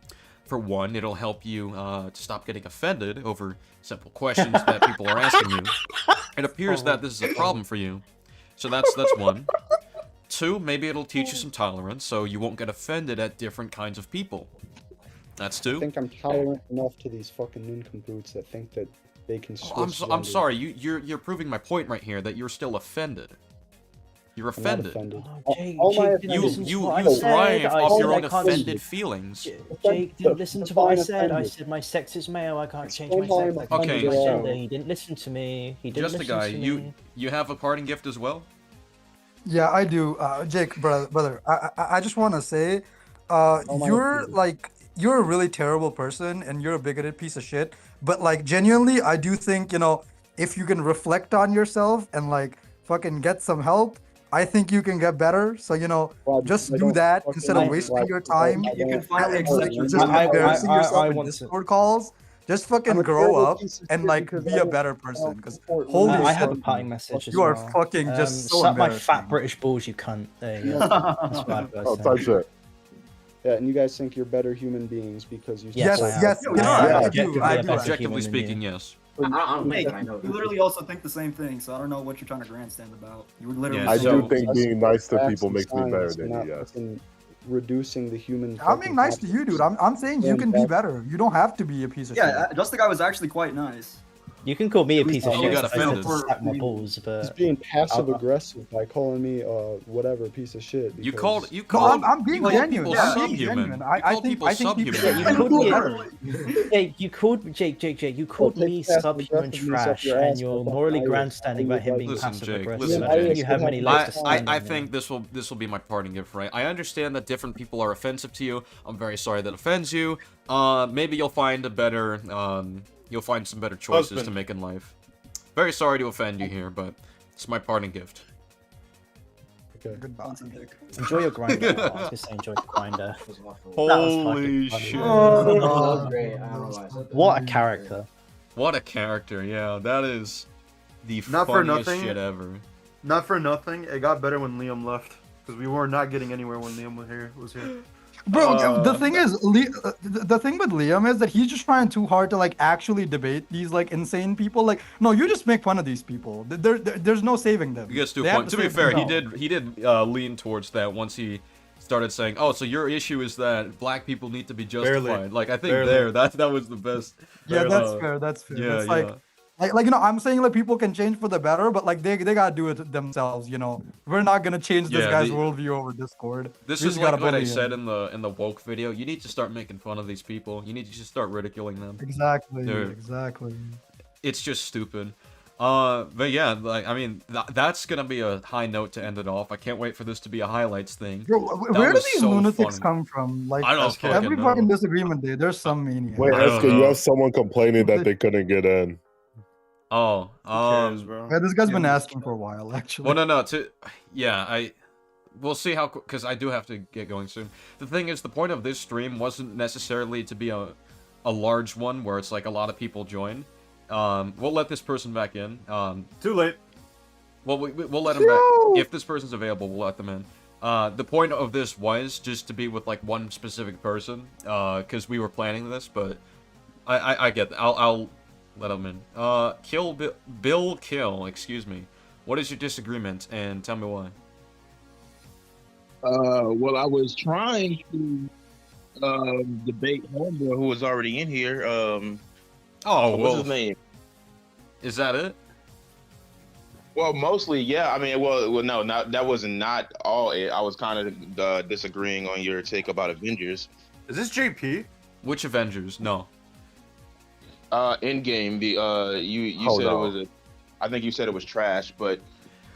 For one, it'll help you to stop getting offended over simple questions that people are asking you. It appears that this is a problem for you, so that's one. 2, maybe it'll teach you some tolerance, so you won't get offended at different kinds of people. That's I 2. think I'm tolerant enough to these fucking nincompoops that think that they can switch I'm genders. sorry, you're proving my point right here that you're still offended. You're I'm not offended. offended. Oh, Jake, All my Jake, didn't You listen to you what you I said. thrive I off said your I own can't- offended feelings. Jake didn't listen to what I Define said. I offended. said my sex is male. I can't change Explain my how sex. I'm I can't Okay, change my so- gender. He didn't listen to me. He didn't Just a listen guy, to you me. have a parting gift as well? Yeah, I do. Jake, brother, I just want to say, my you're opinion. like, you're a really terrible person and you're a bigoted piece of shit. But like, genuinely, I do think, if you can reflect on yourself and like fucking get some help, I think you can get better. So, Well, just I do don't that fucking instead of like- wasting like, your I time. You can don't- finally I accept don't- your Just I- embarrassing I yourself in want to- Discord calls. Just I'm fucking a grow terrible up piece of and shit like because be I a don't- better I don't person. Because support holy women. I have a shit, parting message as you are well. fucking just so suck my embarrassing. fat British balls, you cunt. There you go. That's what I've got Oh, to type say. shit. Yeah, and you guys think you're better human beings because you Yes, support I am. yes, women. you know, I am I do, objectively I a do. better Objectively human than speaking, you. yes. I don't Hey, think I know. you literally also think the same thing, so I don't know what you're trying to grandstand about. You were literally. Yeah, I so- do think being nice to Facts people and makes me better science, than not you, yes. fucking reducing the human. I'm being fucking nice to you, dude. I'm saying you And can be that's- better. You don't have to be a piece of shit. Yeah, Just the guy was actually quite nice. You can call me a piece of You shit got if I said offended. to stack my balls, He's but being passive aggressive by calling me whatever piece of shit. You because- called you No, called I'm being you called genuine. people I'm being subhuman. genuine. You I called think people I think subhuman. yeah, you man. called me. Literally. Jake, you called Jake. You called take me passive subhuman aggressiveness trash, up your and ass, you're but morally I- grandstanding about him being Listen, passive Jake, aggressive. listen, I don't think Jake. you have many I- legs to stand I on. think this will be my parting gift, right? I understand that different people are offensive to you. I'm very sorry that offends you. Maybe you'll find a better you'll find some better choices to Husband. make in life. Very sorry to offend you here, but it's my parting gift. Okay. Goodbye. Enjoy your grinder. I was gonna say enjoy the grinder. Holy fucking shit. funny. That was great. I don't know why I said that. What a character. What a character, yeah. That is the Not for funniest nothing. shit ever. Not for nothing, it got better when Liam left because we were not getting anywhere when Liam was here. Bro, the thing is, the thing with Liam is that he's just trying too hard to like actually debate these like insane people. Like, no, you just make fun of these people. There's no saving them. He gets to They a have point. To be save fair, he themselves. did lean towards that once he started saying, "Oh, so your issue is that black people need to be justified." Barely. Like I think Barely. that was the best. Yeah, Right, that's fair. That's fair. Yeah, it's like, yeah. I'm saying like people can change for the better, but like they gotta do it themselves. We're not gonna change this Yeah, guy's the- worldview over Discord. This We is just gotta like what I bully said him. in the woke video. You need to start making fun of these people. You need to just start ridiculing them. Exactly. Dude. Exactly. It's just stupid. But yeah, like I mean, that's gonna be a high note to end it off. I can't wait for this to be a highlights thing. Bro, That where do was these so lunatics funny. come from? Like I don't fucking every know. fucking disagreement day, there's some maniac. Wait, I don't SK, you know. have someone complaining that they couldn't get in. Oh, Who cares, bro? Yeah, this guy's been asking for a while, actually. Well, no. We'll see how, because I do have to get going soon. The thing is, the point of this stream wasn't necessarily to be a large one where it's like a lot of people join. We'll let this person back in. Too late. Well, we'll let him back. If this person's available, we'll let them in. The point of this was just to be with like one specific person, because we were planning this, but I get that. I'll let him in. Bill Kill, excuse me. What is your disagreement, and tell me why? Well, I was trying to debate Homeboy, who was already in here. Oh, what's his name? Is that it? Well, mostly, yeah. I mean, well, no, that was not all it. I was kind of disagreeing on your take about Avengers. Is this JP? Which Avengers? No. Endgame. You Hold said on. it was I think you said it was trash, but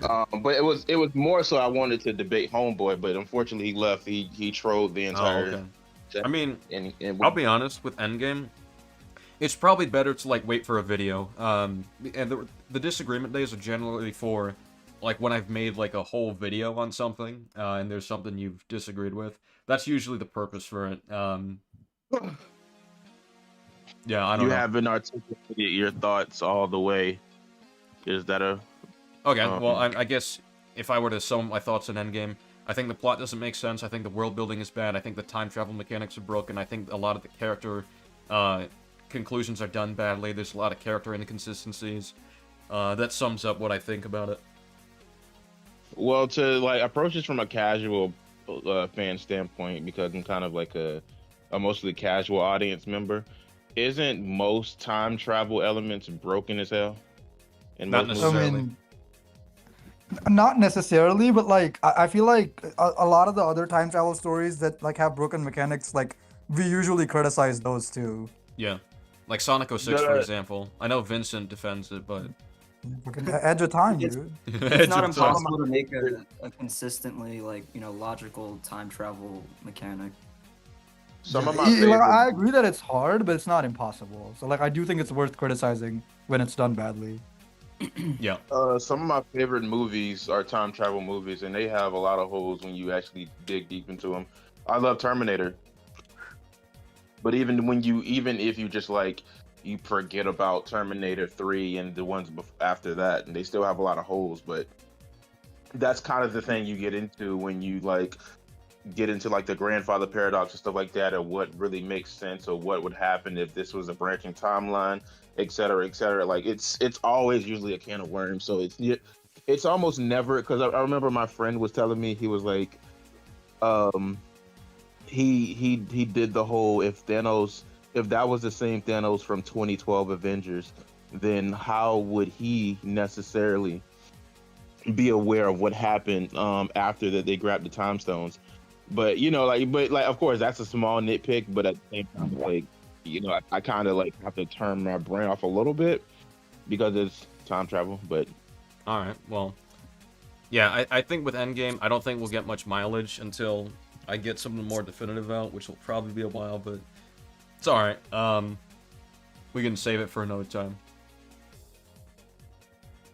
it was more so I wanted to debate Homeboy, but unfortunately he left. He trolled the entire. okay. I mean, and I'll be honest with Endgame. It's probably better to like wait for a video. And the disagreement days are generally for like when I've made like a whole video on something, and there's something you've disagreed with. That's usually the purpose for it. Yeah, I don't you know. haven't articulated your thoughts all the way. Is that a Okay, well, I guess if I were to sum my thoughts on Endgame, I think the plot doesn't make sense. I think the world building is bad. I think the time travel mechanics are broken. I think a lot of the character conclusions are done badly. There's a lot of character inconsistencies. That sums up what I think about it. Well, to like approach this from a casual fan standpoint, because I'm kind of like a mostly casual audience member, isn't most time travel elements broken as hell in Not most I movies? necessarily. mean, not necessarily, but like I feel like a lot of the other time travel stories that like have broken mechanics, like we usually criticize those too. Yeah. Like Sonic 06, for The example. I know Vincent defends it, but Fucking edge of time, It's dude. it's not Edge of time. impossible to make a consistently like logical time travel mechanic. some of my Like, favorite I agree that it's hard, but it's not impossible. So like I do think it's worth criticizing when it's done badly. Yeah. some of my favorite movies are time travel movies, and they have a lot of holes when you actually dig deep into them. I love Terminator, but even if you just like you forget about Terminator 3 and the ones after that, and they still have a lot of holes. But that's kind of the thing you get into when you like get into like the grandfather paradox and stuff like that, or what really makes sense, or what would happen if this was a branching timeline, et cetera, et cetera. Like it's always usually a can of worms. So it's almost never, because I remember my friend was telling me, he was like, um, he did the whole, if that was the same Thanos from 2012 Avengers, then how would he necessarily be aware of what happened after that they grabbed the time stones? But of course that's a small nitpick, but at the same time, like, I kind of like have to turn my brain off a little bit because it's time travel. But All right. Well, yeah, I think with Endgame, I don't think we'll get much mileage until I get something more definitive out, which will probably be a while, but it's all right. We can save it for another time.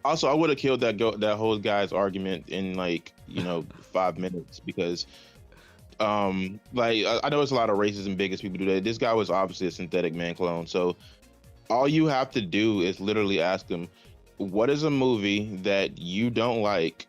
also, I would have killed that whole guy's argument in 5 minutes, because I know it's a lot of racist and biggest people do that. This guy was obviously a synthetic man clone. So all you have to do is literally ask him, what is a movie that you don't like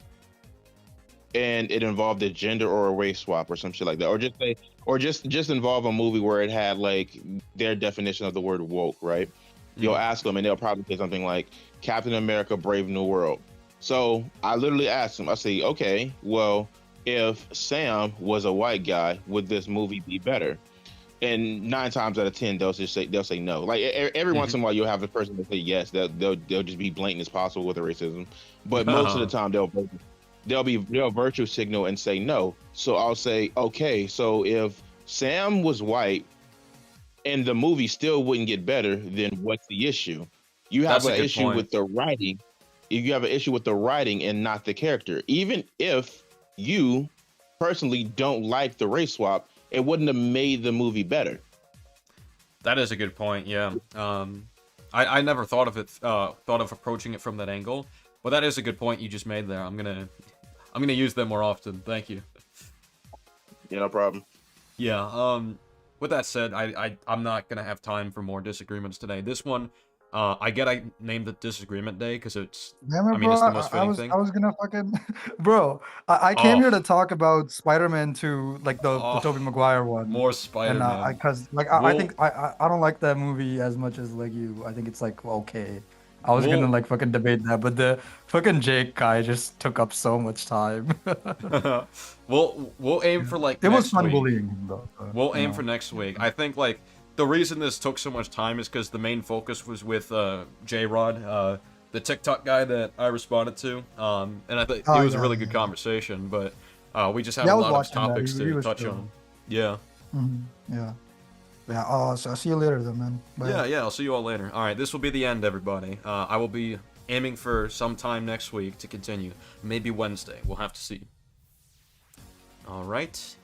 and it involved a gender or a race swap or some shit like that, or just say, or just involve a movie where it had like their definition of the word woke, right? You'll ask them and they'll probably say something like Captain America Brave New World. So I literally asked them, I say, okay, well, if Sam was a white guy, would this movie be better? And 9 times out of 10, they'll say no. Like every once in a while, you'll have a person that say yes. They'll just be blatant as possible with the racism, but most of the time they'll virtue signal and say no. So I'll say, okay, so if Sam was white and the movie still wouldn't get better, then what's the issue? You have an issue with the writing. If you have an issue with the writing and not the character, even if you personally don't like the race swap, it wouldn't have made the movie better. That is a good point. Yeah. I never thought of approaching it from that angle, but that is a good point you just made there. I'm gonna use them more often. Thank you. Yeah, no problem. Yeah. With that said, I'm not gonna have time for more disagreements today. This one, I named it Disagreement Day because it's. Remember, I mean, bro, it's the most fitting thing. I was gonna fucking, bro. I came here to talk about Spider-Man 2, like the Tobey Maguire one. More Spider-Man. And because I think I don't like that movie as much as like you. I think it's like okay. I was gonna like fucking debate that, but the fucking Jake guy just took up so much time. We'll aim for like. It was fun week. bullying him though. We'll aim for next week. I think like the reason this took so much time is because the main focus was with J-Rod, the TikTok guy that I responded to, and I think it was a really good conversation. But we just had a lot of topics to touch on. Yeah. Yeah. Yeah. So I'll see you later, then, man. Bye. Yeah. I'll see you all later. All right. This will be the end, everybody. I will be aiming for some time next week to continue. Maybe Wednesday. We'll have to see. All right.